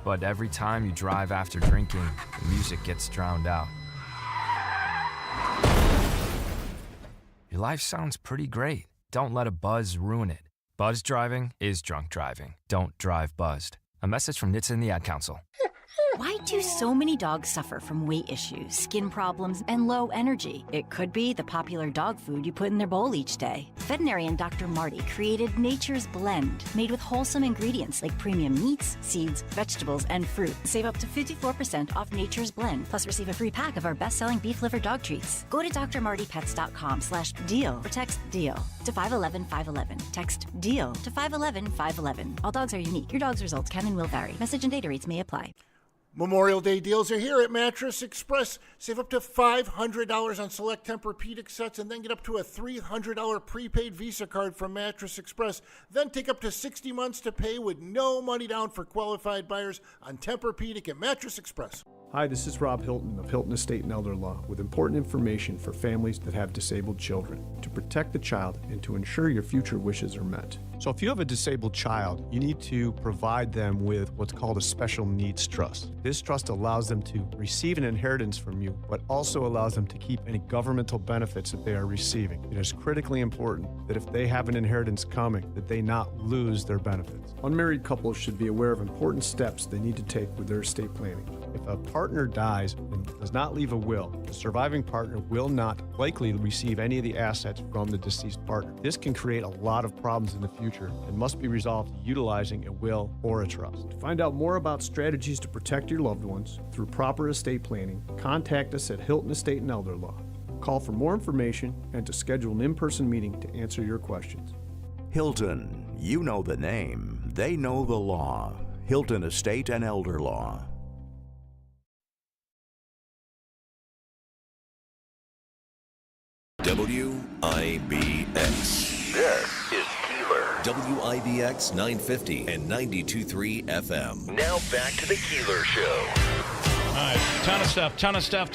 But every time you drive after drinking, the music gets drowned out. Your life sounds pretty great. Don't let a buzz ruin it. Buzz driving is drunk driving. Don't drive buzzed. A message from NHTSA and the Ad Council. Why do so many dogs suffer from weight issues, skin problems, and low energy? It could be the popular dog food you put in their bowl each day. Veterinarian Dr. Marty created Nature's Blend, made with wholesome ingredients like premium meats, seeds, vegetables, and fruit. Save up to 54% off Nature's Blend, plus receive a free pack of our best-selling beef liver dog treats. Go to drmartypets.com/deal or text DEAL to 511-511. Text DEAL to 511-511. All dogs are unique. Your dog's results can and will vary. Message and data rates may apply. Memorial Day deals are here at Mattress Express. Save up to $500 on select Tempur-Pedic sets and then get up to a $300 prepaid Visa card from Mattress Express. Then take up to 60 months to pay with no money down for qualified buyers on Tempur-Pedic at Mattress Express. Hi, this is Rob Hilton of Hilton Estate and Elder Law with important information for families that have disabled children to protect the child and to ensure your future wishes are met. So if you have a disabled child, you need to provide them with what's called a special needs trust. This trust allows them to receive an inheritance from you, but also allows them to keep any governmental benefits that they are receiving. It is critically important that if they have an inheritance coming, that they not lose their benefits. Unmarried couples should be aware of important steps they need to take with their estate planning. If a partner dies and does not leave a will, the surviving partner will not likely receive any of the assets from the deceased partner. This can create a lot of problems in the future and must be resolved utilizing a will or a trust. To find out more about strategies to protect your loved ones through proper estate planning, contact us at Hilton Estate and Elder Law. Call for more information and to schedule an in-person meeting to answer your questions. Hilton, you know the name, they know the law. Hilton Estate and Elder Law. WIBX. This is Keeler. WIBX 950 and 92.3 FM. Now back to the Keeler Show. All right, ton of stuff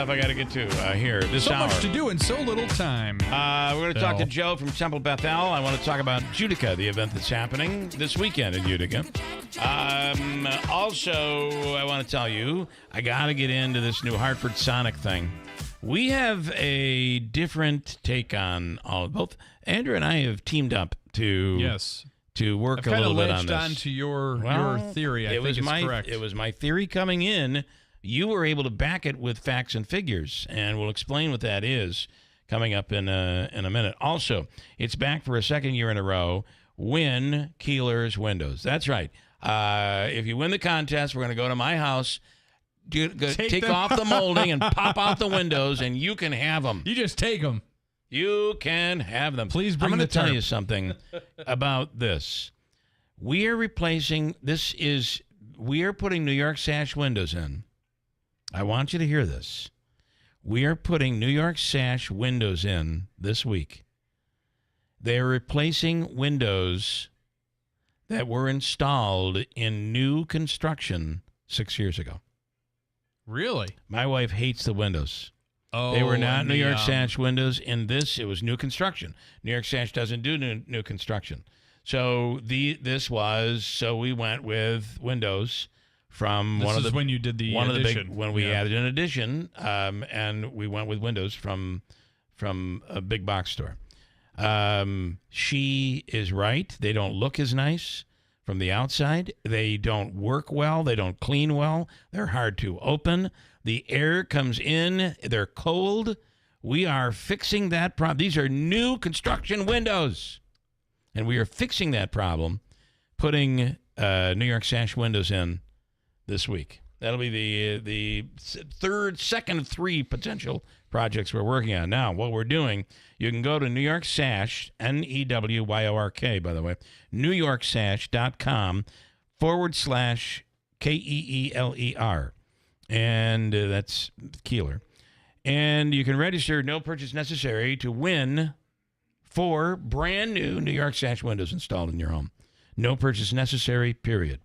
I got to get to here this hour. So much to do in so little time. We're going to talk to Joe from Temple Bethel. I want to talk about Utica, the event that's happening this weekend in Utica. Also, I want to tell you, I got to get into this new Hartford Sonic thing. We have a different take on all. Both Andrew and I have teamed up to work a little bit on this. I've kind of latched on to your theory. I think it's correct. It was my theory coming in. You were able to back it with facts and figures, and we'll explain what that is coming up in a minute. Also, it's back for a second year in a row. Win Keeler's windows. That's right. If you win the contest, we're going to go to my house. Take off the molding and pop out the windows, and you can have them. You just take them. You can have them. Please bring I'm going the to tell tarp. you something about this. We are replacing. We are putting New York sash windows in. I want you to hear this. We are putting New York sash windows in this week. They are replacing windows that were installed in new construction 6 years ago. Really? My wife hates the windows. Oh, they were not New York Sash windows. In this, it was new construction. New York Sash doesn't do new construction. So we went with windows from when you did the addition. We added an addition, and we went with windows from a big box store. She is right. They don't look as nice from the outside. They don't work well. They don't clean well. They're hard to open. The air comes in. They're cold. We are fixing that problem. These are new construction windows. And we are fixing that problem, putting New York Sash windows in this week. That'll be the second of three potential projects we're working on. Now, what we're doing, you can go to New York Sash, NEWYORK, by the way, NewYorkSash.com/KEELER. And that's Keeler. And you can register, no purchase necessary, to win 4 brand new New York Sash windows installed in your home. No purchase necessary, period.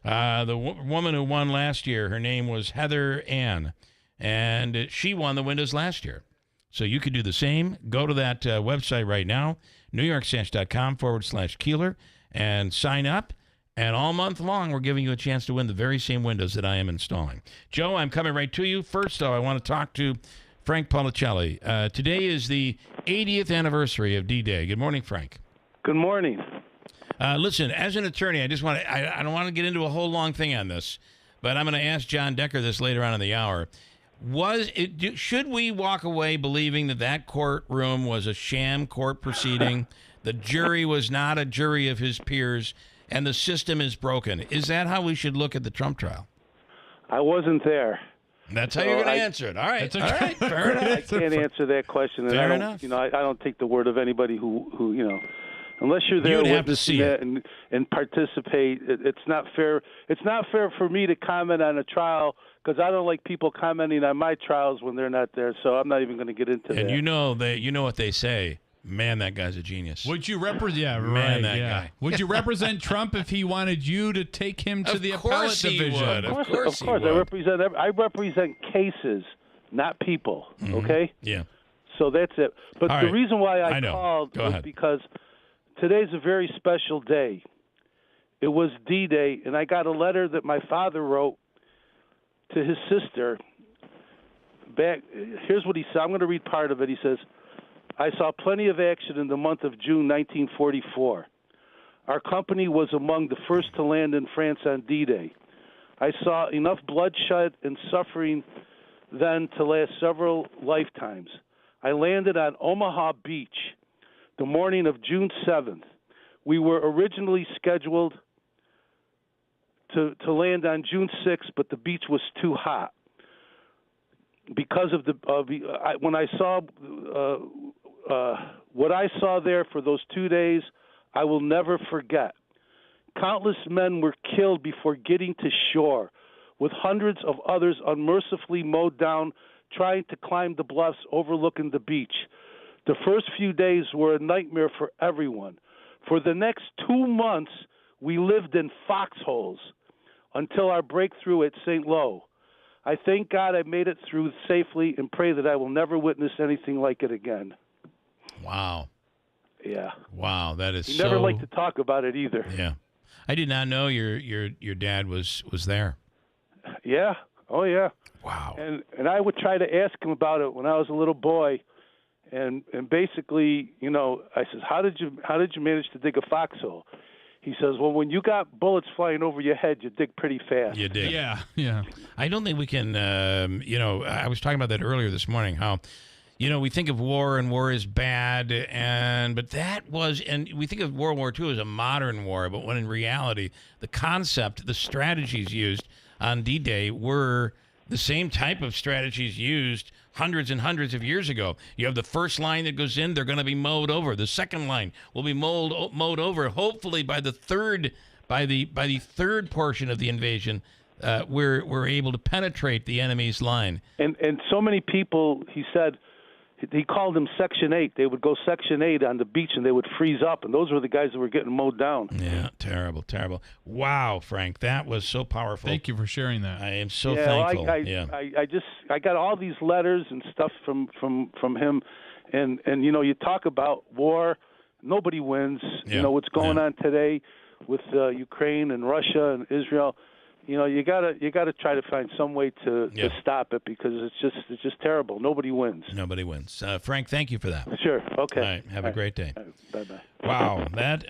The woman who won last year, her name was Heather Ann, and she won the windows last year. So you could do the same. Go to that website right now, NewYorkSash.com/Keeler, and sign up. And all month long, we're giving you a chance to win the very same windows that I am installing. Joe, I'm coming right to you. First, though, I want to talk to Frank Policelli. Today is the 80th anniversary of D-Day. Good morning, Frank. Good morning. Listen, as an attorney, I don't want to get into a whole long thing on this, but I'm going to ask John Decker this later on in the hour. Should we walk away believing that courtroom was a sham court proceeding, the jury was not a jury of his peers, and the system is broken? Is that how we should look at the Trump trial? I wasn't there. That's how you're going to answer it. All right. Okay. All right. Fair enough. I can't answer that question. Fair and enough. I don't take the word of anybody who unless you're there You'd have to see it and participate. It's not fair. It's not fair for me to comment on a trial because I don't like people commenting on my trials when they're not there. So I'm not even going to get into that. And you know what they say. Man, that guy's a genius. Would you represent? Yeah, Man, right. that yeah. guy. Would you represent Trump if he wanted you to take him to the appellate division? Of course, I represent cases, not people. Okay. Yeah. So that's it. But All the right. reason why I know. called Go was ahead. because today's a very special day. It was D-Day, and I got a letter that my father wrote to his sister. Here's what he said. I'm going to read part of it. He says, I saw plenty of action in the month of June 1944. Our company was among the first to land in France on D-Day. I saw enough bloodshed and suffering then to last several lifetimes. I landed on Omaha Beach the morning of June 7th. We were originally scheduled to land on June 6th, but the beach was too hot. Because of when I saw what I saw there for those 2 days, I will never forget. Countless men were killed before getting to shore, with hundreds of others unmercifully mowed down trying to climb the bluffs overlooking the beach. The first few days were a nightmare for everyone. For the next 2 months, we lived in foxholes until our breakthrough at St. Lo. I thank God I made it through safely and pray that I will never witness anything like it again. Wow. Yeah. Wow, that is He never liked to talk about it either. Yeah. I did not know your dad was there. Yeah. Oh, yeah. Wow. And I would try to ask him about it when I was a little boy, and basically, you know, I says, how did you manage to dig a foxhole? He says, well, when you got bullets flying over your head, you dig pretty fast. You did. Yeah. I don't think we can, I was talking about that earlier this morning, how, we think of war and war is bad, but that was, and we think of World War II as a modern war, but when in reality, the concept, the strategies used on D-Day were the same type of strategies used hundreds and hundreds of years ago. You have the first line that goes in, they're going to be mowed over. The second line will be mowed over. Hopefully by the third portion of the invasion, we're able to penetrate the enemy's line. And so many people, he said, he called them Section 8. They would go Section 8 on the beach and they would freeze up, and those were the guys that were getting mowed down. Yeah, terrible. Wow, Frank, that was so powerful. Thank you for sharing that. I am so thankful. I got all these letters and stuff from him, and you talk about war, nobody wins. Yeah. You know what's going on today with Ukraine and Russia and Israel. You gotta try to find some way to stop it, because it's just terrible. Nobody wins. Nobody wins. Frank, thank you for that. Sure. Okay. All right. Have a great day. Bye-bye. Wow, that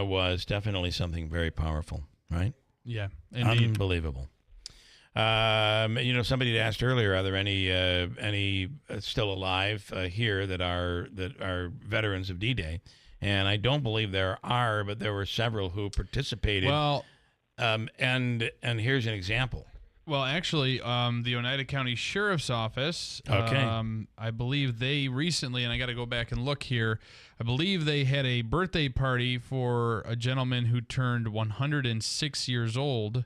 was definitely something very powerful, right? Yeah, indeed. Unbelievable. Somebody had asked earlier, are there any still alive here that are veterans of D-Day? And I don't believe there are, but there were several who participated. Well. And here's an example. Well, actually, the Oneida County Sheriff's Office, okay. I believe they recently, and I got to go back and look here, I believe they had a birthday party for a gentleman who turned 106 years old.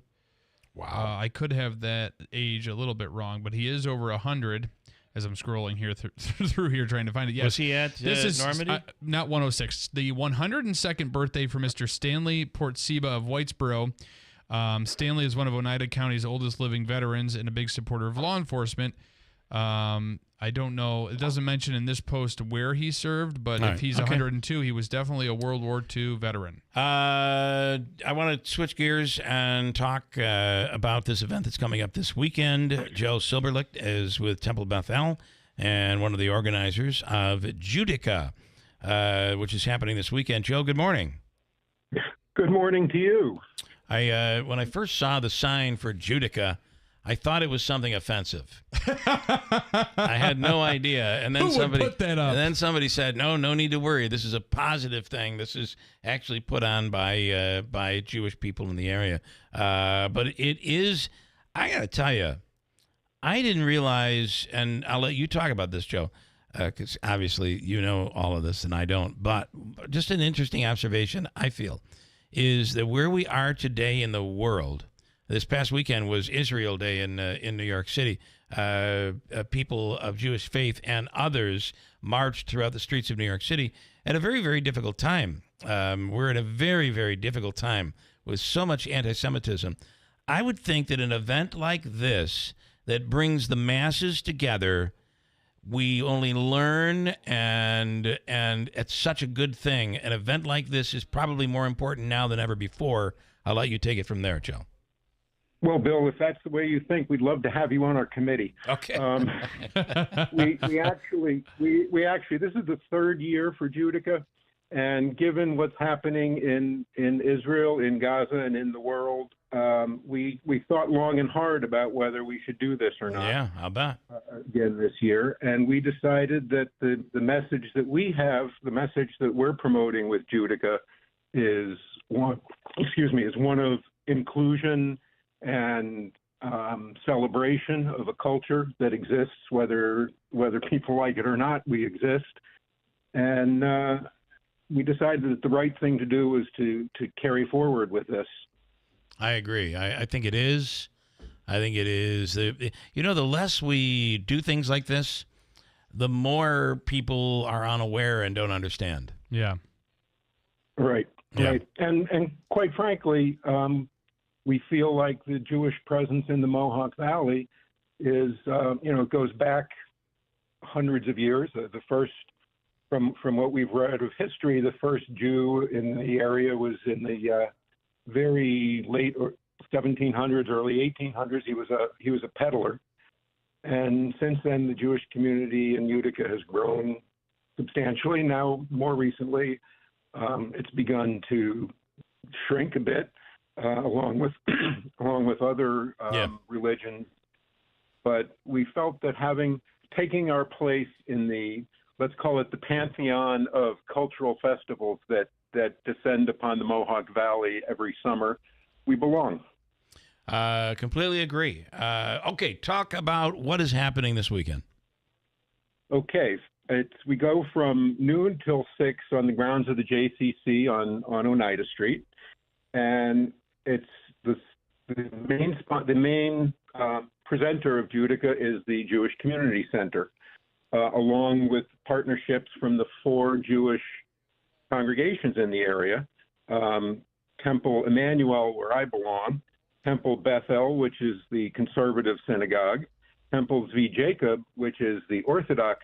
Wow. I could have that age a little bit wrong, but he is over 100 as I'm scrolling here through here trying to find it. Yes. Was he at Normandy? Not 106. The 102nd birthday for Mr. Stanley Portseba of Whitesboro. Stanley is one of Oneida County's oldest living veterans and a big supporter of law enforcement. I don't know. It doesn't mention in this post where he served, but if he's 102, he was definitely a World War II veteran. I want to switch gears and talk about this event that's coming up this weekend. Joe Silberlicht is with Temple Bethel and one of the organizers of Judica, which is happening this weekend. Joe, good morning. Good morning to you. When I first saw the sign for Judica, I thought it was something offensive. I had no idea. And then Who would put that up? And then somebody said, no need to worry. This is a positive thing. This is actually put on by Jewish people in the area. But it is, I got to tell you, I didn't realize, and I'll let you talk about this, Joe, because obviously you know all of this and I don't. But just an interesting observation, I feel, is that where we are today in the world, This past weekend was Israel Day in New York City. People of Jewish faith and others marched throughout the streets of New York City at a very, very difficult time. We're at a very, very difficult time with so much anti-Semitism. I would think that an event like this that brings the masses together, we only learn, and it's such a good thing. An event like this is probably more important now than ever before. I'll let you take it from there, Joe. Well, Bill, if that's the way you think, we'd love to have you on our committee. Okay. We actually, this is the third year for Judica, and given what's happening in Israel, in Gaza, and in the world, we thought long and hard about whether we should do this or not. Yeah, I'll bet. Again this year, and we decided that the message that we have, the message that we're promoting with Judica, is one of inclusion and celebration of a culture that exists, whether people like it or not. We exist, and we decided that the right thing to do was to carry forward with this. I agree. I think it is. I think it is. The less we do things like this, the more people are unaware and don't understand. Yeah. Right. Yeah. Right. And quite frankly, we feel like the Jewish presence in the Mohawk Valley is, goes back hundreds of years. The first, from what we've read of history, the first Jew in the area was in the very late 1700s, early 1800s. He was a peddler, and since then the Jewish community in Utica has grown substantially. Now, more recently, it's begun to shrink a bit, along with other religions. But we felt that taking our place in the, let's call it the pantheon of cultural festivals that descend upon the Mohawk Valley every summer, we belong. Completely agree. Okay, talk about what is happening this weekend. Okay, we go from noon till 6 on the grounds of the JCC on Oneida Street, and it's the main presenter of Judica is the Jewish Community Center, along with partnerships from the 4 Jewish congregations in the area: Temple Emmanuel, where I belong; Temple Bethel, which is the conservative synagogue; Temple Zvi Jacob, which is the Orthodox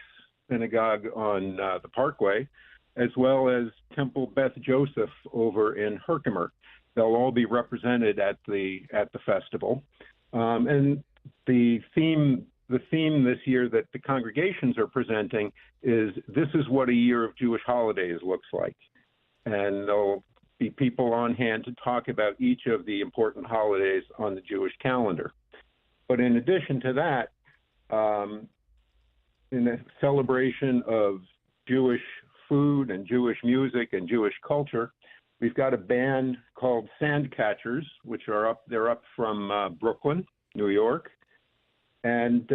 synagogue on the Parkway, as well as Temple Beth Joseph over in Herkimer. They'll all be represented at the festival, and the theme this year that the congregations are presenting is "This is what a year of Jewish holidays looks like," and there'll be people on hand to talk about each of the important holidays on the Jewish calendar. But in addition to that, in a celebration of Jewish food and Jewish music and Jewish culture, we've got a band called Sandcatchers, which they're up from Brooklyn, New York. And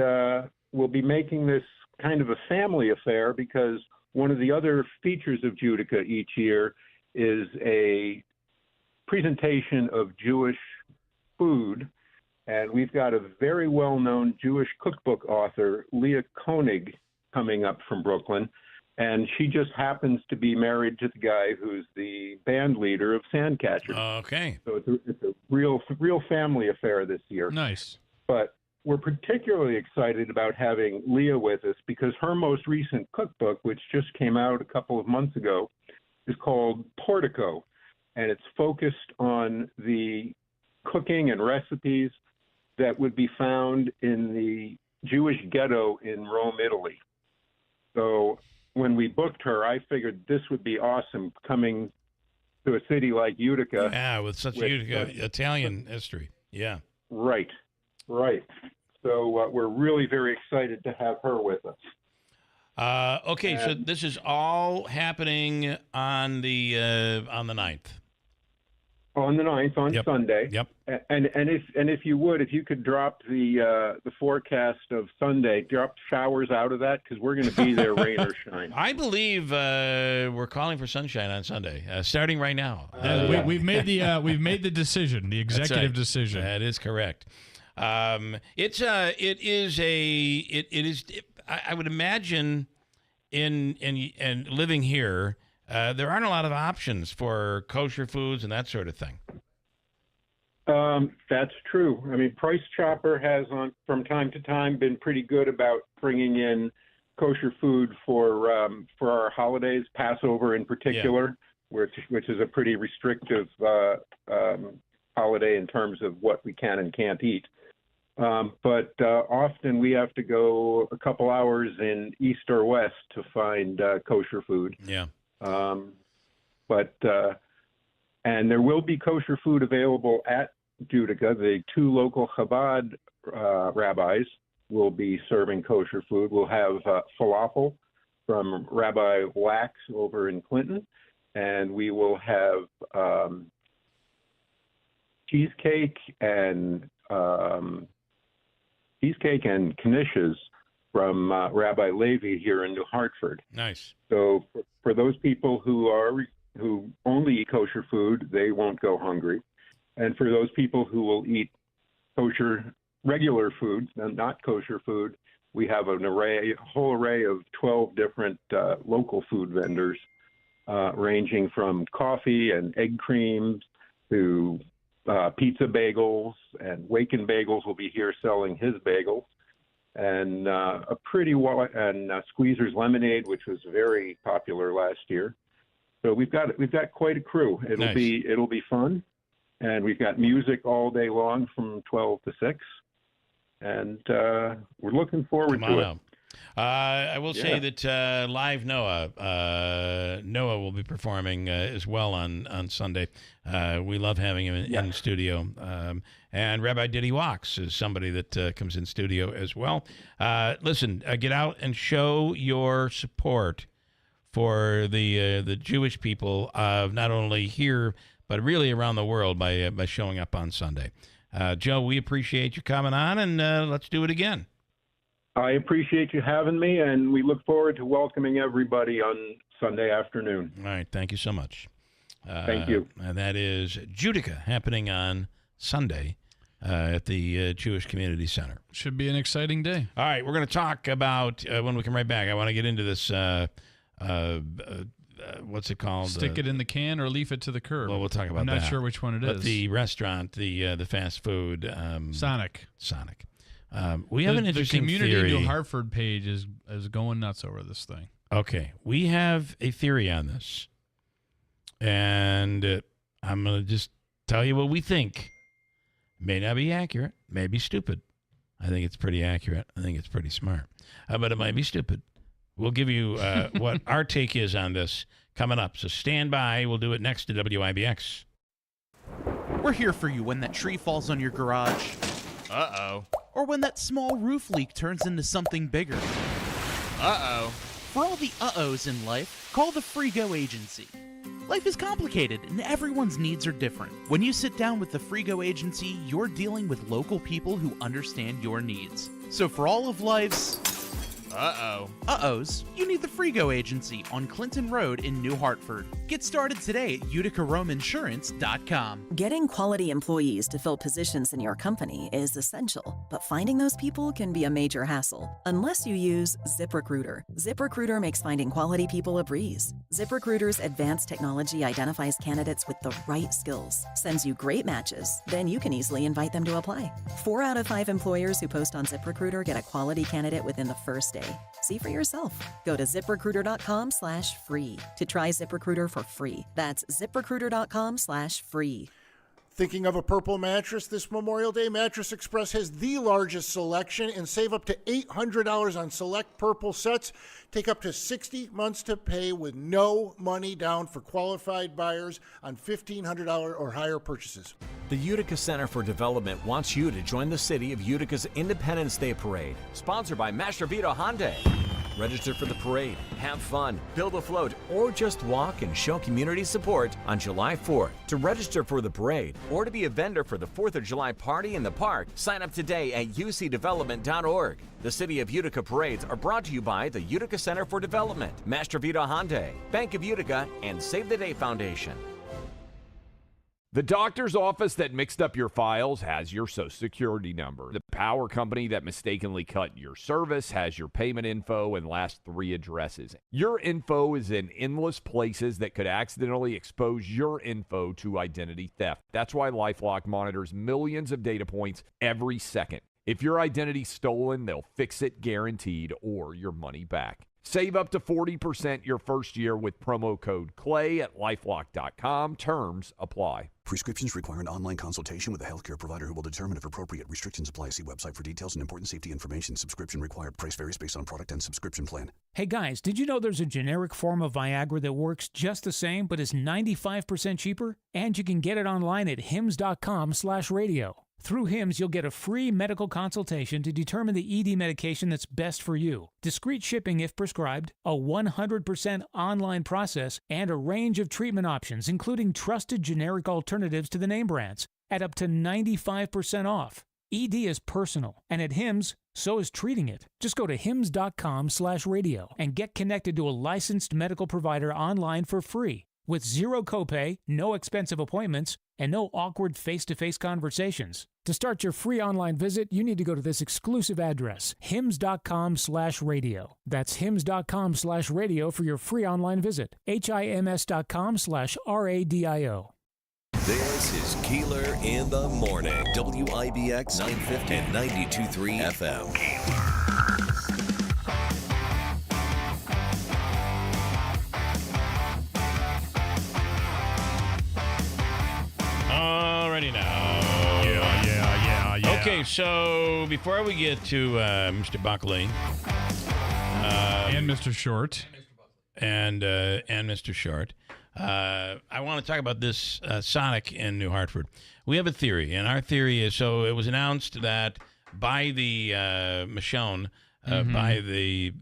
we'll be making this kind of a family affair because one of the other features of Judica each year is a presentation of Jewish food. And we've got a very well-known Jewish cookbook author, Leah Koenig, coming up from Brooklyn. And she just happens to be married to the guy who's the band leader of Sandcatchers. Okay. So it's a real family affair this year. Nice. But we're particularly excited about having Leah with us because her most recent cookbook, which just came out a couple of months ago, is called Portico. And it's focused on the cooking and recipes that would be found in the Jewish ghetto in Rome, Italy. So when we booked her, I figured this would be awesome coming to a city like Utica. Yeah, with such Utica Italian history. Yeah. Right. So we're really very excited to have her with us. Okay, so this is all happening on the 9th. On the 9th, on Sunday. Yep. And if you could drop the forecast of Sunday, drop showers out of that, because we're going to be there, rain or shine. I believe we're calling for sunshine on Sunday, starting right now. We've made the decision, the executive decision. That is correct. I would imagine in living here, there aren't a lot of options for kosher foods and that sort of thing. That's true. I mean, Price Chopper has, from time to time, been pretty good about bringing in kosher food for our holidays, Passover in particular, which is a pretty restrictive holiday in terms of what we can and can't eat. But often we have to go a couple hours in east or west to find kosher food. Yeah. And there will be kosher food available at Judica. The 2 local Chabad rabbis will be serving kosher food. We'll have falafel from Rabbi Wax over in Clinton, and we will have cheesecake and knishes from Rabbi Levy here in New Hartford. Nice. So for those people who only eat kosher food, they won't go hungry. And for those people who will eat kosher regular food, not kosher food, we have a whole array of 12 different local food vendors, ranging from coffee and egg creams to pizza bagels, and Waken Bagels will be here selling his bagels. And Squeezer's Lemonade, which was very popular last year. So we've got quite a crew. It'll be fun, and we've got music all day long from 12 to 6, and we're looking forward to it. I will say that Live Noah will be performing as well on Sunday. We love having him in studio. And Rabbi Diddy Wax is somebody that comes in studio as well. Listen, get out and show your support for the Jewish people of not only here, but really around the world by showing up on Sunday. Joe, we appreciate you coming on, and let's do it again. I appreciate you having me, and we look forward to welcoming everybody on Sunday afternoon. All right. Thank you so much. Thank you. And that is Judica, happening on Sunday at the Jewish Community Center. Should be an exciting day. All right. We're going to talk about, when we come right back, I want to get into this, what's it called? Stick it in the can or leave it to the curb. Well, we'll talk about that. I'm not sure which one it is. The restaurant, the fast food. Sonic. We have an interesting The Community theory. New Hartford page is going nuts over this thing. Okay. We have a theory on this. And I'm going to just tell you what we think. May not be accurate. May be stupid. I think it's pretty accurate. I think it's pretty smart. But it might be stupid. We'll give you what our take is on this coming up. So stand by. We'll do it next to WIBX. We're here for you when that tree falls on your garage. Uh-oh. Or when that small roof leak turns into something bigger. Uh-oh. For all the uh-ohs in life, call the Frigo Agency. Life is complicated and everyone's needs are different. When you sit down with the Frigo Agency, you're dealing with local people who understand your needs. So for all of life's uh-ohs, you need the Frigo Agency on Clinton Road in New Hartford. Get started today at uticarominsurance.com. Getting quality employees to fill positions in your company is essential, but finding those people can be a major hassle unless you use ZipRecruiter. ZipRecruiter makes finding quality people a breeze. ZipRecruiter's advanced technology identifies candidates with the right skills, sends you great matches, then you can easily invite them to apply. 4 out of 5 employers who post on ZipRecruiter get a quality candidate within the first day. See for yourself. Go to ZipRecruiter.com/free to try ZipRecruiter for free. That's ZipRecruiter.com/free. Thinking of a purple mattress this Memorial Day? Mattress Express has the largest selection and save up to $800 on select purple sets. Take up to 60 months to pay with no money down for qualified buyers on $1,500 or higher purchases. The Utica Center for Development wants you to join the city of Utica's Independence Day Parade, sponsored by Master Vito Hyundai. Register for the parade, have fun, build a float, or just walk and show community support on July 4th. To register for the parade or to be a vendor for the 4th of July party in the park, sign up today at ucdevelopment.org. The City of Utica parades are brought to you by the Utica Center for Development, Master Vita Hyundai, Bank of Utica, and Save the Day Foundation. The doctor's office that mixed up your files has your Social Security number. The power company that mistakenly cut your service has your payment info and last 3 addresses. Your info is in endless places that could accidentally expose your info to identity theft. That's why LifeLock monitors millions of data points every second. If your identity's stolen, they'll fix it guaranteed or your money back. Save up to 40% your first year with promo code CLAY at LifeLock.com. Terms apply. Prescriptions require an online consultation with a healthcare provider who will determine if appropriate. Restrictions apply. See website for details and important safety information. Subscription required. Price varies based on product and subscription plan. Hey guys, did you know there's a generic form of Viagra that works just the same but is 95% cheaper? And you can get it online at hims.com/radio. Through HIMS, you'll get a free medical consultation to determine the ED medication that's best for you, discreet shipping if prescribed, a 100% online process, and a range of treatment options, including trusted generic alternatives to the name brands, at up to 95% off. ED is personal, and at HIMS, so is treating it. Just go to hims.com/radio and get connected to a licensed medical provider online for free, with zero copay, no expensive appointments, and no awkward face-to-face conversations. To start your free online visit, you need to go to this exclusive address, hims.com/radio. That's hims.com/radio for your free online visit. hims.com/radio. This is Keeler in the Morning. WIBX 950 and 92.3 FM. Alrighty now. Yeah. Okay, so before we get to Mr. Buckley and Mr. Short and Mr. Short, I want to talk about this Sonic in New Hartford. We have a theory, and our theory is, so it was announced that by the Michonne, by the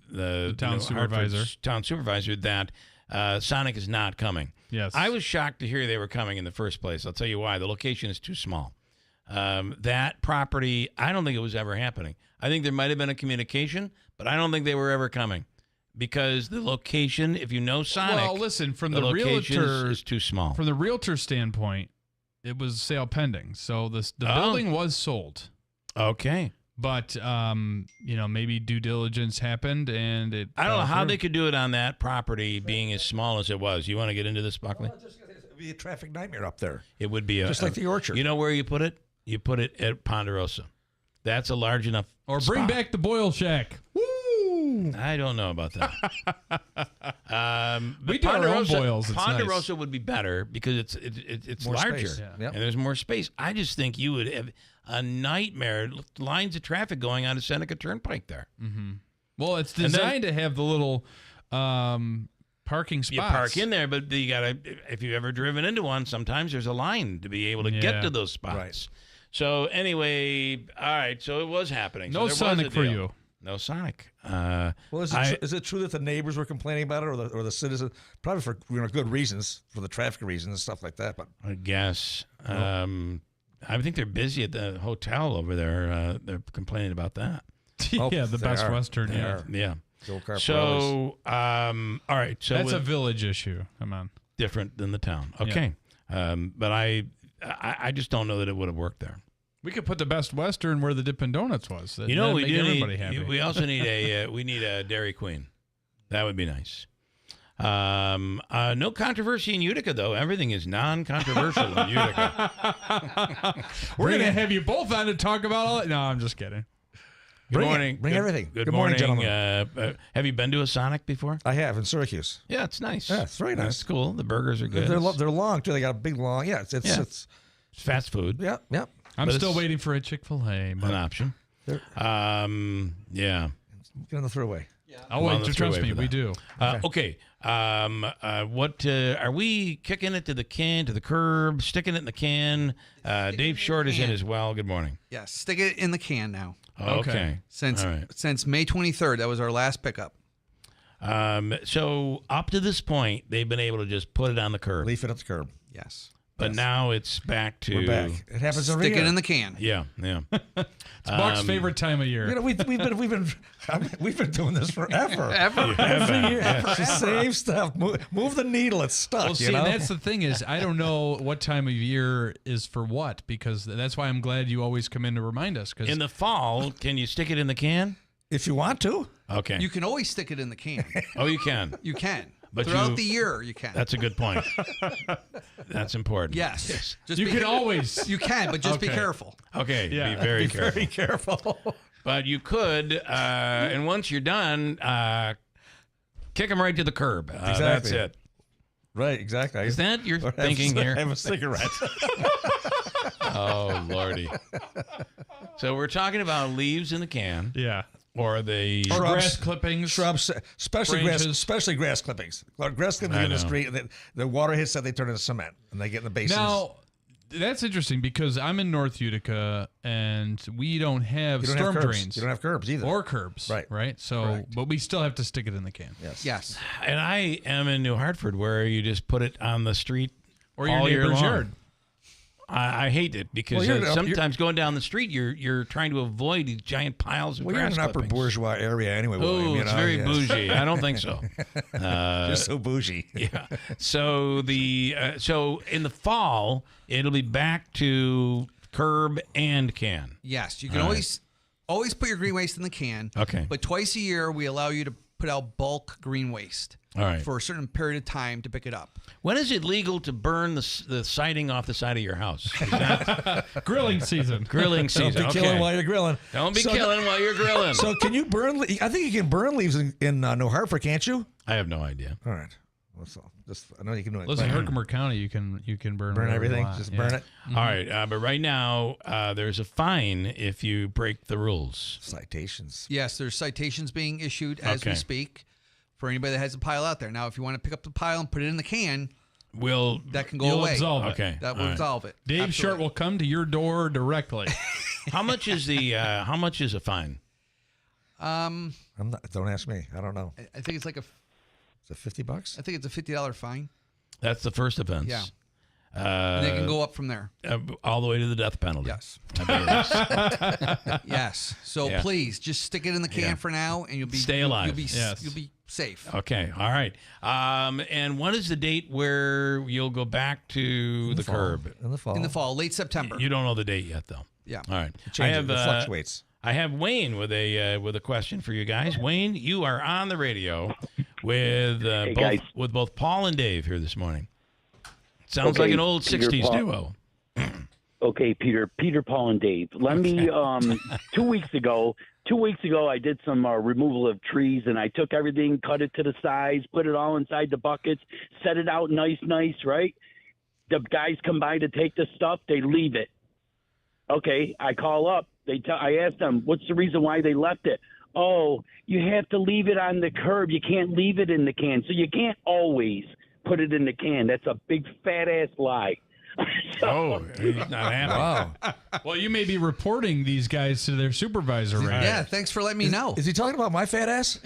town supervisor, that Sonic is not coming. Yes. I was shocked to hear they were coming in the first place. I'll tell you why. The location is too small. That property, I don't think it was ever happening. I think there might have been a communication, but I don't think they were ever coming. Because the location, if you know Sonic, well, listen, from the location realtor is too small. From the realtor standpoint, it was sale pending, so the building was sold. Okay, but maybe due diligence happened, and it. I don't know how they could do it on that property, being as small as it was. You want to get into this, Buckley? Well, it would be a traffic nightmare up there. It would be just like the Orchard. You know where you put it? You put it at Ponderosa. That's a large enough. Or bring back the Boyle Shack. Woo! I don't know about that. We do our own boils. It's Ponderosa nice. would be better because it's More larger space. Yeah. and there's more space. I just think you would have a nightmare, lines of traffic going on to Seneca Turnpike there. Mm-hmm. Well, it's designed to have the little parking spots. You park in there, but you gotta. If you've ever driven into one, sometimes there's a line to be able to get to those spots. Right. So anyway, all right. So it was happening. No so Sonic for you. No Sonic. Well, is it true that the neighbors were complaining about it, or the citizens? Probably for good reasons, for the traffic reasons and stuff like that. But I guess I think they're busy at the hotel over there. They're complaining about that. Yeah, the Best Western. Yeah. So, all right. So that's a village issue. Come on, different than the town. Okay, but I just don't know that it would have worked there. We could put the Best Western where the Dippin' Donuts was. We do everybody happy. We also need a Dairy Queen. That would be nice. No controversy in Utica, though. Everything is non-controversial in Utica. We're going to have you both on to talk about all that. No, I'm just kidding. Good morning. Bring everything. Good morning, gentlemen. Have you been to a Sonic before? I have in Syracuse. Yeah, it's nice. Yeah, it's very nice. It's cool. The burgers are good. They're long too. They got a big long. Yeah, it's fast food. Yeah. I'm still waiting for a Chick-fil-A. An option. Yeah. Get on the throughway. Oh, wait, trust me, we do. Okay. What are we kicking it to the curb, sticking it in the can? Dave Short is in as well. Good morning. Yes, stick it in the can now. Okay. Since May 23rd, that was our last pickup. So up to this point, they've been able to just put it on the curb. Leave it at the curb. Yes. But now it's back to... We're back. It happens every year. Stick it in the can. Yeah. It's Mark's favorite time of year. You know, we've been doing this forever. Every year. Just same stuff. Move the needle. It's stuck. Well, see, and that's the thing is, I don't know what time of year is for what, because that's why I'm glad you always come in to remind us. Cause in the fall, can you stick it in the can? If you want to. Okay. You can always stick it in the can. Oh, you can? You can. But throughout the year, you can. That's a good point. That's important. Yes. Just you can always. You can, but just be careful. Okay. Yeah. Be very careful. Very careful. But you could, and once you're done, kick them right to the curb. Exactly. That's it. Right, exactly. Is that your thinking here? Have a cigarette. Oh, Lordy. So we're talking about leaves in the can. Yeah. Or the grass clippings, shrubs, especially branches. grass clippings. Grass clippings in the street, and the water hits that, they turn into cement, and they get in the basins. Now, that's interesting because I'm in North Utica, and we don't have storm drains. You don't have curbs either. Or curbs. Right. So, but we still have to stick it in the can. Yes. And I am in New Hartford, where you just put it on the street or your all year neighbor's long. yard. I hate it because sometimes going down the street, you're trying to avoid these giant piles of grass you're in an upper clippings. bourgeois area anyway, William. Oh, it's very bougie. I don't think so. Just so bougie. Yeah. So so in the fall, it'll be back to curb and can. Yes, you can always put your green waste in the can. Okay. But twice a year, we allow you to put out bulk green waste. All right. For a certain period of time to pick it up. When is it legal to burn the siding off the side of your house? Is that grilling season? Grilling season. Don't be killing while you're grilling. Don't be killing while you're grilling. So can you burn? I think you can burn leaves in New Hartford, can't you? I have no idea. All right. I know you can do it. Listen, Herkimer County, you can burn everything. Just burn it. Mm-hmm. All right, but right now there's a fine if you break the rules. Citations. Yes, there's citations being issued as we speak for anybody that has a pile out there. Now, if you want to pick up the pile and put it in the can, that can go away. Absolve it. Okay, that will absolve it. Dave Short will come to your door directly. How much is a fine? Don't ask me. I don't know. I think it's like Is it $50? I think it's a $50 fine. That's the first offense. Yeah. And they can go up from there. All the way to the death penalty. Yes. Yes. So Yeah. please just stick it in the can for now, and you'll be Stay alive. You'll be safe. Okay. All right. And what is the date where you'll go back to the curb? In the fall. In the fall, late September. You don't know the date yet, though. Yeah. All right. It fluctuates. I have Wayne with a question for you guys. Wayne, you are on the radio with both Paul and Dave here this morning. Sounds like an old '60s duo. Okay, Peter, Paul, and Dave. Let me. 2 weeks ago, I did some removal of trees, and I took everything, cut it to the size, put it all inside the buckets, set it out nice, right? The guys come by to take the stuff, they leave it. Okay, I call up. I ask them, what's the reason why they left it? Oh, you have to leave it on the curb. You can't leave it in the can, so you can't always put it in the can. That's a big fat ass lie. He's not happy. Wow. Well, you may be reporting these guys to their supervisor, right? Yeah, thanks for letting me know. Is he talking about my fat ass?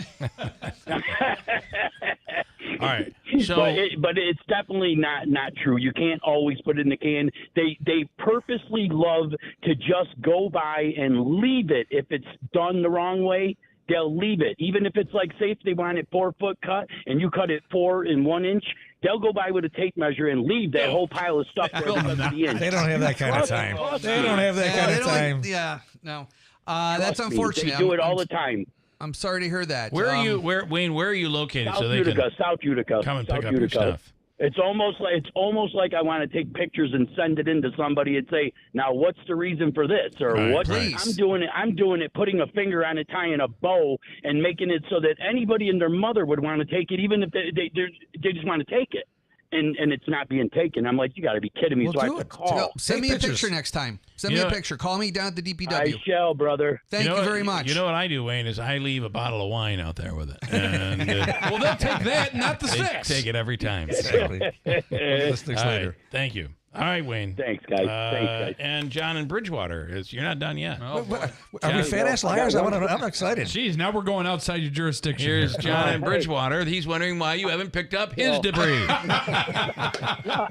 All right. So, but it's definitely not true. You can't always put it in the can. They purposely love to just go by and leave it. If it's done the wrong way, they'll leave it. Even if it's like, say, if they want it 4-foot cut and you cut it 4 1 inch, they'll go by with a tape measure and leave that whole pile of stuff there because of the inch. They don't have that kind of time. They don't have that kind of time. Yeah, no. That's unfortunate. They do it all the time. I'm sorry to hear that. where are you? Wayne? Where are you located? South Utica. Come and South pick up Utica. your stuff. It's almost like I want to take pictures and send it in to somebody and say, now what's the reason for this, or what? I'm doing it, putting a finger on it, tying a bow, and making it so that anybody and their mother would want to take it, even if they just want to take it. And it's not being taken. I'm like, you got to be kidding me. Well, so I have to call. Send me a picture next time. Send me a picture. Call me down at the DPW. I shall, brother. Thank you very much. You know what I do, Wayne, is I leave a bottle of wine out there with it. And, well, they'll take that, not the they six. take it every time. Exactly. We'll do this later. Thank you. All right, Wayne. Thanks, guys. And John in Bridgewater. You're not done yet. Are we fat-ass liars? I'm excited. Jeez, now we're going outside your jurisdiction. Here's John in Bridgewater. He's wondering why you haven't picked up his debris.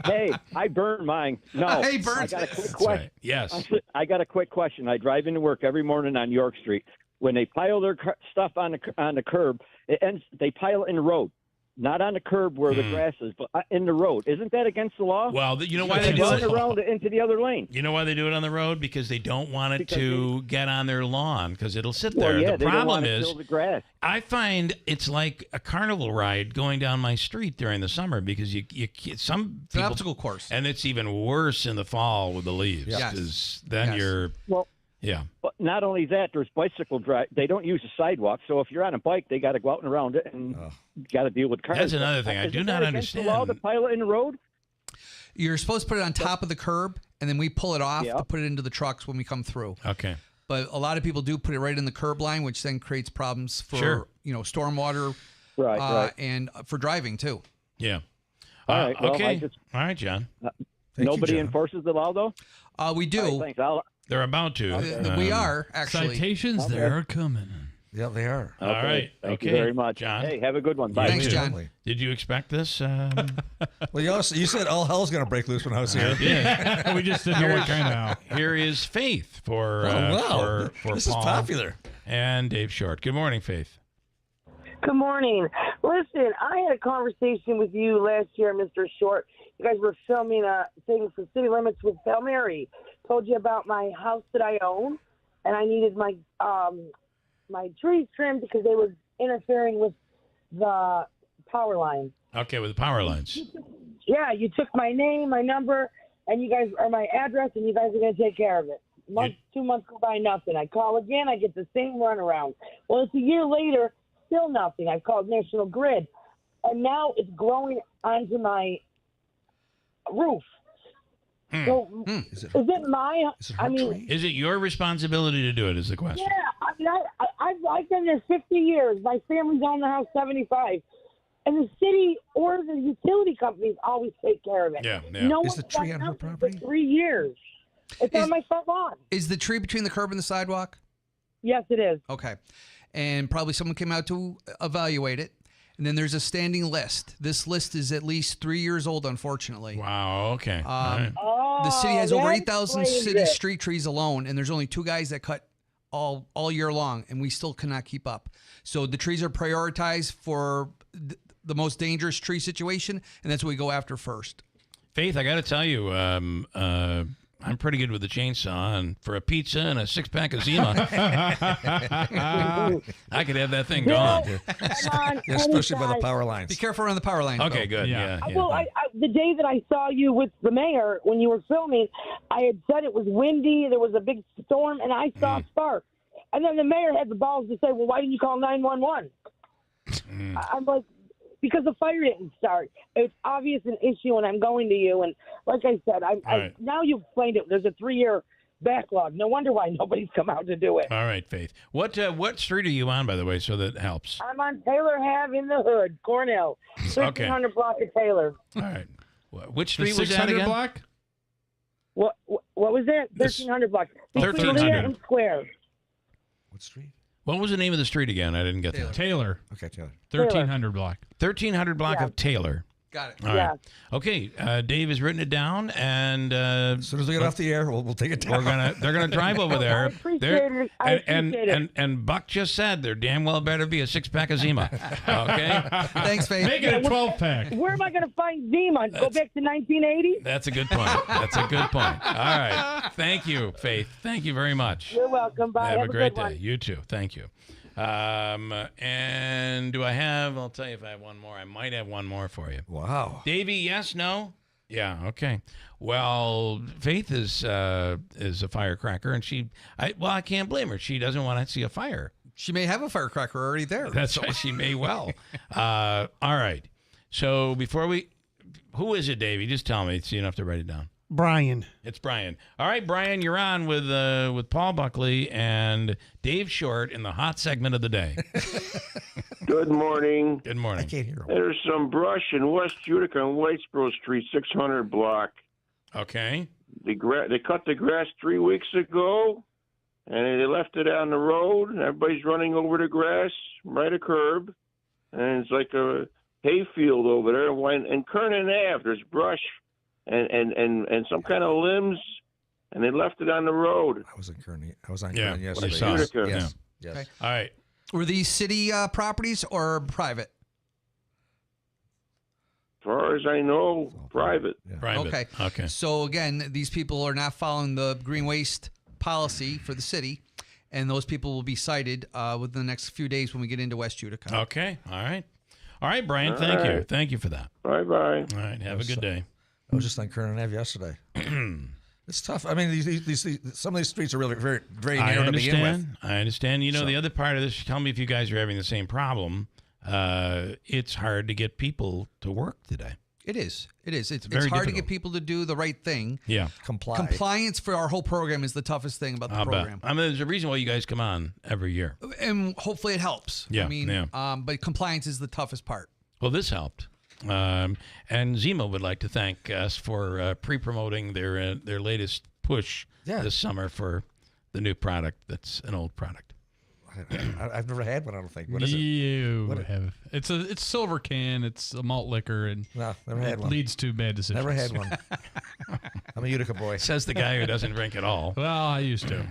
Hey, I burned mine. No. Hey, burn. I got a quick question. Right. Yes. I got a quick question. I drive into work every morning on York Street. When they pile their stuff on the curb, they pile it in the road. Not on the curb where the grass is, but in the road. Isn't that against the law? Well, you know why they do it? Around into the other lane. You know why they do it on the road? Because they don't want it to get on their lawn because it'll sit there. Well, yeah, the problem they don't want is, to kill the grass. I find it's like a carnival ride going down my street during the summer because some It's an obstacle course. and it's even worse in the fall with the leaves. Yes. 'Cause then you're yeah. But not only that, there's bicycle drive. They don't use the sidewalk, so if you're on a bike, they got to go out and around it, and got to deal with cars. That's another thing. I do not understand. The law to pile it in the road? You're supposed to put it on top of the curb, and then we pull it off to put it into the trucks when we come through. Okay. But a lot of people do put it right in the curb line, which then creates problems for stormwater, right, and for driving too. Yeah. All right. Well, okay. All right, John. Nobody enforces the law, though? We do. All right, thanks. They're about to. We are, actually. Citations, Okay. they're coming. Yeah, they are. All right. Thank okay. you very much. John. Hey, have a good one. Bye. Thanks, John. Did you expect this? Well, you said all hell's going to break loose when I was here. Yeah. We just didn't know what kind of. Here is Faith for for this Paul is popular. and Dave Short. Good morning, Faith. Good morning. Listen, I had a conversation with you last year, Mr. Short. You guys were filming a thing for City Limits with Hail Mary. Told you about my house that I own, and I needed my my trees trimmed because they were interfering with the power lines. Okay, with the power lines. Yeah, you took my name, my number, and you guys are my address, and you guys are going to take care of it. 2 months go by, nothing. I call again, I get the same runaround. Well, it's a year later, still nothing. I called National Grid, and now it's growing onto my roof. So is it my? I mean, is it your responsibility to do it? Is the question? Yeah, I mean, I've been there 50 years. My family's owned the house 75, and the city or the utility companies always take care of it. Yeah. No Is one's the tree done on her nothing property? for 3 years. It's on my front lawn. Is the tree between the curb and the sidewalk? Yes, it is. Okay. And probably someone came out to evaluate it. And then there's a standing list. This list is at least 3 years old, unfortunately. Wow. Okay. All right. The city has over that 8,000 explains city it. street trees alone, and there's only 2 guys that cut all year long, and we still cannot keep up. So the trees are prioritized for the most dangerous tree situation, and that's what we go after first. Faith, I got to tell you, I'm pretty good with the chainsaw, and for a pizza and a 6-pack of Zima, I could have that thing gone. Especially by the power lines. Be careful around the power lines. Okay, though. good. Yeah. Well, the day that I saw you with the mayor when you were filming, I had said it was windy, there was a big storm, and I saw sparks. And then the mayor had the balls to say, well, why didn't you call 911? I'm like, because the fire didn't start. It's obvious an issue, and I'm going to you. And like I said, now you've explained it. There's a 3-year backlog. No wonder why nobody's come out to do it. All right, Faith. What street are you on, by the way, so that helps? I'm on Taylor Ave in the Hood, Cornell, 1300 block of Taylor. All right. Which street was that again? Block? What was that? 1300 block. 1300 and Square. What street? What was the name of the street again? I didn't get that. Taylor. Okay, Taylor. 1300 block. 1300 block of Taylor. Got it. All right. Okay, Dave has written it down, and as soon as we get off the air, we'll take it down. They're gonna drive over there. I appreciate it. And Buck just said there damn well better be a 6-pack of Zima. Okay. Thanks, Faith. Make it a 12-pack. Where am I going to find Zima? Go back to 1980? That's a good point. All right. Thank you, Faith. Thank you very much. You're welcome. Bye. Have a great good day. one. You too. Thank you. And do I have? I'll tell you if I have one more. I might have one more for you. Wow. Davey, yes, no? Yeah, okay. Well, Faith is a firecracker, and I can't blame her. She doesn't want to see a fire. She may have a firecracker already there. That's right. She may well. All right. So who is it, Davey? Just tell me so you don't have to write it down. Brian. It's Brian. All right, Brian, you're on with Paul Buckley and Dave Short in the hot segment of the day. Good morning. Good morning. I can't hear him. There's some brush in West Utica on Whitesboro Street, 600 block. Okay. They cut the grass 3 weeks ago, and they left it on the road. And everybody's running over the grass, right a curb, and it's like a hayfield over there. And Kernan Ave, there's brush and some kind of limbs, and they left it on the road. I was on Kernan yesterday. Yes. Yes. Okay. All right. Were these city properties or private? As far as I know, private. Private. Okay. So again, these people are not following the green waste policy for the city, and those people will be cited within the next few days when we get into West Utica. Okay. All right. All right, Brian. Thank you. Thank you for that. Bye-bye. All right. Have a good day. I was just on Kernan Ave yesterday. It's tough. I mean, these some of these streets are really very narrow to begin with. I understand. You know, the other part of this, tell me if you guys are having the same problem. It's hard to get people to work today. It is. It's very hard difficult. to get people to do the right thing. Yeah. Compliance for our whole program is the toughest thing about the program. I mean, there's a reason why you guys come on every year. And hopefully it helps. Yeah, I mean, yeah. But compliance is the toughest part. Well, this helped. And Zima would like to thank us for pre-promoting their latest push this summer for the new product that's an old product. I've never had one. I don't think. What is it? You have. It's silver can. It's a malt liquor, and no, never had one. Leads to bad decisions. Never had one. I'm a Utica boy. Says the guy who doesn't drink at all. Well, I used to.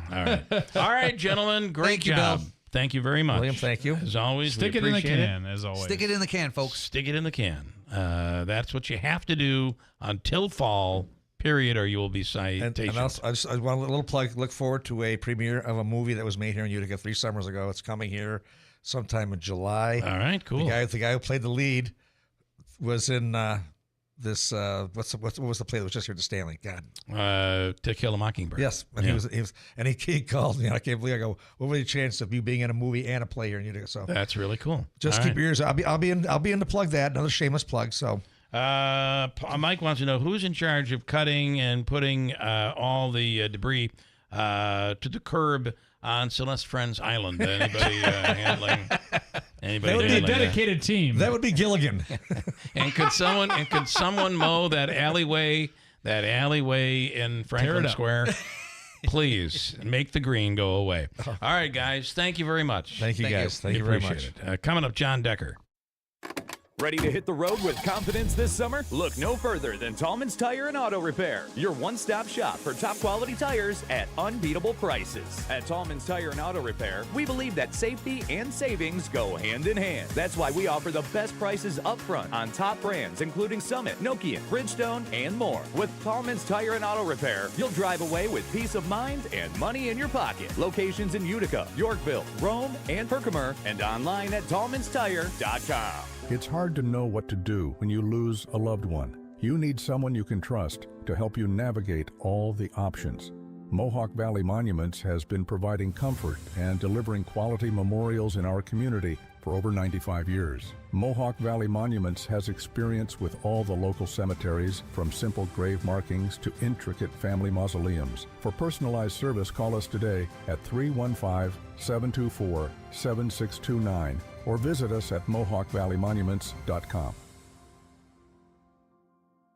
All right, gentlemen. Great job. Bill. Thank you very much. William, thank you. As always, Stick it in the can, as always. Stick it in the can, folks. Stick it in the can. That's what you have to do until fall, period, or you will be cited. And also, I want a little plug. Look forward to a premiere of a movie that was made here in Utica 3 summers ago. It's coming here sometime in July. All right, cool. The guy who played the lead was in this. What was the play that was just here to Stanley? God. To Kill a Mockingbird. Yes, and he called me. I can't believe. I go, what were the chances of you being in a movie and a play here in Utica? So that's really cool. Just keep your ears. I'll be in to plug that. Another shameless plug. So. Mike wants to know who's in charge of cutting and putting all the debris to the curb on Celeste Friends Island. Anybody handling? Anybody? That would be a dedicated team. That would be Gilligan. And could someone mow that alleyway in Franklin Square? Please make the green go away. All right, guys. Thank you very much. Thank you, guys. Thank you very much. Coming up, John Decker. Ready to hit the road with confidence this summer? Look no further than Tallman's Tire and Auto Repair, your one-stop shop for top quality tires at unbeatable prices. At Tallman's Tire and Auto Repair, we believe that safety and savings go hand in hand. That's why we offer the best prices up front on top brands including Summit, Nokian, Bridgestone, and more. With Tallman's Tire and Auto Repair, you'll drive away with peace of mind and money in your pocket. Locations in Utica, Yorkville, Rome, and Herkimer, and online at tallmanstire.com. It's hard to know what to do when you lose a loved one. You need someone you can trust to help you navigate all the options. Mohawk Valley Monuments has been providing comfort and delivering quality memorials in our community for over 95 years. Mohawk Valley Monuments has experience with all the local cemeteries, from simple grave markings to intricate family mausoleums. For personalized service, call us today at 315-724-7629 or visit us at mohawkvalleymonuments.com.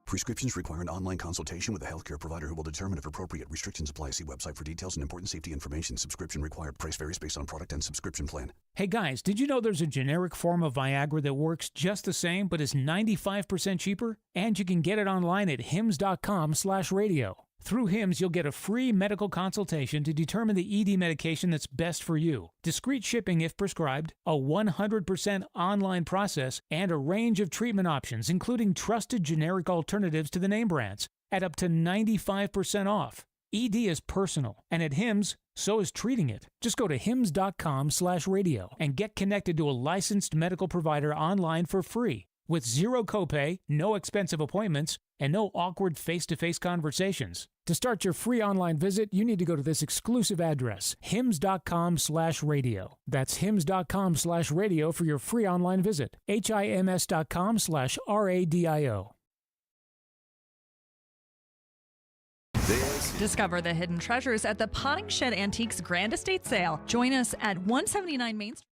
Prescriptions require an online consultation with a healthcare provider who will determine if appropriate. Restrictions apply. See website for details and important safety information. Subscription required. Price varies based on product and subscription plan. Hey guys, did you know there's a generic form of Viagra that works just the same but is 95% cheaper? And you can get it online at hims.com/radio. Through Hims, you'll get a free medical consultation to determine the ED medication that's best for you, discreet shipping if prescribed, a 100% online process, and a range of treatment options, including trusted generic alternatives to the name brands, at up to 95% off. ED is personal, and at Hims, so is treating it. Just go to hims.com/radio and get connected to a licensed medical provider online for free, with zero copay, no expensive appointments, and no awkward face-to-face conversations. To start your free online visit, you need to go to this exclusive address, hims.com/radio. That's hims.com/radio for your free online visit. hims.com/radio. Discover the hidden treasures at the Potting Shed Antiques Grand Estate Sale. Join us at 179 Main Street.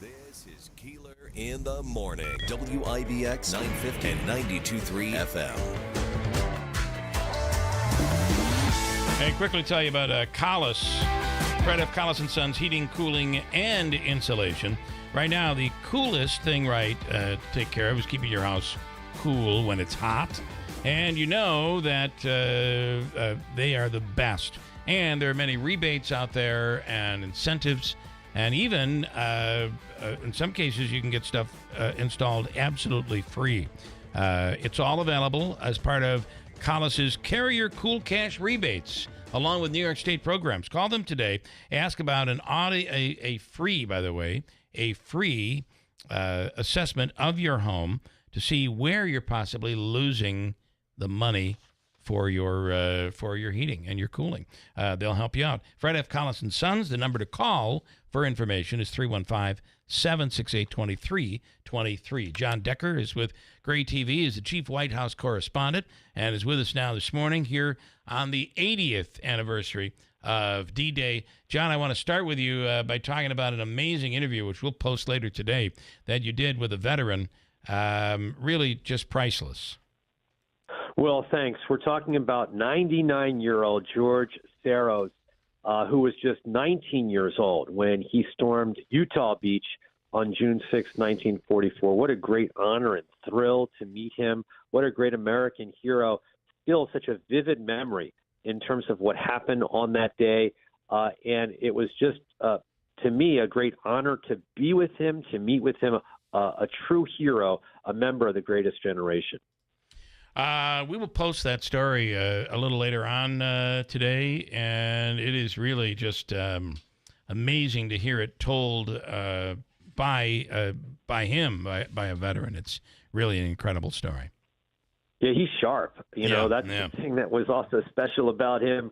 This is Keeler in the morning. WIBX 950 and 92.3 FM. Hey, quickly tell you about Collis. Fred F. Collis & Sons Heating, Cooling, and Insulation. Right now, the coolest thing to take care of is keeping your house cool when it's hot. And you know that they are the best. And there are many rebates out there and incentives. And even, in some cases, you can get stuff installed absolutely free. It's all available as part of Collis's Carrier Cool Cash rebates, along with New York State programs. Call them today. Ask about a free assessment of your home to see where you're possibly losing the money for your heating and your cooling. They'll help you out. Fred F. Collis & Sons, the number to call for information is 315-768-2323. John Decker is with Gray TV, is the chief White House correspondent, and is with us now this morning here on the 80th anniversary of D-Day. John, I want to start with you by talking about an amazing interview, which we'll post later today, that you did with a veteran. Really just priceless. Well, thanks. We're talking about 99-year-old George Saros, who was just 19 years old when he stormed Utah Beach on June 6, 1944. What a great honor and thrill to meet him. What a great American hero. Still such a vivid memory in terms of what happened on that day. And it was just, to me, a great honor to be with him, to meet with him, a true hero, a member of the greatest generation. We will post that story a little later on today, and it is really just amazing to hear it told by a veteran. It's really an incredible story. Yeah, he's sharp. That's the thing that was also special about him.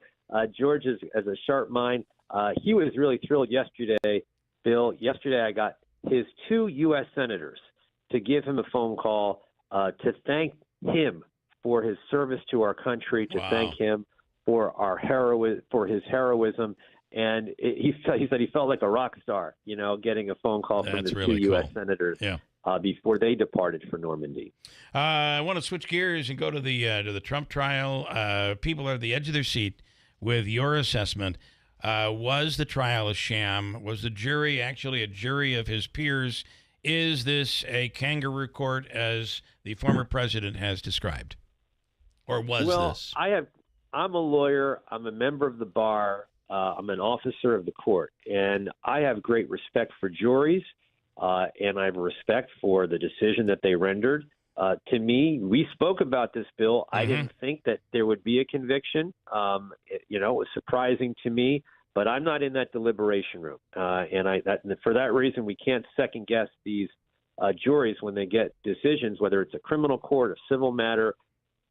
George is a sharp mind. He was really thrilled yesterday, Bill. Yesterday I got his 2 U.S. senators to give him a phone call to thank him for his service to our country, to thank him for his heroism. And he said he felt like a rock star, getting a phone call from the really 2 U.S. senators before they departed for Normandy. I want to switch gears and go to the Trump trial. People are at the edge of their seat with your assessment. Was the trial a sham? Was the jury actually a jury of his peers? Is this a kangaroo court, as the former president has described? Or was this? I'm a lawyer. I'm a member of the bar. I'm an officer of the court. And I have great respect for juries, and I have respect for the decision that they rendered. To me, we spoke about this, Bill. I didn't think that there would be a conviction. It was surprising to me, but I'm not in that deliberation room. And for that reason, we can't second-guess these juries when they get decisions, whether it's a criminal court, a civil matter,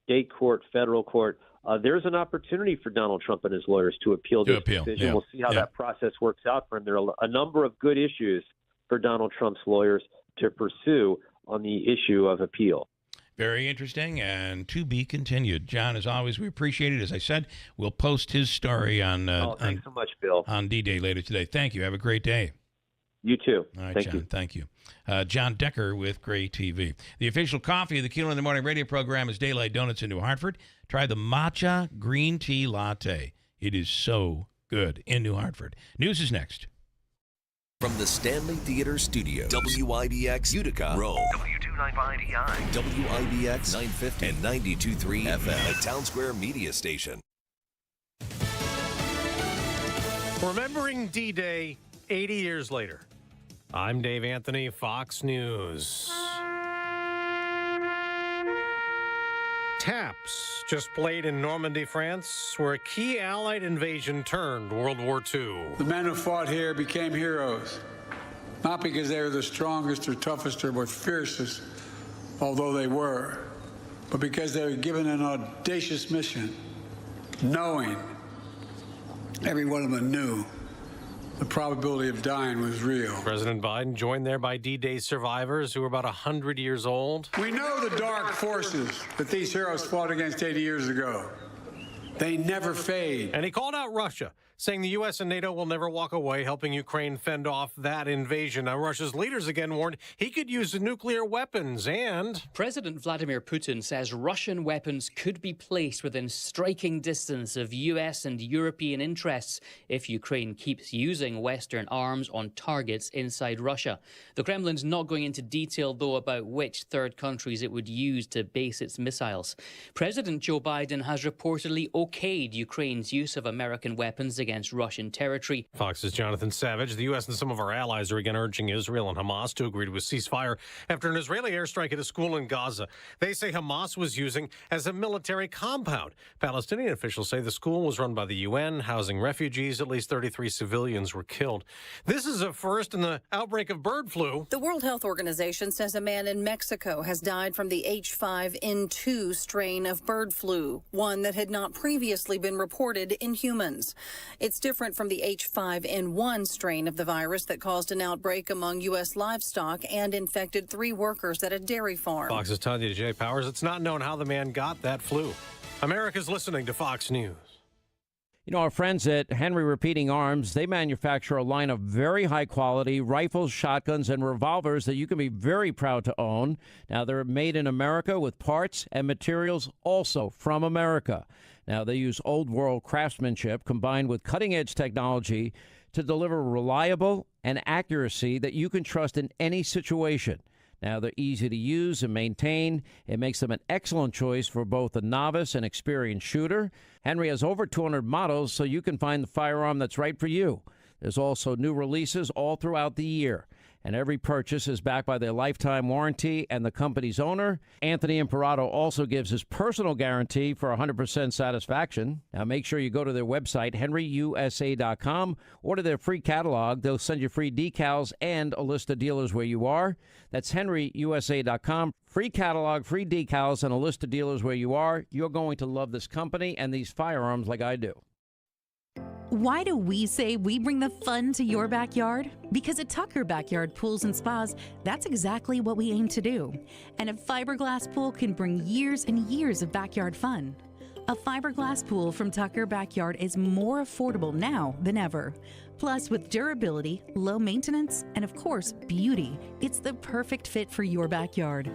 state court, federal court. There's an opportunity for Donald Trump and his lawyers to appeal this decision. Yeah. We'll see how that process works out for him. There are a number of good issues for Donald Trump's lawyers to pursue on the issue of appeal. Very interesting and to be continued. John, as always, we appreciate it. As I said, we'll post his story on thanks so much, Bill. On D-Day later today. Thank you. Have a great day. You too. All right, Thank John. you. Thank you. John Decker with Gray TV. The official coffee of the Keeler in the Morning radio program is Daylight Donuts in New Hartford. Try the matcha green tea latte. It is so good in New Hartford. News is next. From the Stanley Theater Studio, WIBX Utica, Rome, W295EI, WIBX 950 and 92.3 FM, a Town Square media station. Remembering D-Day 80 years later. I'm Dave Anthony, Fox News. Taps just played in Normandy, France, where a key Allied invasion turned World War II. The men who fought here became heroes, not because they were the strongest or toughest or most fiercest, although they were, but because they were given an audacious mission, knowing, every one of them knew, the probability of dying was real. President Biden joined there by D-Day survivors who were about 100 years old. We know the dark forces that these heroes fought against 80 years ago. They never fade. And he called out Russia, saying the U.S. and NATO will never walk away, helping Ukraine fend off that invasion. Now, Russia's leaders again warned he could use nuclear weapons, and President Vladimir Putin says Russian weapons could be placed within striking distance of U.S. and European interests if Ukraine keeps using Western arms on targets inside Russia. The Kremlin's not going into detail, though, about which third countries it would use to base its missiles. President Joe Biden has reportedly okayed Ukraine's use of American weapons against Russian territory. Fox's Jonathan Savage. The U.S. and some of our allies are again urging Israel and Hamas to agree to a ceasefire after an Israeli airstrike at a school in Gaza. They say Hamas was using as a military compound. Palestinian officials say the school was run by the UN, housing refugees. At least 33 civilians were killed. This is a first in the outbreak of bird flu. The World Health Organization says a man in Mexico has died from the H5N2 strain of bird flu, one that had not previously been reported in humans. It's different from the H5N1 strain of the virus that caused an outbreak among U.S. livestock and infected 3 workers at a dairy farm. Fox's Tanya J. Powers. It's not known how the man got that flu. America's listening to Fox News. You know, our friends at Henry Repeating Arms, they manufacture a line of very high-quality rifles, shotguns, and revolvers that you can be very proud to own. Now, they're made in America with parts and materials also from America. Now, they use old-world craftsmanship combined with cutting-edge technology to deliver reliable and accuracy that you can trust in any situation. Now, they're easy to use and maintain. It makes them an excellent choice for both a novice and experienced shooter. Henry has over 200 models, so you can find the firearm that's right for you. There's also new releases all throughout the year. And every purchase is backed by their lifetime warranty and the company's owner. Anthony Imperato also gives his personal guarantee for 100% satisfaction. Now, make sure you go to their website, henryusa.com, order their free catalog. They'll send you free decals and a list of dealers where you are. That's henryusa.com. Free catalog, free decals, and a list of dealers where you are. You're going to love this company and these firearms like I do. Why do we say we bring the fun to your backyard? Because at Tucker Backyard Pools and Spas, that's exactly what we aim to do. And a fiberglass pool can bring years and years of backyard fun. A fiberglass pool from Tucker Backyard is more affordable now than ever. Plus, with durability, low maintenance, and of course, beauty, it's the perfect fit for your backyard.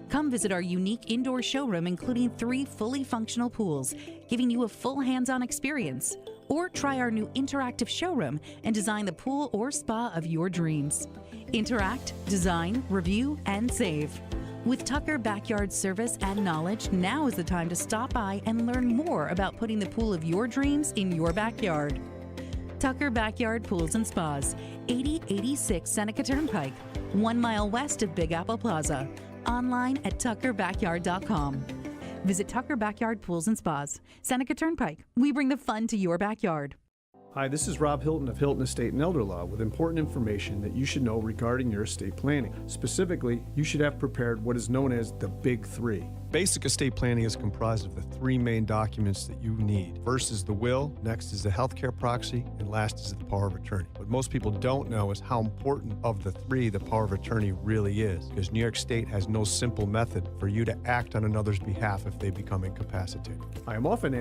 Come visit our unique indoor showroom, including 3 fully functional pools, giving you a full hands-on experience. Or try our new interactive showroom and design the pool or spa of your dreams. Interact, design, review, and save. With Tucker Backyard service and knowledge, now is the time to stop by and learn more about putting the pool of your dreams in your backyard. Tucker Backyard Pools and Spas, 8086 Seneca Turnpike, 1 mile west of Big Apple Plaza. Online at tuckerbackyard.com. Visit Tucker Backyard Pools and Spas, Seneca Turnpike. We bring the fun to your backyard. Hi, this is Rob Hilton of Hilton Estate and Elder Law with important information that you should know regarding your estate planning. Specifically, you should have prepared what is known as the Big Three. Basic estate planning is comprised of the 3 main documents that you need. First is the will, next is the healthcare proxy, and last is the power of attorney. What most people don't know is how important of the 3 the power of attorney really is, because New York State has no simple method for you to act on another's behalf if they become incapacitated. I am often asked